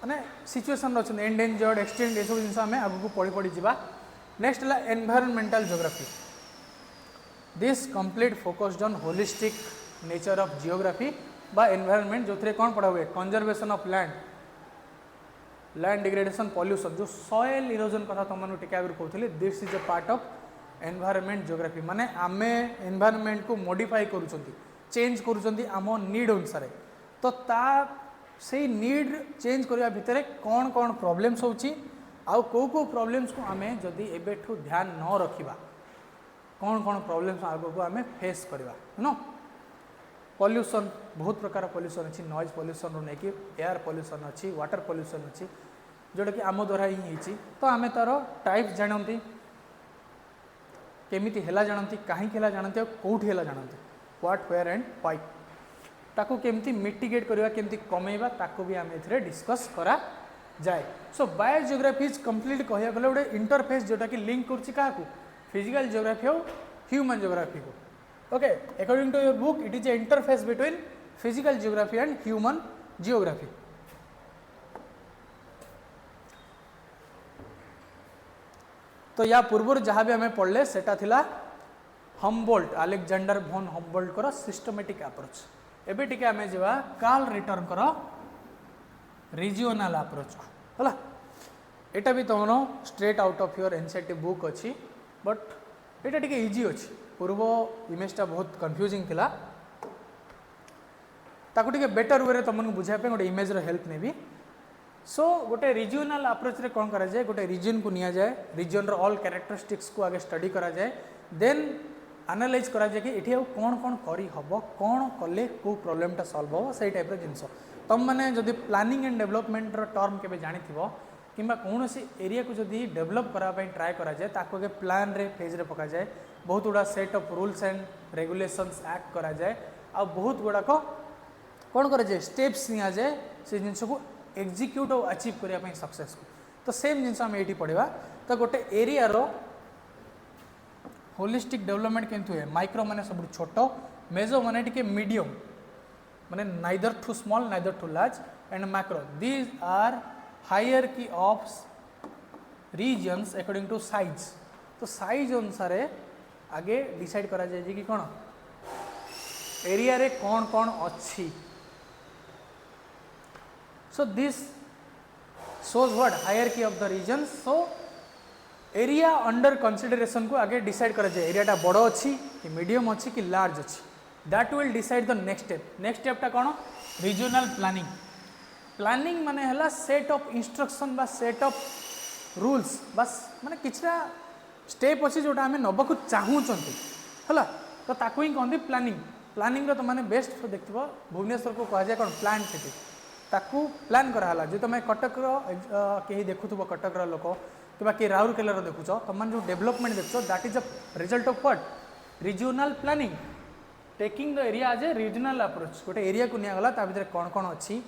माने सिचुएशन अच्छे एंडेंजर्ड एक्सटेंड ये सब जिन आम आगू पढ़ी पढ़ी जावा नेक्स्ट है environmental geography this complete focused on holistic nature of geography बा एनवायरमेंट जो थे कौन पढ़ा हुए conservation of land degradation pollution जो सॉइल इरोजन कथा तुम टे आगे कहते this is a part of environment geography माने आमे एनवायरमेंट को मॉडिफाई करूछंती चेंज करूछंती आम नीड अनुसार तो ता से नीड चेंज करने भितर कौन कौन प्रॉब्लम्स होची आउ को प्रॉब्लम्स को आमे जदि एबेठू ध्यान न रखिबा कौन कौन प्रॉब्लम्स आगो को आमे फेस करवा नो पॉल्यूशन बहुत प्रकार पॉल्यूशन अच्छी नॉइज पॉल्यूशन रू नहीं एयर पॉल्यूशन अच्छी वाटर पॉल्यूशन अच्छी जोटा कि आम द्वारा ही होती तो आमे तार टाइप्स जानती केमिति हेला जानती कहीं जानती कौटी हेला जानती व्हाट वेयर एंड व्हाई ताको केमती मिटिगेट करवा केमती कमेवा ताको भी आम ए डिस्कस करा जाए सो बायोजियोग्राफी इज कंप्लीट कह गले गोटे इंटरफेस जोटा कि लिंक कर फिजिकल जियोग्राफी और ह्यूमन जियोग्राफी को okay according to your book it is a interface between physical geography and human geography तो या पूर्व जहाँ भी हमें पढ़ले सेटा थिला हम्बोल्ट अलेक्जेंडर भोन हम्बोल्ट कर सिस्टमेटिक अप्रोच एबे टिके आमे जेवा कार्ल रिटर कर रिजियोनल अप्रोच को होला एटा भी तुम straight out of your NCERT book अच्छी बट एटा टिके इजी अच्छी पूर्व इमेजटा बहुत कन्फ्यूजिंग थिला ताको टिके बेटर वे तुमको बुझाई गोटे इमेज हेल्प नेबी सो गोटे रिजियोनल अप्रोच रे कौन करा जाए गोटे रिजन को निया जाए रिजन रो ऑल कैरेक्टरिस्टिक्स को आगे स्टडी करा जाए देन एनालाइज करा जाए कि एठी कौन कौन करी हबो कौन कले को प्रॉब्लमटा सॉल्व हो सही टाइप रो जिंस तुम मैंने जदि प्लानिंग एंड डेवलपमेंट रो टर्म केबे जानिथिबो किंबा कौन सी एरिया को जदि डेवलप कराई ट्राए करा जाए ताको आगे प्लान रे फेज रे पका जाए बहुत गुड़ा set of rules and regulations act करा जाए आ बहुत गुड़ाक कौन करा जाए स्टेप्स निया जाए से जिनस को एग्जीक्यूट और अचीव करने सक्सेस को तो सेम जिनस आम ये पढ़ा तो गोटे एरिया रो होलिस्टिक डेवलपमेंट केमती हुए माइक्रो माने सब छोट मेजो माने टिके मीडियम माने neither too small neither too large and macro these are hierarchy of regions according to size तो साइज अनुसार आगे डिसाइड करा जाए कि कौन एरिया रे कौन कौन अच्छी so this shows what hierarchy of the region so area under consideration को आगे डिसाइड करा जाए एरियाटा बड़ अच्छी कि मीडियम अच्छी कि लार्ज अच्छी that will decide the next स्टेपटा कौन रिजनल प्लानिंग माने हला सेट ऑफ इंस्ट्रक्शन बा सेट ऑफ रूल्स बस माने किछटा स्टेप अच्छी जोटा आम नबाक चाहूँगी है तो ताकू ही कहते प्लानिंग तो मैंने बेस्ट देखिए भुवनेश्वर को कह जाए कौन प्लान सिटी ताकू प्लान कराला जो तुम कटक कहीं देखुव कटक लोक कि कि राउरकेला देखुच तुम जो डेवलपमेंट देखो that is a result of what regional planning taking the area as a regional approach गोटे एरिया को निगला ता भीतर कौन कौन अच्छी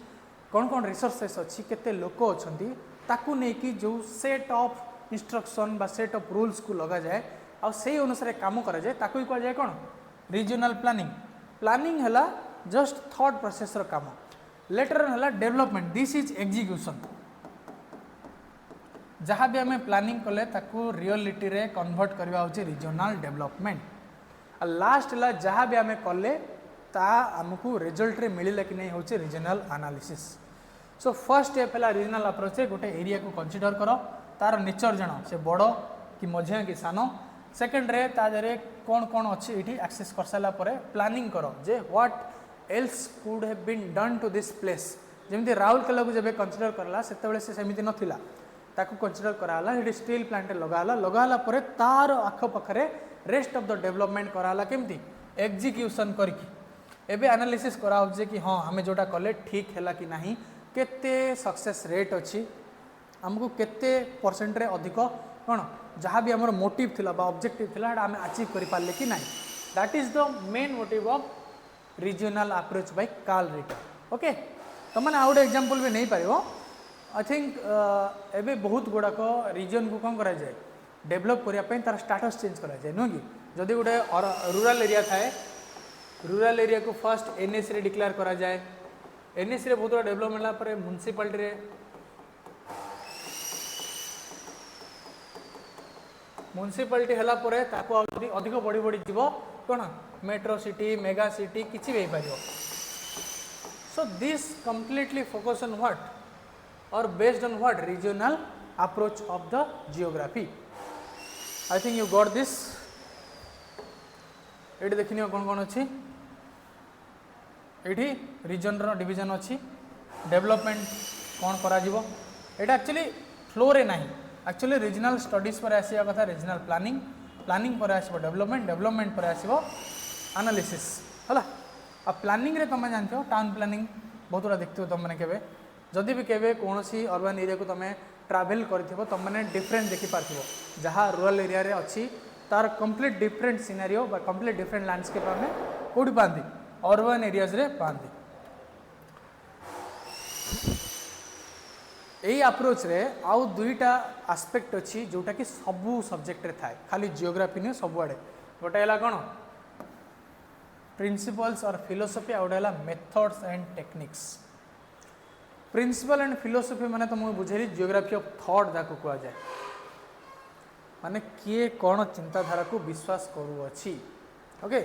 कौन रिसोर्सेस अच्छी केते लोक अच्छी ताकू नहीं जो सेट ऑफ इंस्ट्रक्शन बा सेट ऑफ रूल्स को लगा जाए आ से अनुसार काम करा जाए ताकू कह जाए कौन रिजनल प्लानिंग है जस्ट थॉट प्रोसेस रो काम लेटर है डेवलपमेंट दिस इज एग्जीक्यूशन जहाँ भी आम प्लानिंग कले ताकू रियलिटी रे कन्वर्ट करवा होची रिजनल डेवलपमेंट लास्ट है जहाँ भी आम कले ता आमको रिजल्ट रे मिलला कि नहीं होची regional analysis so first step है रिजनल अप्रोच गोटे एरिया को कंसीडर कर तार नेचर जान से बड़ कि मझिया कि सान सेकेंड रे तादे कौन कौन अच्छी ये एक्सेस कर सारा प्लानिंग कर जे what else could have been done to this place जमी राउरकेला को जब कंसीडर करला से सेमिति नथिला ताकू कंसीडर कराला ये स्टील प्लांट लगाला तार आखपाखे रेस्ट ऑफ द डेवलपमेंट कराला केमती एग्जीक्यूशन करके एबे एनालिसिस करा हो कि हाँ आम जोटा कले ठीक है कि नहीं केते सक्सेस रेट अच्छी आमको केते परसेंट रे अधिक कौन जहाँ भी आमर मोटिव थिला बा ऑब्जेक्टिव थिला आम अचीव कर पारे कि नहीं that is the main motive of regional approach by Carl Ritter okay तो मैंने आउट एग्जांपल भी नहीं पार आई थिंक एबे बहुत गुड़ाक रिजन को कौन करा जाए डेभलप करने तार स्टाटस चेंज करा जाए नुह कि जदि गोटे रूरल एरिया थाए रूरल एरिया को फर्स्ट एनएसी रे डिक्लेयर करा जाए एनएसी रे बहुत डेभलपमेंट होला पर म्युनिसिपालिटी रे म्युनिसिपालिटी हला परे ताको अधिक बढ़ी बढ़ी जीव कौन मेट्रो सिटी मेगा सिटी किसी भी पार so this completely focus on what और based on what regional approach of the geography I think you got this ये देखनी कौन कौन अच्छी ये रीजन रो डिवीजन अच्छी डेवलपमेंट कौन करा जीवो एटा एक्चुअली फ्लो रे नहीं एक्चुअली रीजनल स्टडीज पर आसिया कथा रीजनल प्लानिंग प्लानिंग पर आसीबो डेवलपमेंट डेवलपमेंट पर आसीबो एनालिसिस हला आ प्लानिंग रे तुम जानते हो टाउन प्लानिंग बहुत गुड़ा देखते हो तुम मैंने केवे जदि भी केवे कौन सी अर्बन एरिया को तुम ट्रावेल करथिबो तुम मैंने डिफरेंट देखि पारथिबो जहाँ रूरल एरिया रे अच्छी तार कंप्लीट डिफरेंट सिनेरियो बा कंप्लीट डिफरेंट लैंडस्केप आमे कोडी पांदी अर्बन एरियाज रे पांदी यही अप्रोच रे आउ दुईटा आस्पेक्ट अच्छी जोटा कि सबू सब्जेक्ट रे थाए खाली जियोग्राफी नहीं सबुआड़े गोटे है कौन प्रिंसिपल्स और फिलोसफी आ गोटे methods and techniques principle and philosophy माने तुमको बुझेली जियोग्राफी ऑफ थॉट जाको कहा जाए माने किए कौन चिंताधारा को विश्वास करूअछि ओके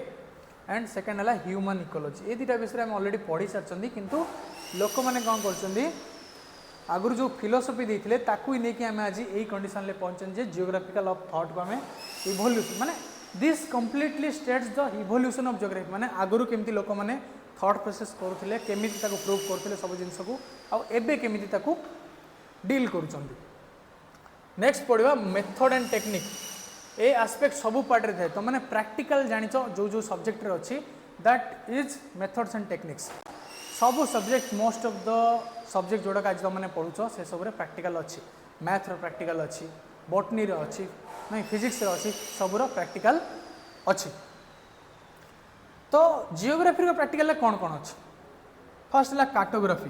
एंड सेकेंड है ह्यूमन इकोलॉजी ये दुटा विषय में ऑलरेडी पढ़ी सारी किंतु लोक मैंने कौन कर आगुरी जो फिलोसफी देते ताकू ही नहीं आम आज यही कंडीशन ले पहुँचे जे जियोग्राफिकल ऑफ थॉट को आम इवोल्यूशन माने this completely states the evolution of geography माने आगुरी केमती लोक मैंने थॉट प्रोसेस करुले केमी प्रूव करते सब जिन को आबे केमी डील कर नेक्स्ट पढ़ा method and technique A aspect सबू पार्ट रे तो मैंने प्रैक्टिकल जान जो जो सब्जेक्ट रे अच्छी that is methods and techniques सब subject most of the subject जोड़ा आज तुमने पढ़ुच से सब प्रैक्टिकल अच्छी मैथ रो प्रैक्टिकल अच्छी बॉटनी रो अच्छी नहीं फिजिक्स रो अच्छी सबूर प्रैक्टिकल अच्छी तो जियोग्राफी प्रैक्टिकल कौन कौन अच्छी फर्स्ट है कार्टोग्राफी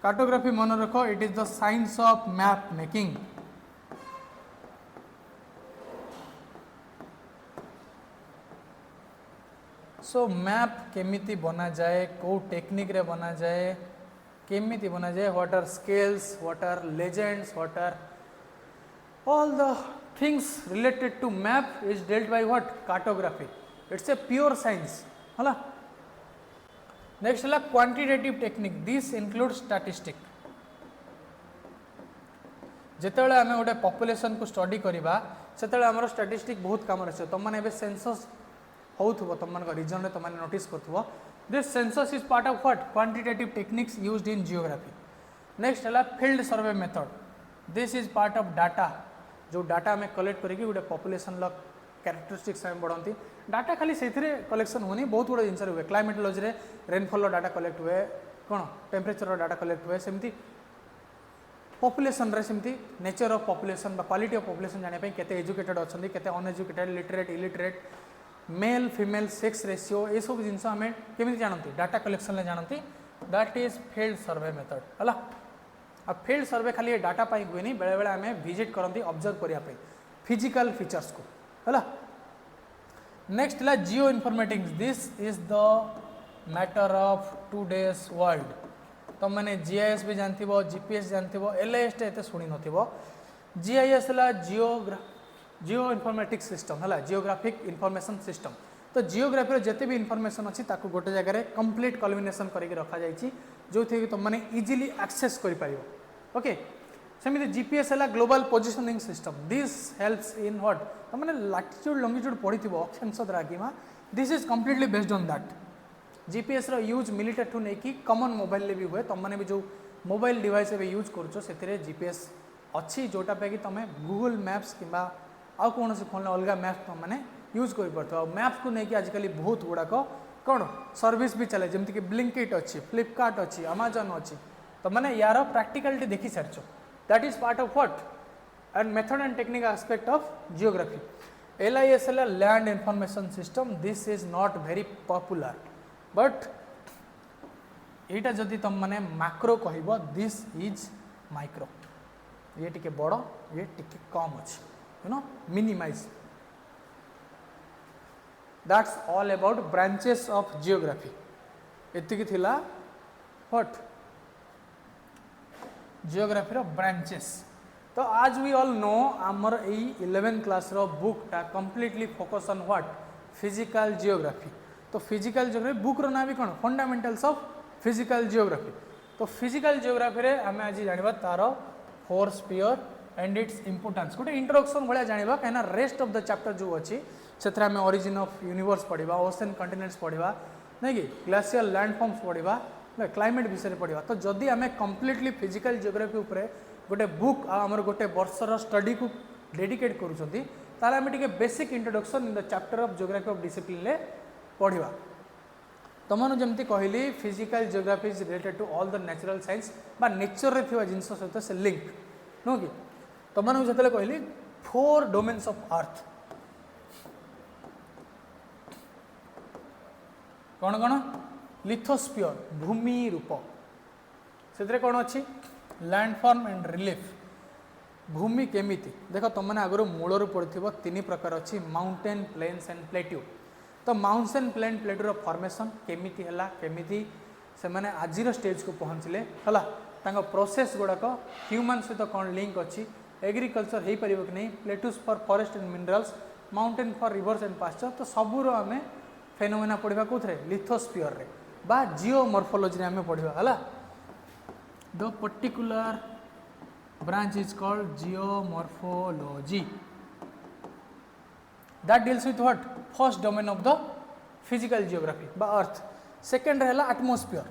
कार्टोग्राफी मन रख it is the science of map making so map केमिति बना जाए कौ टेक्निक रे बना जाए केमिति बना जाए what are scales what are legends what are all the things related to map is dealt by what cartography it's a pure science हला नेक्स्ट है quantitative technique this include statistic जेतेबेले आमे गोटे पॉपुलेशन को स्टडी करबा सेतेबेले हमर statistic बहुत काम रहे तुम माने एबे सेंसस होथुबो तुम मान रीजन रे तुम माने नोटिस करथुबो this census is part of what quantitative techniques used in geography next है field survey method this is part of data जो डाटा आम कलेक्ट करके गोटे पॉपुलेशन कैरेक्टरिस्टिक्स आम बढ़ती डाटा खाली से कलेक्शन होनी बहुत गुड़ा जिन हुए क्लाइमेटोलॉजी रे रेनफॉल डाटा कलेक्ट हुए कौन टेम्परेचर डाटा कलेक्ट हुए सेमती पॉपुलेशन रे सेमती नेचर ऑफ पॉपुलेशन बा क्वालिटी ऑफ पॉपुलेशन जाने केते एजुकेटेड अच्छे केते uneducated literate illiterate male female sex ratio ये सब जिन आम केमी जानती डाटा कलेक्शन में जानती that is field survey method है आ फील्ड सर्वे खाली डाटा पाई हुए नहीं बेले बेले आम विजिट करती ऑब्जर्व करने फिजिकल फीचर्स को है नेक्स्ट है geo informatics this is the matter of today's world तुम मैंने जीआईएस भी जानती जीपीएस जानती एलआईएस एत शुणी न जीआईएस है जियो इनफॉर्मेटिक्स सिस्टम है जियोग्राफिक इनफॉरमेशन सिस्टम तो जियोग्राफी जिते भी इनफॉरमेशन अच्छी ताको गोटे जगह कंप्लीट कल्मिनेशन करके रखा जाइए जो थी तुम मैंने इजिली एक्सेस कर ओके सेमती जीपीएस है global positioning system this helps in what तुम मैंने लैटिट्यूड लॉन्गिट्यूड पढ़ी अक्षांश द्राघिमा this is completely based on that GPS रो यूज मिलिटरी ठू नहीं कमन मोबाइल भी हुए तुम मैंने भी जो मोबाइल डिवाइस यूज कर जीपीएस अच्छी जोटा पे कि तुम गूगल मैप्स कि आउ कौन फोन अलग मैप्स तुम मैंने यूज कर मैप्स को लेकिन आजिकल बहुत गुड़ाक कौन सर्विस भी चले जमीक कि ब्लिंकिट अच्छी फ्लिपकार्ट अच्छी अमेजन अच्छी तो मैंने यार प्रैक्टिकलिटी देखी सारी that is part of what and method and technique aspect of geography LIS है land information system this is not very popular but यहाँ जदि तुम मैंने मैक्रो कह दिस इज माइक्रो ये टिके बड़ ये टिके कम अच्छी minimize. That's all about branches of geography. एतिकी थिला what geography रो branches. तो आज we all know आमर ए 11th class रो book टा completely focus on what physical geography. तो physical geography book रो ना भी कौन fundamentals of physical geography. तो physical geography रे हमें आज जानिबा तारो four sphere and its importance गोटे इंट्रोडक्शन भाया जानिबा कहीं रेस्ट ऑफ द चैप्टर जो अच्छी से आम ओरिजिन ऑफ यूनिवर्स पढ़ा ओशन कंटिनेंट्स पढ़ा नहीं कि ग्लेशियल लैंडफॉर्म्स पढ़ा क्लाइमेट विषय पढ़ा. तो जदि आम कंप्लीटली फिजिकल जियोग्राफी उपरे गोटे बुक आमर गोटे वर्षर स्टडी को डेडिकेट करें basic introduction in the chapter of geography of discipline पढ़ा. तुमनु जमती कहली physical geography is related to all the natural science बा नेचर रे थिवा जिंस सहित से लिंक नो कि तुमनु जतले कहली फोर डोमेन्स ऑफ अर्थ कौन कौन लिथोस्फियर भूमि रूप से कौन अच्छी लैंडफॉर्म एंड रिलीफ भूमि केमिति देख तुमने आगु मूलर पढ़ी तीन प्रकार अच्छी माउंटेन प्लेन्स एंड प्लेट्यू. तो माउंटेन प्लेन प्लेट्यूर फॉर्मेशन केमिति हला केमिति से माने आजिर स्टेज को पहुँचले हला तांको प्रोसेस गुड़ाक ह्यूमन सहित कौन लिंक अच्छी एग्रीकल्चर हो पार कि नहीं plateaus for forest and minerals mountain for rivers and pasture. तो सबूर आम फेनोमेना पढ़ा कौन लिथोस्फियर रे बा जियोमॉर्फोलॉजी आम पढ़ा हला. The particular branch is called geomorphology that deals with what first domain of the physical geography बा अर्थ. सेकेंड है एटमोस्फियर.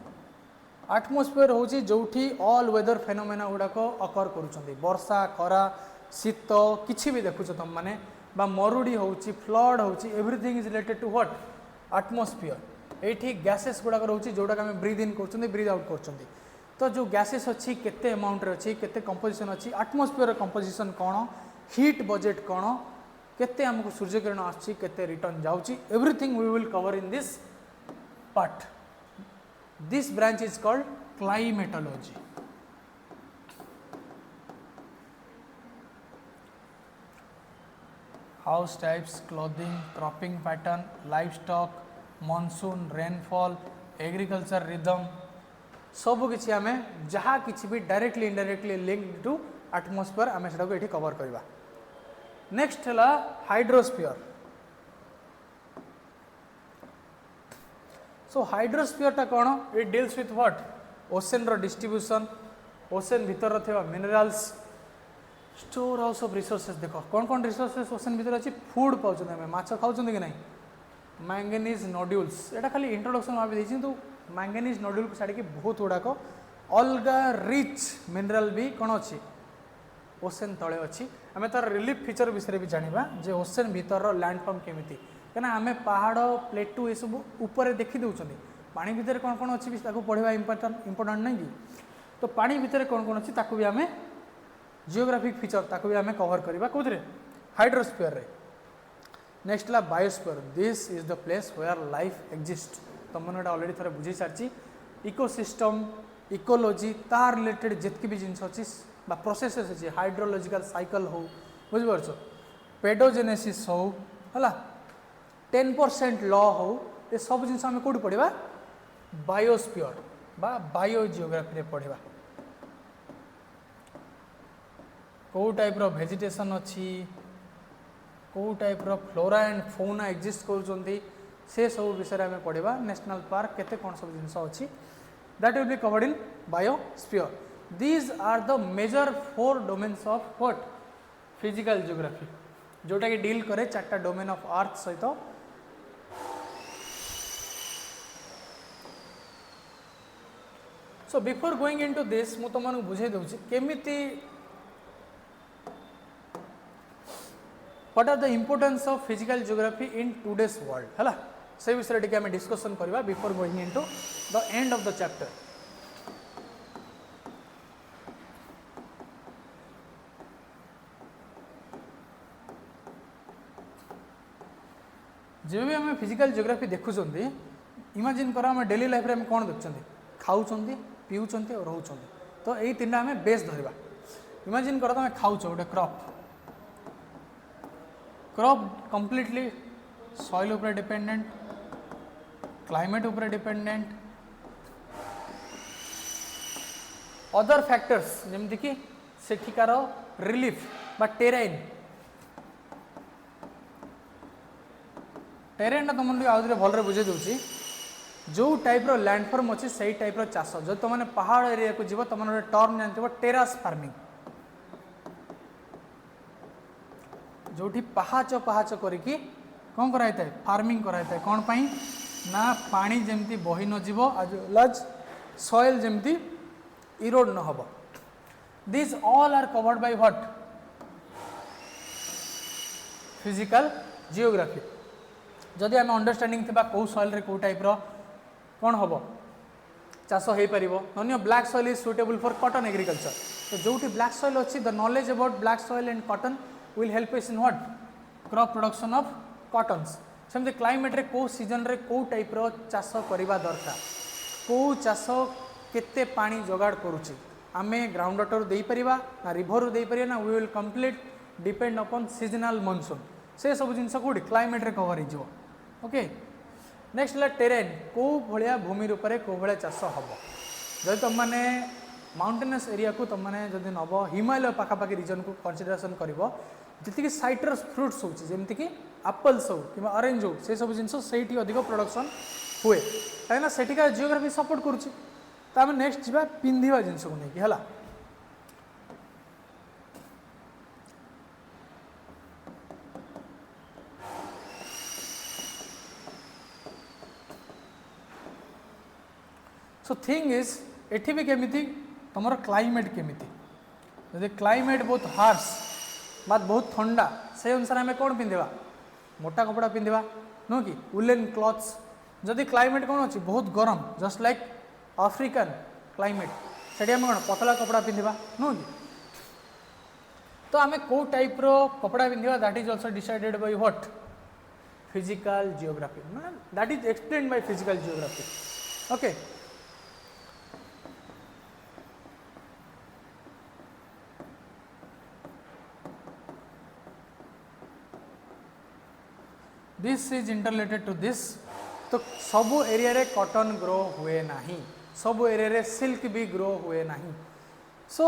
एटमोस्फियर होची जोठी ऑल वेदर फेनोमेना गुड़ाक अकर करुचंदी वर्षा खरा शीत किछि भी देखुछ तुम माने बा मरुड़ी होची फ्लड होची everything is related to what atmosphere. एठी गैसेस गुड़ाक रहउची जोटा हम ब्रीथ इन करचंदी ब्रीथ आउट करचंदी. तो जो गैसेस अच्छी केते अमाउंट रे अच्छी केते कंपोजिशन अच्छी एटमोस्फियर कंपोजिशन कौन हीट बजेट कौन केते हमको सूर्य किरण आछि केते रिटर्न जाउछि everything we will cover in this part. This branch is called climatology. House types clothing cropping pattern livestock monsoon rainfall agriculture rhythm सब किछि आमे जहाँ किछि भी directly indirectly linked to atmosphere आमे सेटा को एठी कवर करबा. नेक्स्ट है हाइड्रोस्फियर. सो हाइड्रोस्फियर टा कौन it deals with what ocean रो डिस्ट्रीब्यूशन ओशन भीतर थे minerals store house of resources. देखो कौन कौन रिसोर्सेस ओशन भीतर अच्छी फूड पाउछन हमें माछ खाउछन कि नहीं मैंगनीज नोड्यूल्स एटा खाली इंट्रोडक्शन भाव देछि तो मैंगनीज नोड्यूल को छाड़ी के बहुत गुड़ाक अलग रिच मिनरल भी कौन अच्छी ओशन तले अच्छी. आम तार रिलीफ फीचर विषय भी जाना जे ओशन भीतर लैंडफॉर्म केमिति कहीं आम पहाड़ प्लेटू ये सब ऊपर देखी दौरान पानी भितर कौन कौन अच्छी पढ़ा इंपोर्टाट नहीं कि. तो पानी भितर कौन कौन अच्छी ताकू भी आम जियोग्राफिक फीचर ताकू भी आम कवर करवा कौन हाइड्रोस्फियर रे. नेक्स्ट है biosphere. This is the place where life exist. तुमने ऑलरेडी थोड़े बुझे सारी इकोसिस्टम इकोलॉजी तार रिलेटेड जितकी भी जिनस अच्छी प्रोसेसेस अच्छी हाइड्रोलॉजिकल साइकिल हो बुझिपार पेडोजेनेसिस हो है 10% लॉ हो ये सब जिन आम कौट पढ़ा बायोस्फियर बा बायो जियोग्राफी पढ़ा. कौ टाइप रो वेजिटेशन अच्छी कौ टाइप रो फ्लोरा एंड फौना एक्जिस्ट करुँच से सब विषय आम पढ़ा. नेशनल पार्क केते कौन सब जिन अच्छी that will be covered in biosphere. These are the major 4 domains of what physical geography जोटा कि डील करे 4टा डोमेन ऑफ अर्थ सहित. So before going into this मु तुमको बुझे दूची केमिति what are the importance of physical geography in today's world है से विषय टी आम डिस्कसन करवा before going into the end of the chapter. जो भी आम फिजिकल जियोग्राफी देखुं इमेजिन कर आम डेली लाइफ में कौन देखुं खाऊँ पीऊँ और रोच. तो यही 3टा आम बेस धरवा. इमेजिन कर तुम खाऊ गोटे क्रप क्रॉप कंप्लीटली सॉइल ऊपर डिपेंडेंट, क्लाइमेट ऊपर डिपेंडेंट, अदर फैक्टर्स जमती कि सेठिकार रिलीफ बा टेरेन, टेरेन तुमने आउे भलरे बुझे दूसरी जो टाइप लैंडफॉर्म अच्छी से टाइप चाष जो तुमने पहाड़ एरिया को जीव तुम टर्म जानते टेरास फार्मिंग, जो पहाच पहाच करके कौन कराई था फार्मिंग कराई था कौन पाई ना पानी जमती बही न जीव आज सॉइल जमती इरोड न हो। This all are covered by what physical geography. जदि आम अंडरस्टैंडिंग थिबा कौ सॉइल रे कौ टाइप रो कौन हम चाष हो पार अन्य black soil is suitable for cotton agriculture. तो जो ब्लैक सॉइल अच्छी the knowledge about black soil and cotton will help us in what crop production of cottons. सेमती क्लाइमेट रे को सीजन रे को टाइप रो चाष करबा दरकार, को चाष केते पानी जोगाड़ करूची, आमे ग्राउंड वाटर दे परिबा ना रिवर रू दे परिबा ना we will complete depend upon seasonal monsoon. से सब जिनस कोडी क्लाइमेट रे कवर हो। ओके नेक्स्ट है टेरेन, को भाया भूमि रूप को भाया चाष हम। जब तुम मैंने माउंटेनस एरिया को तुम मैंने जब नब हिमालय पाखापाखि रिजन को कंसिडरेशन कर जी साइट्रस फ्रुट्स होमती एप्पल्स हो कि ऑरेंज हो से सब जिन से अधिक प्रोडक्शन हुए कहीं सेठिका जियोग्राफी सपोर्ट करुच्ची। तो आम नेक्स्ट जा पिंधा जिनस को लेकिन है। सो थिंग इज एठी भी केमिति तुम क्लाइमेट केमिति यदि क्लाइमेट बहुत हार्श बात बहुत ठंडा से अनुसार आम कौन पिंधा मोटा कपड़ा पिंधा नुह कि वुलेन क्लथ्स। जदि क्लाइमेट कौन अच्छी बहुत गरम जस्ट लाइक आफ्रिकान क्लाइमेट से आम कौन पतला कपड़ा पिंधा नुह कि। तो आम कौ टाइप कपड़ा पिंधा that is also decided by what physical geography, that is explained by physical geography. Okay this is interrelated to this. तो सबू एरिया रे कॉटन ग्रो हुए नहीं, सबू एरिया रे सिल्क भी ग्रो हुए नहीं। So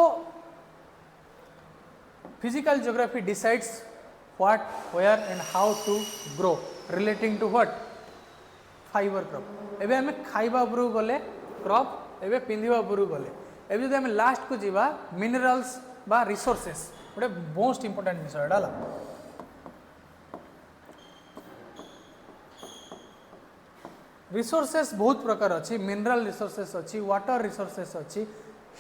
physical geography decides what where and how to grow relating to what fibre crop. एबे हमें खाइबा उपरू गले क्रॉप, एबे पिंधिबा उपरू गले, एबे जदि हमें लास्ट को जीवा मिनरल्स बा रिसोर्सेस गोटे मोस्ट इंपोर्टेंट विषय डाला। रिसोर्सेस बहुत प्रकार अच्छी, मिनरल रिसोर्सेस अच्छी, वाटर रिसोर्सेस अच्छी,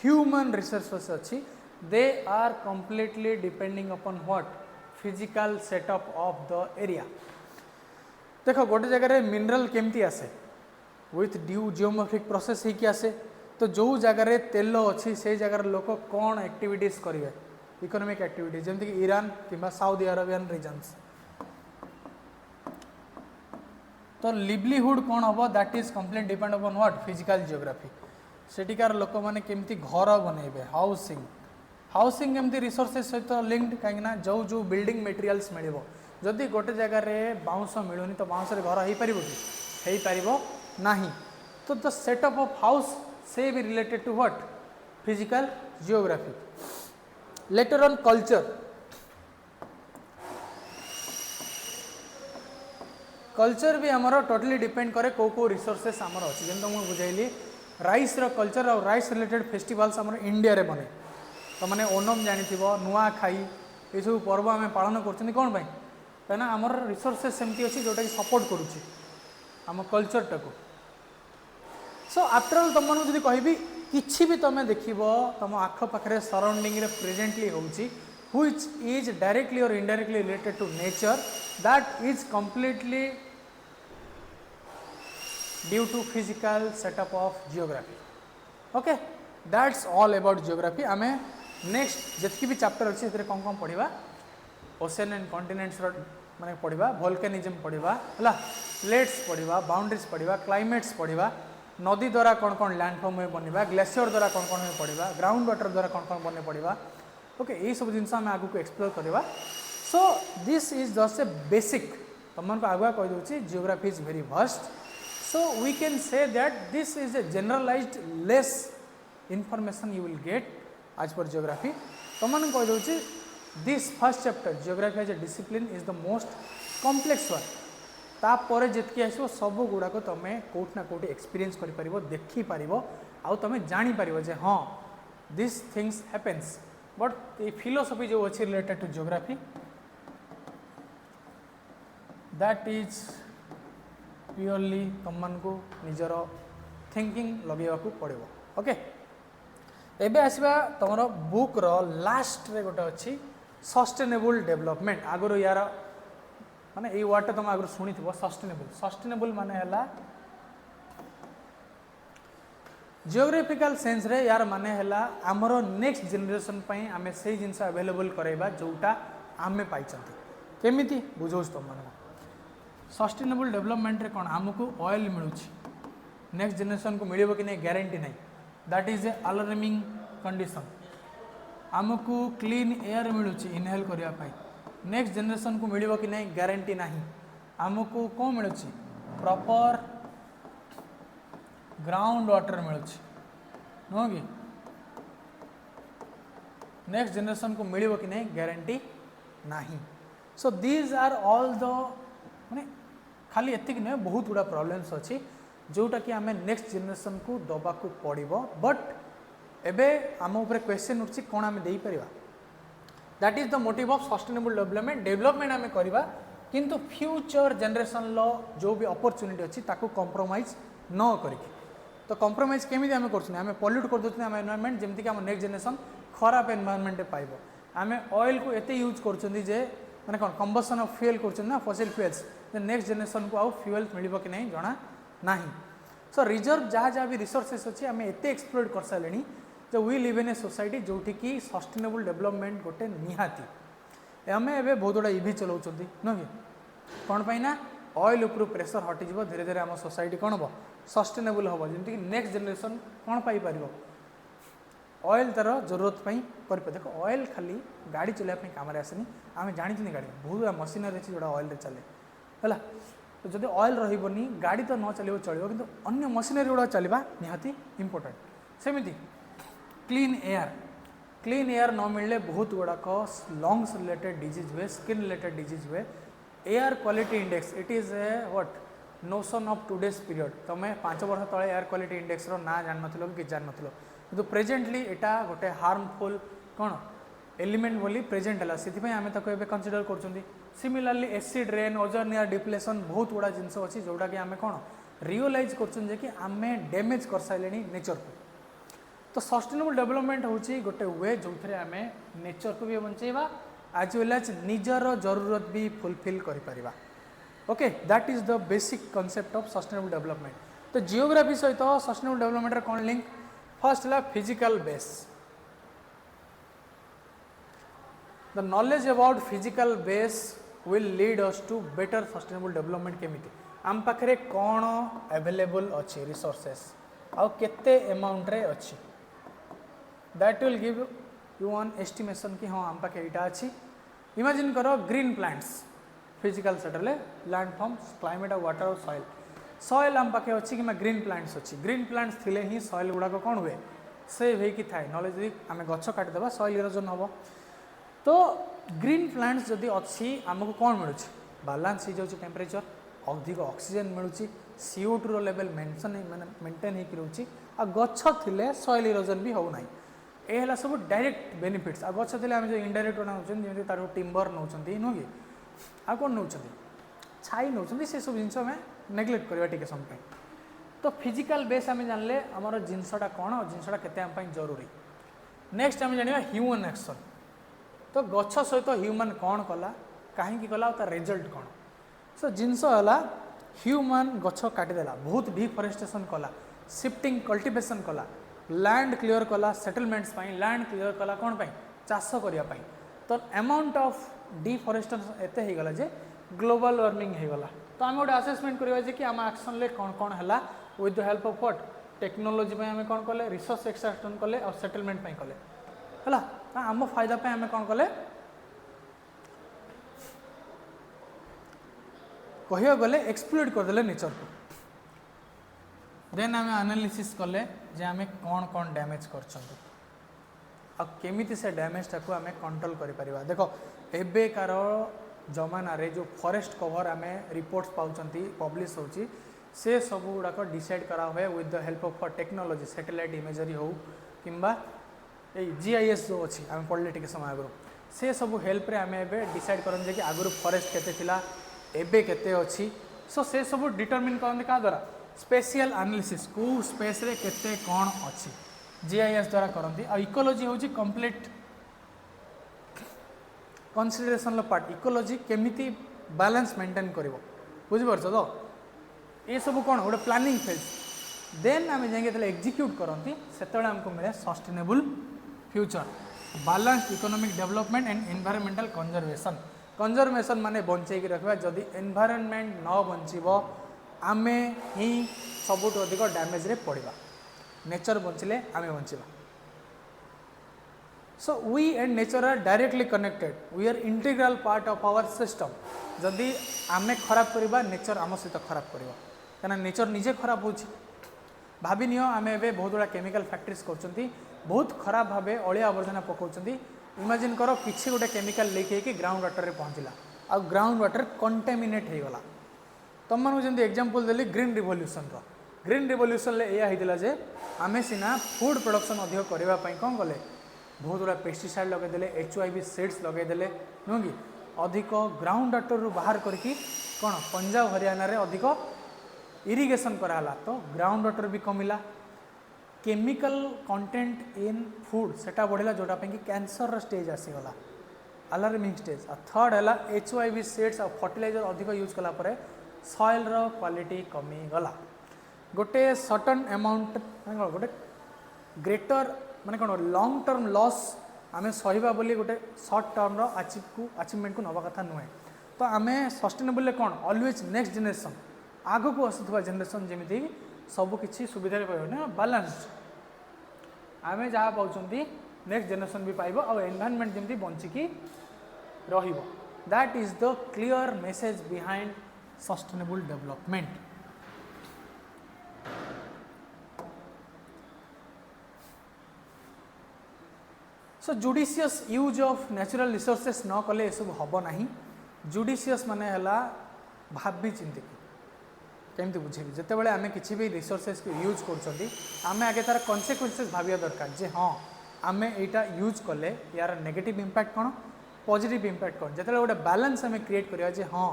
ह्यूमन रिसोर्सेस अच्छी। They are completely depending upon what physical setup of the area. देखो गोटे जगह मिनरल केमती आसे विथ ड्यू जियोमॉर्फिक प्रोसेस ही आसे। तो जो जगह तेल अच्छी से जगह लोक कौन एक्टिविटीज करेंगे इकोनॉमिक एक्टिविटीज जमती कि ईरान कि साउदी अरेबियन रीजन्स। तो लिवलीहुड कौन हम that is complete depend upon what physical geography. सेठिकार लोक मैंने केमती घर बनइबे हाउसिंग, हाउसिंग केमती रिसोर्सेस सहित लिंक्ड कहीं जो जो बिल्डिंग मटेरियल्स मिल जदि गोटे जगार बाउंश मिलूनी तो बाउंस घर हो पार कि हो नहीं। तो द सेटअप ऑफ हाउस से भी related to what physical geography. Later on culture, culture भी आमर टोटली डिपेंड करे को रिसोर्सेस आमर अच्छी जमी तुमको बुझाइली राइस रो कल्चर और राइस रिलेटेड फेस्टिवल्स आमर इंडिया रे बने। तो मैंने ओणम जानी नुआ खाई ये सब पर्व आम पालन कर कौन पाई कहीं आमर रिसोर्सेस सेमती अच्छी जोटा कि सपोर्ट करुच्ची आम कल्चरटा को। सो आफ्टर ऑल तुम जी कहि किसी भी तुम देख तुम आखपाखे सराउंडिंग रे प्रेजेंटली होची व्हिच इज डायरेक्टली और indirectly related to nature that is completely due to physical setup of geography. Okay that's all about geography. आम नेक्स्ट जितकी भी चैप्टर अच्छी से कौन कौन पढ़ा ओशन एंड कॉन्टिनेंट्स माने पढ़ा, वोल्केनिज्म पढ़ा है, प्लेट्स पढ़ा, बाउंड्रीज पढ़ा, क्लाइमेट्स पढ़ा, नदी द्वारा कौन कौन लैंडफॉर्म में बनवा, ग्लेशियर द्वारा कौन कौन पढ़ा, ग्राउंड वाटर द्वारा कौन कौन बने पढ़ा। ओके यही सब जिन आगे को एक्सप्लोर करवा। So this is just a basic तुमको आगुआ कहीदे geography is very vast so we can say that this is a generalized less information you will get आज पर जियोग्राफी तुमको कहीदे this first chapter geography as a discipline is the most complex one तापर जितकी आसो सब गुड़ाक तुम्हें कौट ना कौट एक्सपीरियंस कर देखिपर आउ तुम जापर जे हाँ दिस थिंग्स हैपेन्स बट ये फिलोसफी जो अच्छी related to geography that is purely तुमको निजर थिंकिंग लगेगा पड़ो ओके एबे आसवा तुम बुक रो लास्ट रे गोटे अच्छी सस्टेनेबल डेवलपमेंट आगुरी यार माने ये वर्ड तुम आगुरी शुणी थो सस्टेनेबल माने है जियोग्राफिकल सेंस रे यार माने है आमर नेक्स्ट जनरेशन आम से जिनस अवेलेबल कराइबा जोटा आमे पाइछंती केमिति बुझौ तुम सस्टेनेबल डेवलपमेंट रे कौन आमको ऑयल मिलूँ नेक्स्ट जनरेशन को मिले कि नहीं गारंटी नहीं that is a alarming condition आमको क्लीन एयर मिलूँ इनहेल करने नेक्स्ट जनरेशन को मिले कि नहीं गारंटी नहीं आमको कौन मिलूँ प्रॉपर ग्राउंड वाटर मिलूँ नुह कि नेक्स्ट जनरेशन को मिले कि नहीं गारंटी नहीं so these are all the माने खाली एतिक नुहे बहुत गुड़ा प्रॉब्लम्स अच्छी जोटा कि आम नेक्स्ट जनरेशन को दबा को पड़ो बट एबे आम उपर क्वेश्चन उठी कौन आम दे पार that is the motive of sustainable development आम करवा किंतु फ्यूचर जनरेशन जो भी अपॉर्चुनिटी अच्छी ताको कॉम्प्रोमाइज न करके तो कॉम्प्रोमाइज केमी आम कर पल्यूट कर देते एनवायरनमेंट जमीक आम नेक्स्ट जनरेशन खराब एनवायरनमेंट पाइब आम ऑयल को एते यूज कर मैंने कौन कंबसन ऑफ फ्यूएल कर फसिल फ्यूएल्स नेक्स्ट जनरेशन को आउ फ्यूएल मिल कि नहीं जना ना सो रिजर्व जहाँ जहाँ भी रिसोर्सेस अच्छी आम एत एक्सप्लोर कर सारे जो we live in a society जोटि कि सस्टेनेबल डेवलपमेंट गोटे निहाती आम एवं बहुत गुड़ा इवी चलाऊँ नुह कि कौन पाई ना ऑयल उपर प्रेशर हटिज धीरे धीरे आम सोसाइटी कौन हम सस्टेनेबल हम जमीक नेक्स्ट जनरेशन कौन पाइपर ऑयल तार जरूरत कर देख ऑयल खाली गाड़ी चलाइए कम आसनी आम जानी गाड़ी बहुत मशीनरी अच्छी जोड़ा ऑयल चले है तो जब ऑयल रही गाड़ी तो न चलो चलो कि अन्य मशीनरी गुड़ा चलवा निहाती इंपोर्टेंट सेमती क्लीन एयर न मिलले बहुत गुड़ाक लंग्स रिलेटेड डिजीज हुए स्किन रिलेटेड डिजीज हुए air quality index it is a what notion of today's period तुम्हें 5 वर्ष तले एयर क्वालिटी इंडेक्स ना जान नो कि जान नो कि प्रेजेंटली एटा गोटे हार्मफुल कौन एलिमेंट बोली प्रेजेंट है से आम कनसीडर कर similarly acid rain ozone layer depletion बहुत गुड़ा जिनस अच्छी जोटा कि आम कौन रियलाइज कर डैमेज कर सारे नेचर को तो सस्टेनेबल डेवलपमेंट हूँ गोटे वे जो थे आम नेचर को भी बचेवा आज वेल एज निजर जरूरत भी फुलफिल कर okay that is the basic concept of sustainable development तो जियोग्राफी सहित सस्टेनेबल डेवलपमेंट कौन लिंक फर्स्ट है physical base the knowledge about physical base will lead us to better sustainable development केमिति आम पाखे कौन अवेलेबल अच्छी रिसोर्सेस आउ केते अमाउंट रे अच्छी that will give you one estimation कि हाँ आम पाखे यहाँ अच्छी इमेजिन करो green plants physical settle land forms climate of water और सॉइल आम पाखे अच्छी कि ग्रीन प्लांट्स अच्छी ग्रीन प्लांट्स थिले ही सॉइल गुड़ाक कौन हुए सेव होगी थाए ना जी आम गछ काटिदेवा सॉइल इरोजन हम तो ग्रीन प्लांट्स जदि अच्छी आमको कौन मिलूँ बालांस हो जाऊँ टेम्परेचर अधिक ऑक्सीजन मिलूँ CO2 लेवल मेंटेन हो रोचे आ गछ थिले सॉइल इरोजन भी होना ये है सब डायरेक्ट बेनिफिट्स आ गछ थिले आम जो इनडायरेक्ट नौकरी तार टिम्बर नौ नुह कि आ कौन नौ छाई नौ से सब जिन नेग्लेक्ट करवा टे समय तो फिजिकल बेस आम जानले आमर जिनसटा कौन और जिनसटा केते आम जरूरी नेक्स्ट आम जाना ह्यूमन एक्शन तो गछ सहित ह्यूमन कौन कला कहीं कला तार रिजल्ट कौन सो जिनस है ह्यूमन गछ काटिदेला बहुत डिफरेस्टेशन कला शिफ्टिंग कल्टिवेशन कला लैंड क्लियर कला सेटलमेंट्स लैंड क्लियर कला कौन पाई चाष करने तो अमाउंट ऑफ डिफरेस्टेशन एते हो गला जे ग्लोबल वार्मिंग हो गला तो आम गोटे आसेसमेंट करवा कि आम एक्शन ले कौन कौन है with the help of what technology आम कौन कले रिसोर्स एक्सट्रैक्शन कले और सेटलमेंट कले है आम फायदा आम कौन कले कह गले एक्सप्लोइट करदे नेचर को। देन आम एनालिसिस कले जे आम कौन कौन डैमेज करमिति से डैमेज टाक आम कंट्रोल कर। देख एबेकार जमाना रे जो फॉरेस्ट कवर आम रिपोर्ट्स पाँच पब्लिश होची से सब गुड़ाक डिसाइड करा हुए with the help of technology satellite imagery हो किंबा GIS जो अच्छी आम पढ़ले टे समय आगु से सब हेल्प रे आम एबे डिसाइड करन जे कि आगु फॉरेस्ट केते थिला एबे केते अच्छी। सो से सब डिटरमिन करन का द्वारा स्पेशल एनालिसिस को स्पेस रे केते कौन अच्छी GIS द्वारा करती। आ इकोलॉजी होची कंप्लीट कंसीडरेशन पार्ट। इकोलॉजी केमिति बैलेंस मेंटेन करिवो बुझिपारछ तो ये सब कौन गोटे प्लानिंग फेज। देन आम जाए एग्जीक्यूट करती से आमको मिले sustainable future balanced economic development and environmental conservation. Conservation माने बंचेक रखा जदि एनवायरनमेंट न बंचब आमे ही सबुठ अधिक डैमेज रे पड़वा। नेचर बंचिले आमे बंचिबा। So we and nature are directly connected we are integral part of our system. जदि आमे खराब करवा नेचर आम सहित खराब करवा कहीं नेचर निजे खराब हो भाभी नियो आम ए बहुत गुड़ा केमिकल फैक्ट्रीज कर बहुत खराब भाव अलिया आवर्जना पकाउं। इमेजिन कर किसी गोटे केमिकल लीक होगी ग्राउंड वाटर रे पहुँचला आ ग्राउंड वाटर कंटामिनेट हो गला। तुम मानू जमी एग्जांपल देली ग्रीन रिवोल्यूशन यह होता जे आमे सिना फूड प्रोडक्शन अधिक करने कौन कले बहुत गुड़ा पेस्टिसाइड लगेदे HIV सीड्स लगेदे नुह कि अधिक ग्राउंड वाटर रू बाहर करके कौन पंजाब हरियाणा रे अधिक इरिगेशन कराला तो ग्राउंड वाटर भी कमिला। केमिकल कंटेंट इन फूड सेटा बढ़ला जोटा कि कैंसर स्टेज आसीगला अलार्मिंग स्टेज। थर्ड है HIV सीड्स और फर्टिलाइजर अधिक यूज कला परे सॉइल रो क्वालिटी कमी गला। गोटे सर्टन अमाउंट माने गोटे ग्रेटर माने कौन लॉन्ग टर्म लॉस आमे सहीबा बोली गोटे सर्ट टर्म रो अचीवमेंट को नवा कथा नुहे। तो आमे सस्टेनेबल कौन ऑलवेज नेक्स्ट जनरेशन आगो को आसुवा जनरेशन जमी सबकि सुविधा पाइबा बैलेंस्ड आम जहाँ पाँच नेक्स्ट जनरेशन भी पाइब और एनवायरनमेंट जमी बंचिकी रहिबो। That is the clear message behind sustainable development. So judicious use of natural resources न कले ये सब हम ना। जुडिशियस माने हला भाभी चिंतिकी केमती बुझे जितेबाला आम किसी भी रिसोर्सेस को यूज करें आगे तार कन्सिक्वेंसेस भाविया दरकार जे हाँ आम यहाँ यूज कले यार नेगेटिव इम्पैक्ट कौन पॉजिटिव इम्पैक्ट कौन। जिते गोटे बैलेंस आम क्रिएट करिया जे हाँ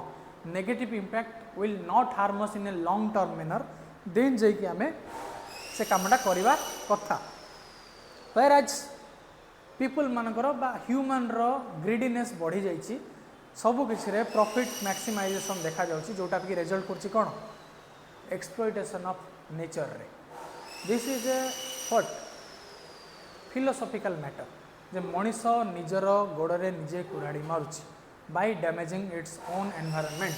negative impact will not harm us in a long term manner then जाइए आम से कामटा करवा कथा। व्हेयरएज पीपल मानकर बा ह्यूमन रो ग्रीडीनेस बढ़ी जाइए सब किसी प्रॉफिट मैक्सिमाइजेशन देखा जाउछि जोटा कि रिजल्ट करछि कौन एक्सप्लॉइटेशन ऑफ नेचर रे। This is a what philosophical matter जे मनीष निजर गोड़े निजे कुराड़ी मारुछि by damaging its own environment.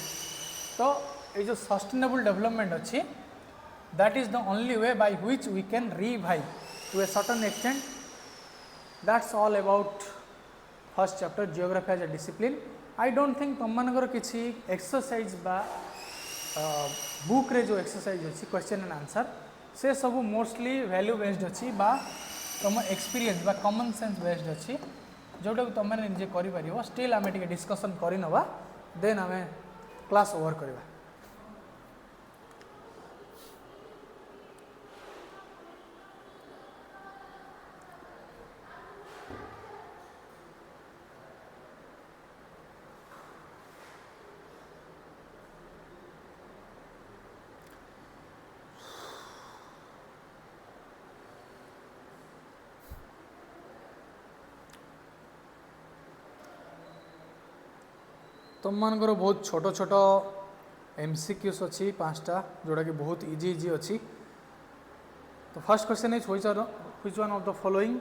तो ये जो सस्टेनेबल डेवलपमेंट अच्छी that is the only way by which we can revive to a certain extent. That's all about first chapter geography as a discipline. I don't think तुम मानकर किसी exercise बा book रे जो एक्सरसाइज अच्छी question and answer से सब mostly value based अच्छी बा तुम एक्सपीरियंस बा कॉमन सेंस बेस्ड अच्छी जोटा तुम मैंने निजे कर स्टिल आम टे डिस्कसन करनवा देन आम क्लास ओवर करवा। तुम मानकर बहुत छोट छोट MCQs अच्छी 5टा जोटा कि बहुत इजी अच्छी। तो first question is which one of the following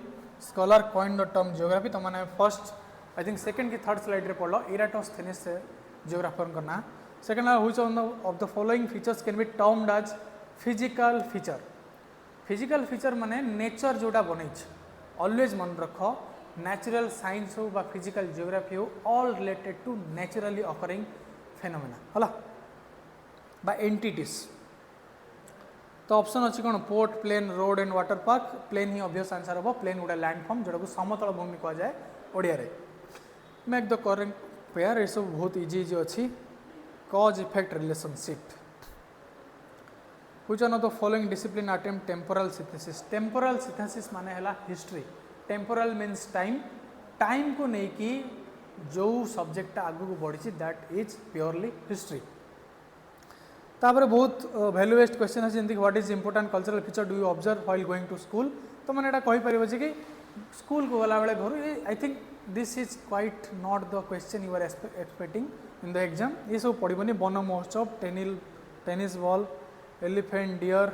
scholar coined the term geography. तो मैंने फर्स्ट आई थिंक सेकंड की थर्ड स्लाइड रे पढ़लो इराटोस्थेनिस से जियोग्राफर करना। Second which one of the following features can be termed as physical feature. Physical feature माने nature जोटा बनै ऑलवेज मन रख नेचुरल साइंस हो बा फिजिकल जियोग्राफी हो all related to naturally occurring phenomena हला। बा एंटिटीज। तो ऑप्शन अच्छी कौन port plain road and water park plain ही ऑब्वियस आंसर हम प्लेन गोटे लैंडफॉर्म जोटा को समतल भूमि कह जाए ओडिया रे। मेक द करेक्ट पेयर ये सब बहुत इजी इजी अच्छी cause effect relationship. Which one of the following discipline attempt temporal synthesis. Temporal synthesis माने हैला history. Temporal means time time को लेकि जो सब्जेक्ट आगु को बढ़ी दैट इज प्योरली हिस्ट्री। तापर बहुत वैल्यू बेस्ड क्वेश्चन है जमीक what is important cultural feature do you observe while going to school. तो मैंने यहाँ कहीपर कि स्कूल को गला बेले घर I think this is quite not the question you are expecting in the exam. ये सब पड़ोनी Van Mahotsav tennis ball elephant deer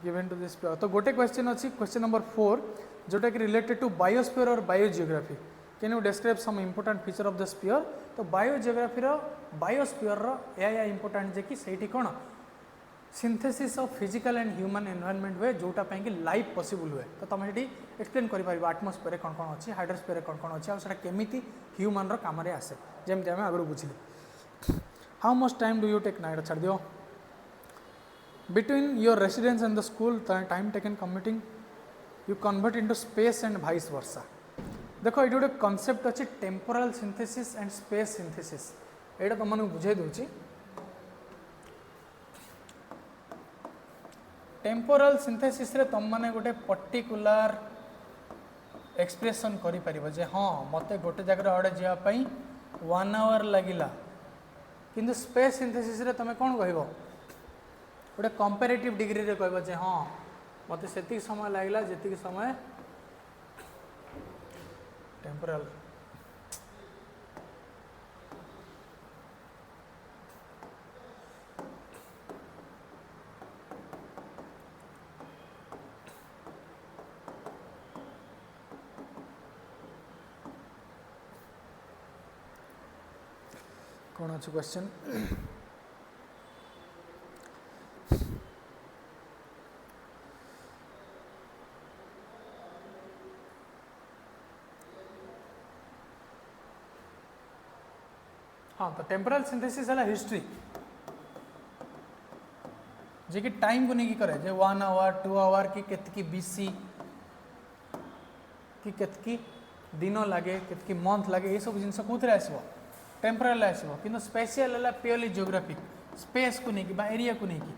given to this pair. तो गोटे क्वेश्चन अच्छी क्वेश्चन नंबर 4 जोटा कि रिलेटेड टू बायोस्फीयर और biogeography. Can you describe some important feature of the sphere. तो बायोजियोग्राफी बायोस्फीयर या इंपोर्टेंट जे कि सेठी कौन synthesis of physical and human environment हुए जोटा कि लाइफ पॉसिबल हुए। तो तुम ये एक्सप्लेन कर आटमोस्फीयर कौन कौन अच्छी हाइड्रोस्फीयर कौन कौन अच्छी आटा केमी ह्यूमन काम आसे जमी आम आगे बुझे। How much time do you take नाइट छाड़ दियो between your residence and the school time taken commuting you convert into space and vice versa. देखो ये गोटे कनसेप्ट अच्छी temporal synthesis and space synthesis यहाँ तुम मैं बुझे दूसरी। टेम्पोरल सिंथेसिस रे तुम मैंने गोटे पर्टिकुलर एक्सप्रेशन करें हाँ मत गोटे जगह आड़े जावाई 1 आवर लगिला किंतु स्पेस सिंथेसिस रे तुम कौन कह गोटे कंपेरेटिव डिग्री रे कह हाँ मत से समय लगला जी समय टेम्पोरल। कौन अच्छे क्वेश्चन हाँ तो टेम्पोरल सिंथेसिस है हिस्ट्री जे कि टाइम को नहीं करे जे 1 आवर 2 आवर कि केतकी बीसी कि केतकी दिन लगे केतकी मंथ लगे ये सब जिनस कौन आसो टेम्पोरल आसो कि स्पेशल है प्योरली जियोग्राफिक स्पेस को नहीं एरिया को नहीं।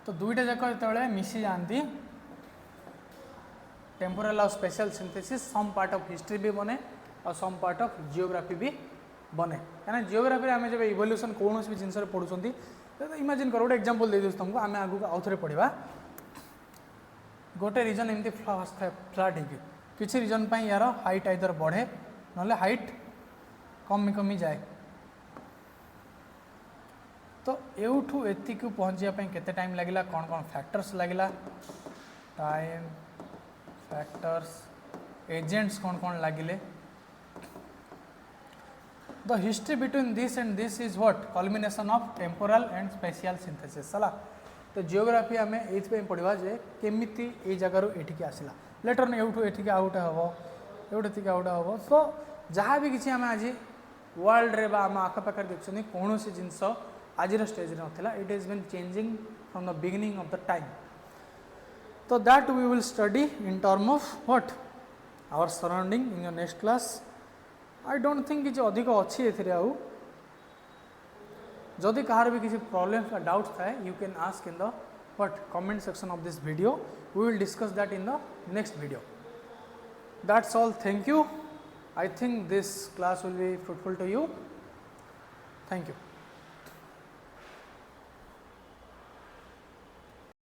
तो दुईटा जाक जो मिसी जाती टेम्पोरल और spatial synthesis some part of history भी बने और सम पार्ट ऑफ जियोग्राफी भी बने कहीं जियोग्राफी आम जब इवोल्यूशन कौन भी जिनस पढ़ुं तो इमेजिन कर गोटे एग्जांपल दे दूँ तुमको आम आगे आउ थे पढ़ा गोटे रीजन एमती फ्लैट हो किसी रीजन पर यार हाइट आइदर बढ़े ना हाइट कमी कमी जाए। तो एठू एति को पहुँचापी केते टाइम लगिला कौन कौन फैक्टर्स लगिला टाइम फैक्टर्स एजेंट्स कौन कौन लगिले। The history between this and this is what culmination of temporal and spatial synthesis है। तो जियोग्राफी आम ये पढ़ा जे केमिति ये जगार ये आसला लेटर ने एठू एठिक आउ गोटे हम एठिक आउ गोटे हम। तो जहाँ भी किसी आम आज वर्ल्ड रे आम आखपाखे देखते कौन सी जिनस आज स्टेज नाला it is been changing from the beginning of the time. So that we will study in term of what our surrounding in your next class. I don't think कि अधिक अच्छी ए आउ जदि कहार भी किसी प्रॉब्लम्स डाउट्स थाए you can ask in the what comment section of this video we will discuss that in the next video. That's all thank you. I think this class will be fruitful to you. Thank you.